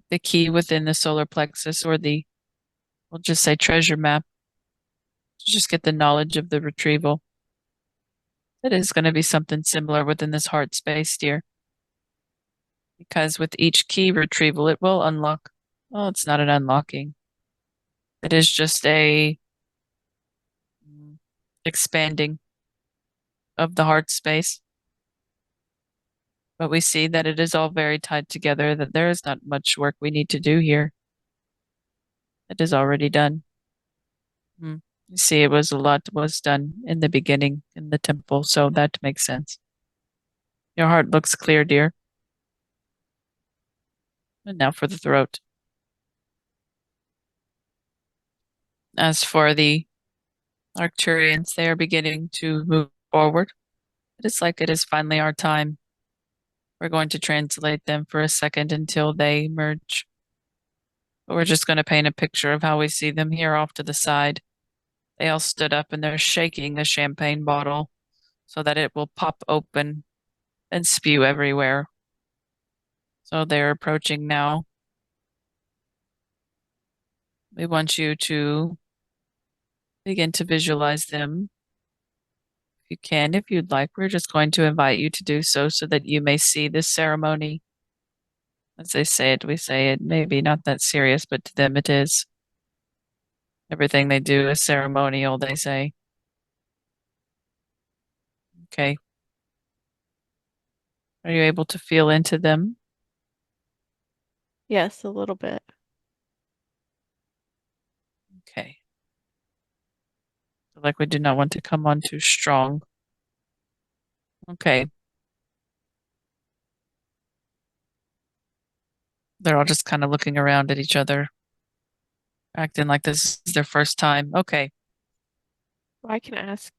the key within the solar plexus, or we'll just say treasure map, to just get the knowledge of the retrieval. It is going to be something similar within this heart space, dear. Because with each key retrieval, it will unlock. Well, it's not an unlocking. It is just a expanding of the heart space. But we see that it is all very tied together, that there is not much work we need to do here. It is already done. You see, it was a lot was done in the beginning in the temple, so that makes sense. Your heart looks clear, dear. And now for the throat. As for the Arcturians, they are beginning to move forward. It is like it is finally our time. We're going to translate them for a second until they merge. But we're just going to paint a picture of how we see them here off to the side. They all stood up and they're shaking a champagne bottle so that it will pop open and spew everywhere. So they're approaching now. We want you to begin to visualize them. If you can, if you'd like, we're just going to invite you to do so that you may see this ceremony. As they say it, we say it. Maybe not that serious, but to them it is. Everything they do is ceremonial, they say. Okay. Are you able to feel into them? Yes, a little bit. Feel like we do not want to come on too strong. Okay. They're all just kind of looking around at each other, acting like this is their first time. Okay, I can ask.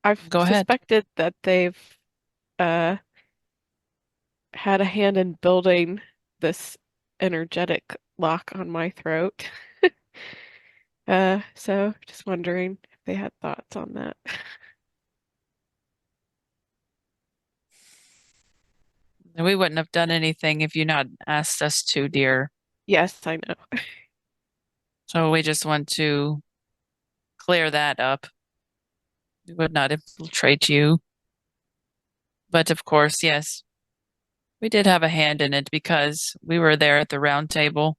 I've go ahead. suspected that they've uh had a hand in building this energetic lock on my throat. So just wondering if they had thoughts on that. We wouldn't have done anything if you not asked us to, dear. Yes, I know. So we just want to clear that up. We would not infiltrate you. But of course, yes, we did have a hand in it because we were there at the round table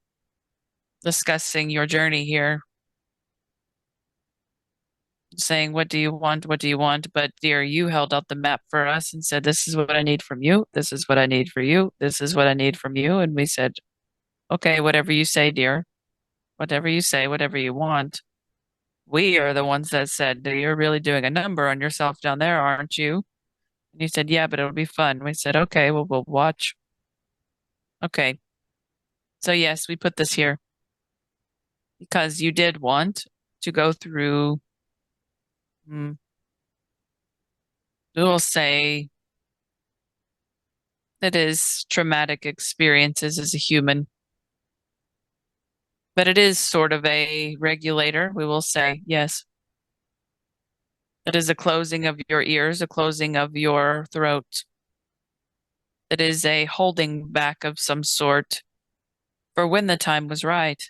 discussing your journey here, saying, what do you want? What do you want? But dear, you held out the map for us and said, this is what I need from you. This is what I need for you. This is what I need from you. And we said, okay, whatever you say, dear. Whatever you say, whatever you want. We are the ones that said, you're really doing a number on yourself down there, aren't you? And you said, yeah, but it'll be fun. We said, okay, well, we'll watch. Okay. So yes, we put this here because you did want to go through, we will say, that is traumatic experiences as a human. But it is sort of a regulator, we will say, yes. It is a closing of your ears, a closing of your throat. It is a holding back of some sort for when the time was right.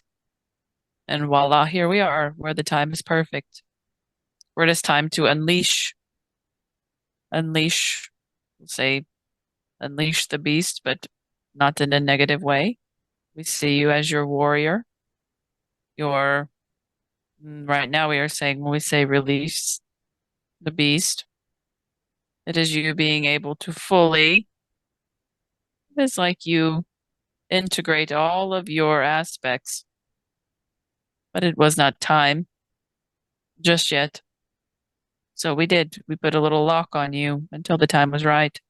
And voila, here we are, where the time is perfect. Where it is time to unleash, say, unleash the beast, but not in a negative way. We see you as your warrior. Right now we are saying, when we say release the beast, it is you being able to fully, it's like you integrate all of your aspects, but it was not time just yet. So we put a little lock on you until the time was right.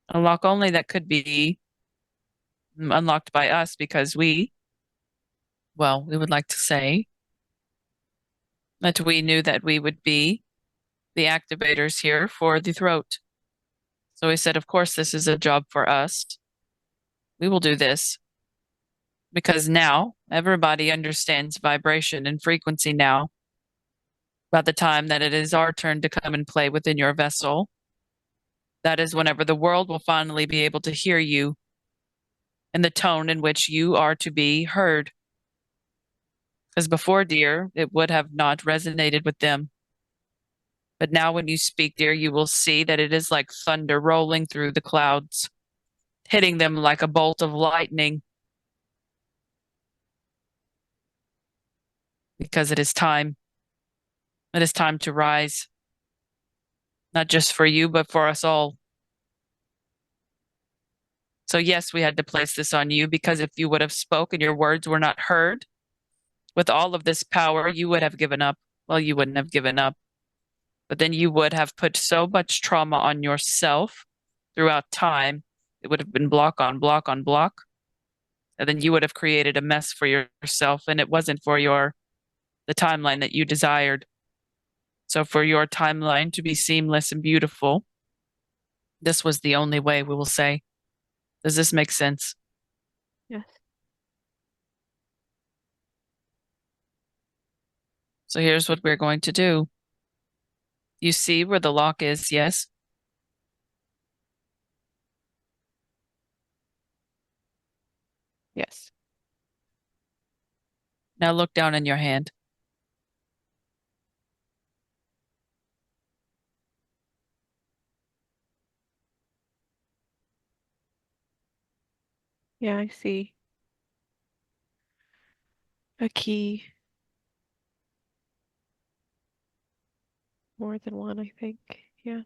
A lock only that could be unlocked by us because we would like to say that we knew that we would be the activators here for the throat. So we said, of course, this is a job for us. We will do this because now everybody understands vibration and frequency now. By the time that it is our turn to come and play within your vessel, that is whenever the world will finally be able to hear you in the tone in which you are to be heard. Because before, dear, it would have not resonated with them. But now when you speak, dear, you will see that it is like thunder rolling through the clouds, hitting them like a bolt of lightning. Because it is time. It is time to rise. Not just for you, but for us all. So yes, we had to place this on you because if you would have spoken, your words were not heard. With all of this power, you would have given up. Well, you wouldn't have given up. But then you would have put so much trauma on yourself throughout time. It would have been block on block on block. And then you would have created a mess for yourself. And it wasn't for the timeline that you desired. So for your timeline to be seamless and beautiful, this was the only way, we will say. Does this make sense? Yes. So here's what we're going to do. You see where the lock is, yes? Yes. Now look down in your hand. Yeah, I see. A key. More than one, I think. Yeah.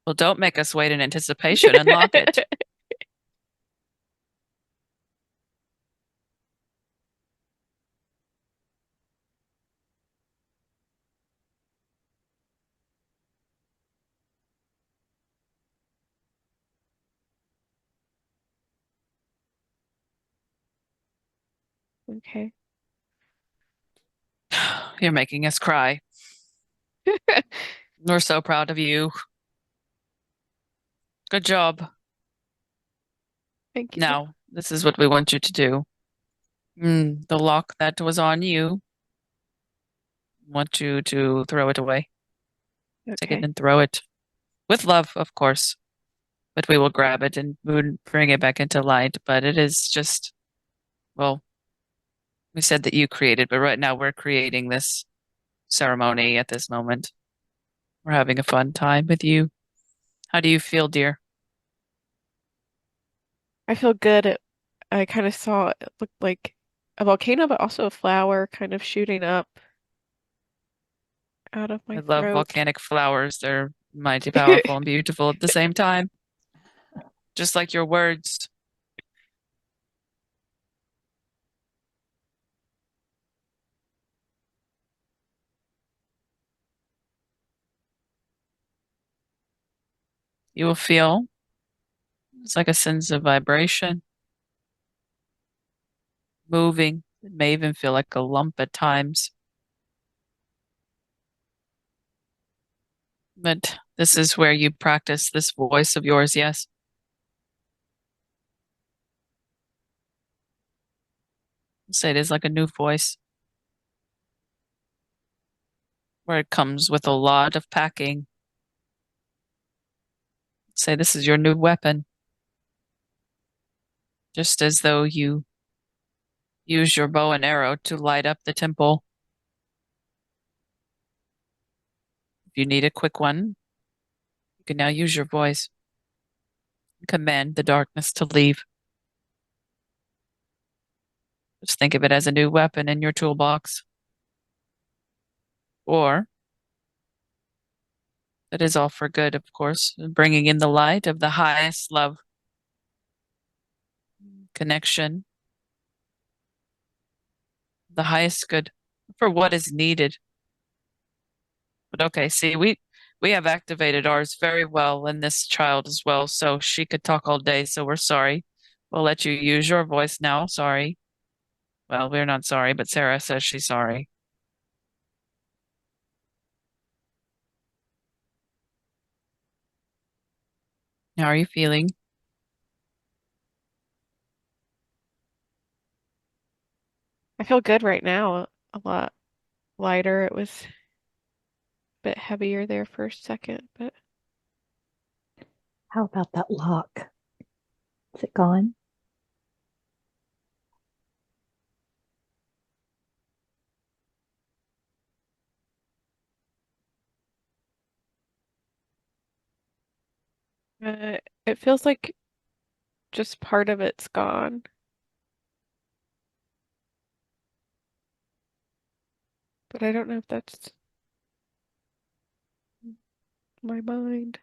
Well, don't make us wait in anticipation. Unlock it. Okay. You're making us cry. We're so proud of you. Good job. Thank you. Now, this is what we want you to do. The lock that was on you, want you to throw it away. Take it Okay. and throw it. With love, of course. But we will grab it and we would bring it back into light. But it is just, well, we said that you created, but right now we're creating this ceremony at this moment. We're having a fun time with you. How do you feel, dear? I feel good. I kind of saw it looked like a volcano, but also a flower kind of shooting up out of I my love throat. volcanic flowers. They're mighty powerful and beautiful at the same time. Just like your words. You will feel it's like a sense of vibration moving. It may even feel like a lump at times. But this is where you practice this voice of yours, yes? Say it is like a new voice where it comes with a lot of packing. Say this is your new weapon. Just as though you use your bow and arrow to light up the temple. If you need a quick one, you can now use your voice and command the darkness to leave. Just think of it as a new weapon in your toolbox. Or it is all for good, of course, bringing in the light of the highest love, connection, the highest good for what is needed. But okay, see, we have activated ours very well in this child as well, so she could talk all day, so we're sorry. We'll let you use your voice now. Sorry. Well, we're not sorry, but Sarah says she's sorry. How are you feeling? I feel good right now. A lot lighter. It was a bit heavier there for a second, but How about that lock? Is it gone? it feels like just part of it's gone. But I don't know if that's my mind.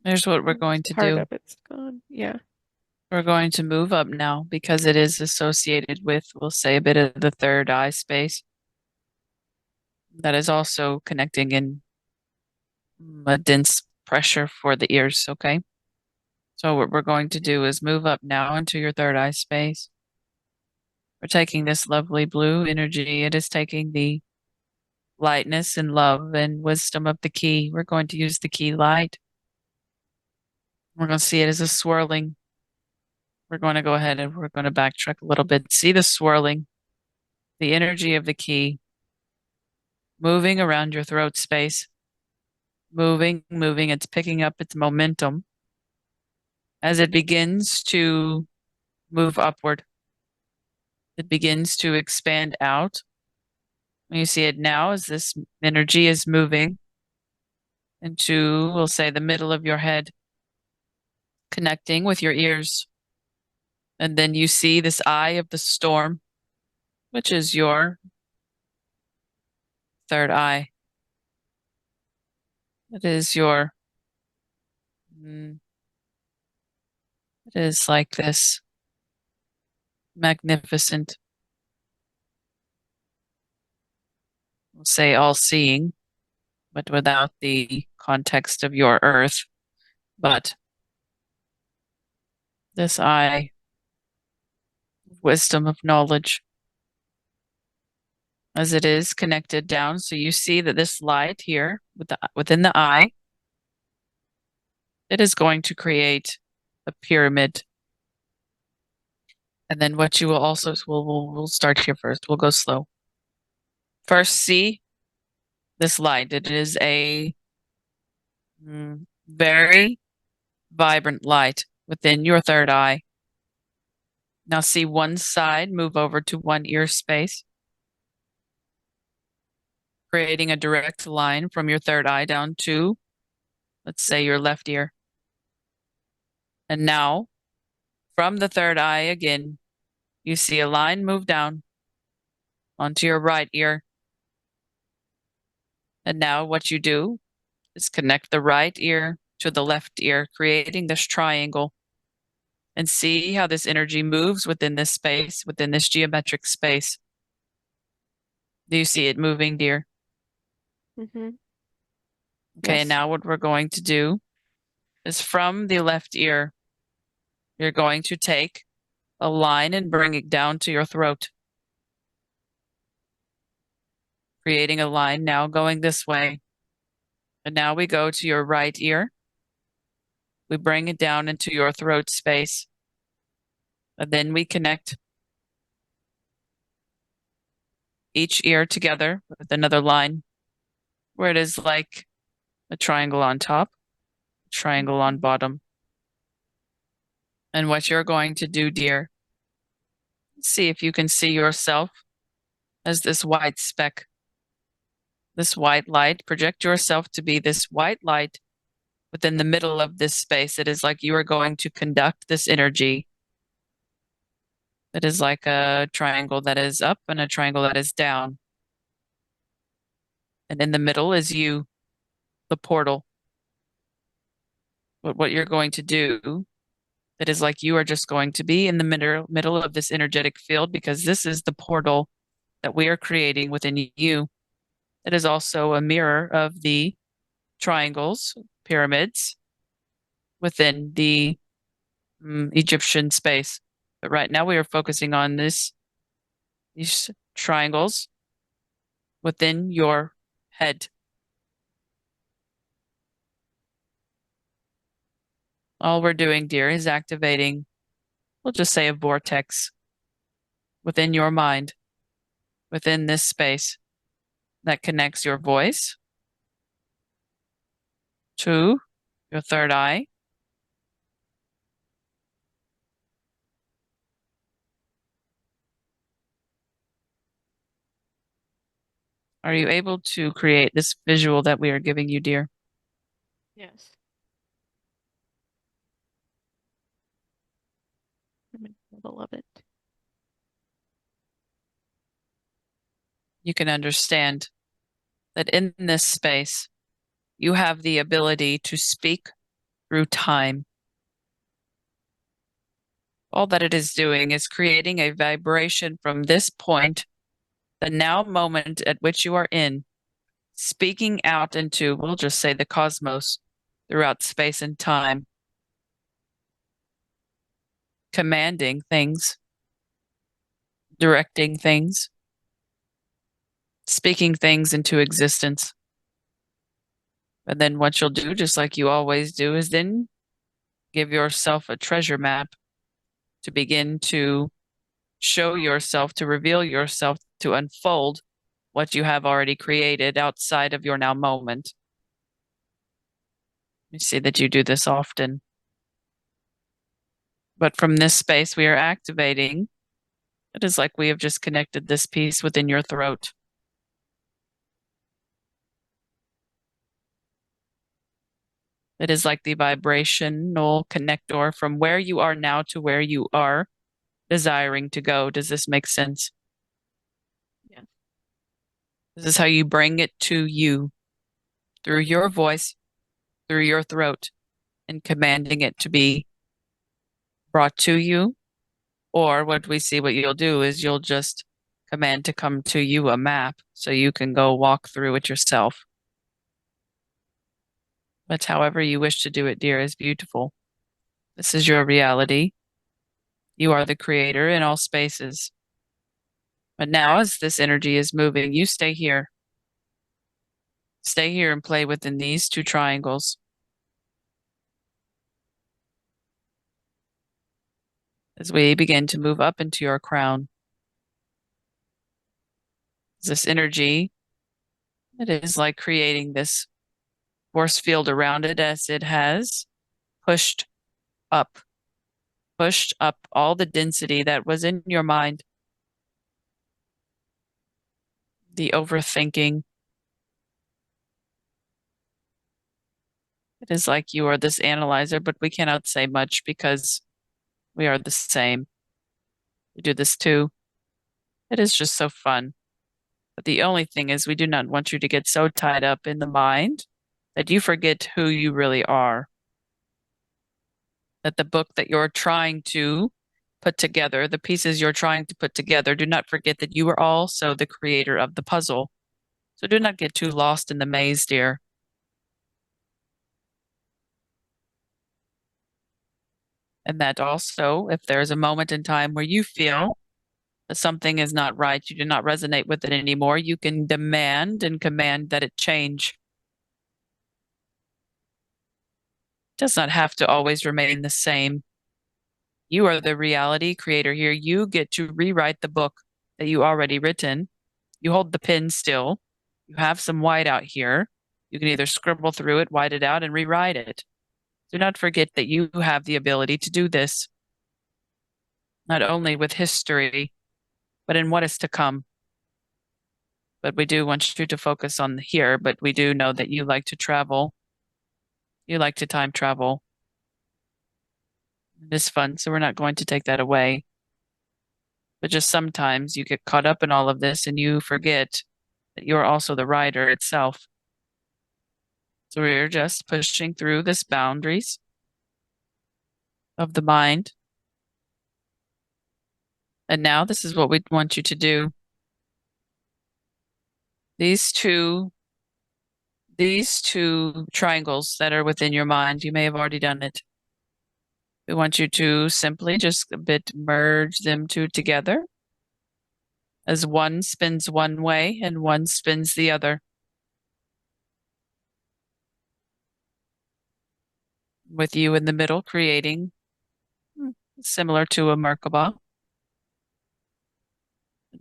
Here's what we're Just going to part do. of it's gone. Yeah. We're going to move up now because it is associated with, we'll say, a bit of the third eye space. That is also connecting in a dense pressure for the ears, okay? So what we're going to do is move up now into your third eye space. We're taking this lovely blue energy. It is taking the lightness and love and wisdom of the key. We're going to use the key light. We're going to see it as a swirling. We're going to go ahead and we're going to backtrack a little bit. See the swirling, the energy of the key moving around your throat space. Moving, moving. It's picking up its momentum as it begins to move upward. It begins to expand out. You see it now as this energy is moving into, we'll say, the middle of your head, connecting with your ears. And then you see this eye of the storm, which is your third eye. It is your, it is like this magnificent, we'll say, all seeing, but without the context of your earth. But this eye wisdom, of knowledge, as it is connected down. So you see that this light here within the eye, it is going to create a pyramid. And then what you will also, we'll start here first. We'll go slow. First, see this light. It is a very vibrant light within your third eye. Now see one side move over to one ear space, creating a direct line from your third eye down to, let's say, your left ear. And now, from the third eye again, you see a line move down onto your right ear. And now what you do is connect the right ear to the left ear, creating this triangle. And see how this energy moves within this space, within this geometric space. Do you see it moving, dear? Mm-hmm. Okay, Yes. and now what we're going to do is from the left ear, you're going to take a line and bring it down to your throat. Creating a line now going this way. And now we go to your right ear. We bring it down into your throat space. And then we connect each ear together with another line where it is like a triangle on top, a triangle on bottom. And what you're going to do, dear, see if you can see yourself as this white speck, this white light. Project yourself to be this white light within the middle of this space. It is like you are going to conduct this energy. It is like a triangle that is up and a triangle that is down. And in the middle is you, the portal. But what you're going to do, it is like you are just going to be in the middle of this energetic field, because this is the portal that we are creating within you. It is also a mirror of the triangles, pyramids within the Egyptian space. But right now we are focusing on these triangles within your head. All we're doing, dear, is activating, we'll just say, a vortex within your mind, within this space that connects your voice to your third eye. Are you able to create this visual that we are giving you, dear? Yes. I'm in the middle of it. You can understand that in this space, you have the ability to speak through time. All that it is doing is creating a vibration from this point, the now moment at which you are in, speaking out into, we'll just say, the cosmos throughout space and time, commanding things, directing things, speaking things into existence. And then what you'll do, just like you always do, is then give yourself a treasure map to begin to show yourself, to reveal yourself, to unfold what you have already created outside of your now moment. You see that you do this often. But from this space, we are activating. It is like we have just connected this piece within your throat. It is like the vibrational connector from where you are now to where you are desiring to go. Does this make sense? Yeah. This is how you bring it to you through your voice, through your throat, and commanding it to be brought to you. Or what you'll do is you'll just command to come to you a map so you can go walk through it yourself. But however you wish to do it, dear, is beautiful. This is your reality. You are the creator in all spaces. But now, as this energy is moving, you stay here. Stay here and play within these two triangles. As we begin to move up into your crown, this energy, it is like creating this force field around it as it has pushed up all the density that was in your mind, the overthinking. It is like you are this analyzer, but we cannot say much because we are the same. We do this too. It is just so fun. But the only thing is, we do not want you to get so tied up in the mind that you forget who you really are. That the book that you're trying to put together, the pieces you're trying to put together, do not forget that you are also the creator of the puzzle. So do not get too lost in the maze, dear. And that also, if there's a moment in time where you feel that something is not right, you do not resonate with it anymore, you can demand and command that it change. It does not have to always remain the same. You are the reality creator here. You get to rewrite the book that you already written. You hold the pen still. You have some white out here. You can either scribble through it, white it out, and rewrite it. Do not forget that you have the ability to do this, not only with history, but in what is to come. But we do want you to focus on here, but we do know that you like to travel. You like to time travel. It is fun, so we're not going to take that away. But just sometimes you get caught up in all of this and you forget that you're also the writer itself. So we're just pushing through this boundaries of the mind. And now this is what we want you to do. These two triangles that are within your mind, you may have already done it. We want you to simply just a bit merge them two together as one spins one way and one spins the other. With you in the middle, creating similar to a Merkaba.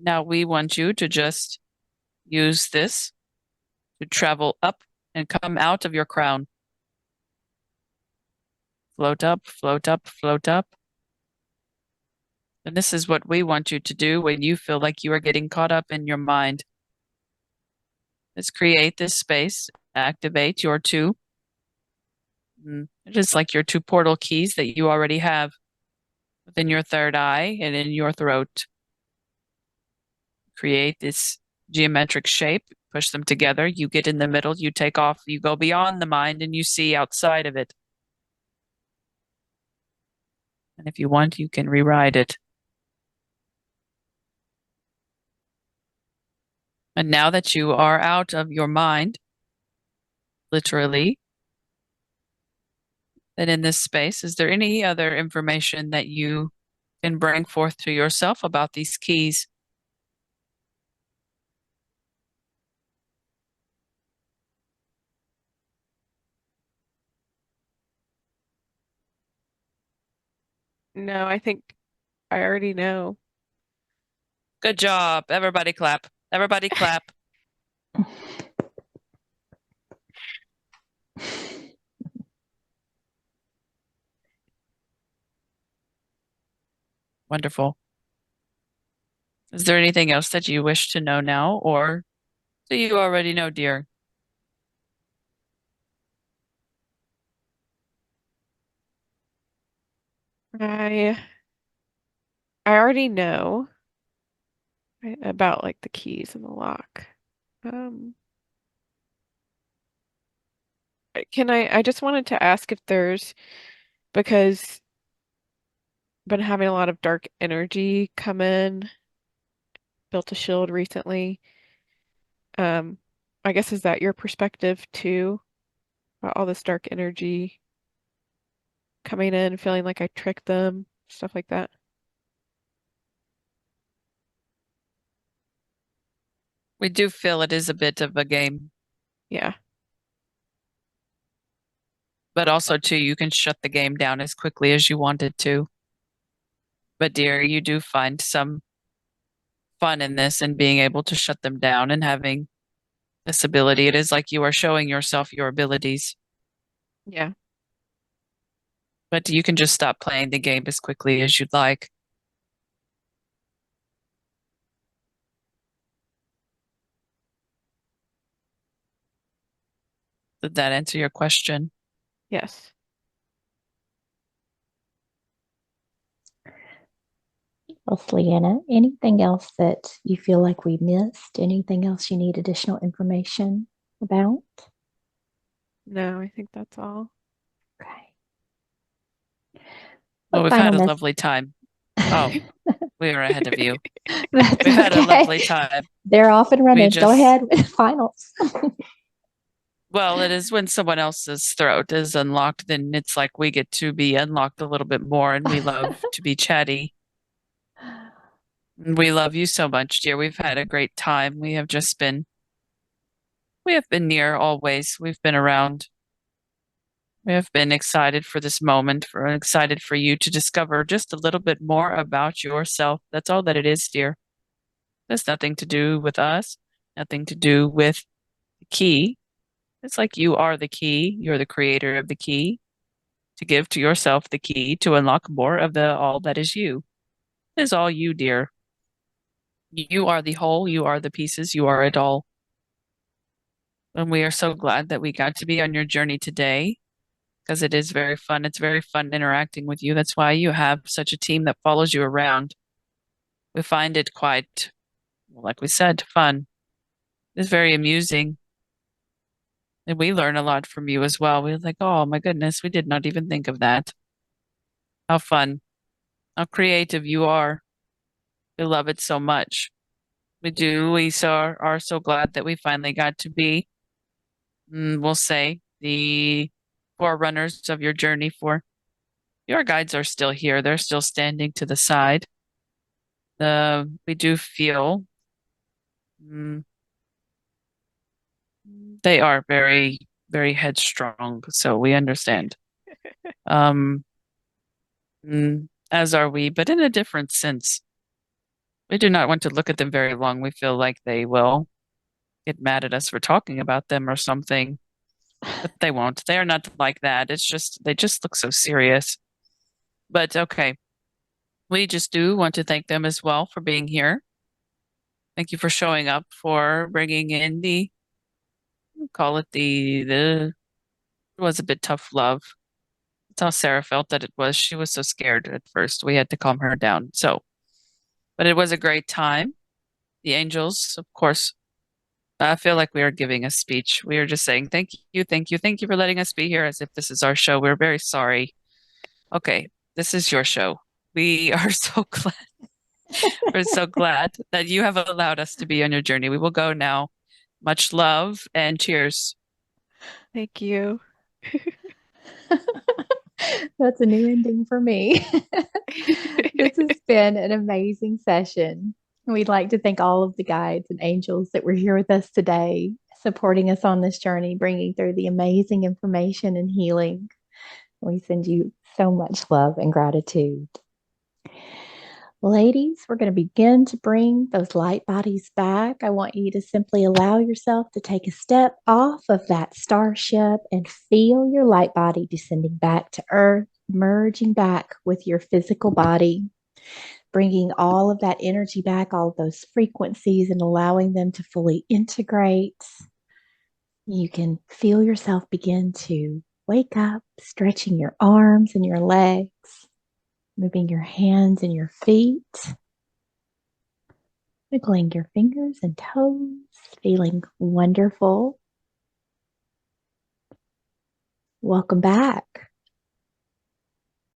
Now we want you to just use this to travel up and come out of your crown. Float up, float up, float up. And this is what we want you to do when you feel like you are getting caught up in your mind. Is create this space, activate your two. Just like your two portal keys that you already have within your third eye and in your throat. Create this geometric shape, push them together. You get in the middle, you take off, you go beyond the mind and you see outside of it. And if you want, you can rewrite it. And now that you are out of your mind, literally, then in this space, is there any other information that you can bring forth to yourself about these keys? No, I think I already know. Good job. Everybody clap. Everybody clap. Wonderful. Is there anything else that you wish to know now, or do you already know, dear? I already know, right, about like the keys and the lock. I just wanted to ask if there's, because I've been having a lot of dark energy come in, built a shield recently. I guess, is that your perspective too, about all this dark energy coming in, feeling like I tricked them, stuff like that? We do feel it is a bit of a game, Yeah. but also too, you can shut the game down as quickly as you wanted to. But dear, you do find some fun in this and being able to shut them down and having this ability. It is like you are showing yourself your abilities, Yeah. but you can just stop playing the game as quickly as you'd like. Did that answer your question? Yes. Well, Liana, anything else that you feel like we missed? Anything else you need additional information about? No, I think that's all. Okay. Well, What we've final had a message? lovely time. Oh, we are ahead of you. That's We've had a lovely okay. time. They're off and We running. Go just, ahead with finals. well, it is when someone else's throat is unlocked, then it's like we get to be unlocked a little bit more, and we love to be chatty. We love you so much, dear. We've had a great time. We have been near always. We've been around. We have been excited for this moment, for excited for you to discover just a little bit more about yourself. That's all that it is, dear. There's nothing to do with us, nothing to do with the key. It's like you are the key. You're the creator of the key to give to yourself the key to unlock more of the all that is you. It is all you, dear. You are the whole, you are the pieces, you are it all. And we are so glad that we got to be on your journey today because it is very fun. It's very fun interacting with you. That's why you have such a team that follows you around. We find it quite, like we said, fun. It's very amusing. And we learn a lot from you as well. We're like, oh my goodness, we did not even think of that. How fun, how creative you are. We love it so much. We do. Are so glad that we finally got to be, we'll say, the forerunners of your journey. For your guides are still here. They're still standing to the side. We do feel mm, they are very, very headstrong. So we understand. Um, as are we, but in a different sense. We do not want to look at them very long. We feel like they will get mad at us for talking about them or something, but they won't. They are not like that. It's just, they just look so serious. But okay, we just do want to thank them as well for being here. Thank you for showing up, for bringing in call it it was a bit tough love. That's how Sarah felt that it was. She was so scared at first. We had to calm her down. So, but it was a great time. The angels, of course, I feel like we are giving a speech. We are just saying, thank you, thank you, thank you for letting us be here as if this is our show. We're very sorry. Okay, this is your show. We are so glad. We're so glad that you have allowed us to be on your journey. We will go now. Much love and cheers. Thank you. That's a new ending for me. This has been an amazing session. We'd like to thank all of the guides and angels that were here with us today, supporting us on this journey, bringing through the amazing information and healing. We send you so much love and gratitude. Ladies, we're going to begin to bring those light bodies back. I want you to simply allow yourself to take a step off of that starship and feel your light body descending back to Earth, merging back with your physical body, bringing all of that energy back, all of those frequencies, and allowing them to fully integrate. You can feel yourself begin to wake up, stretching your arms and your legs, moving your hands and your feet, wiggling your fingers and toes, feeling wonderful. Welcome back.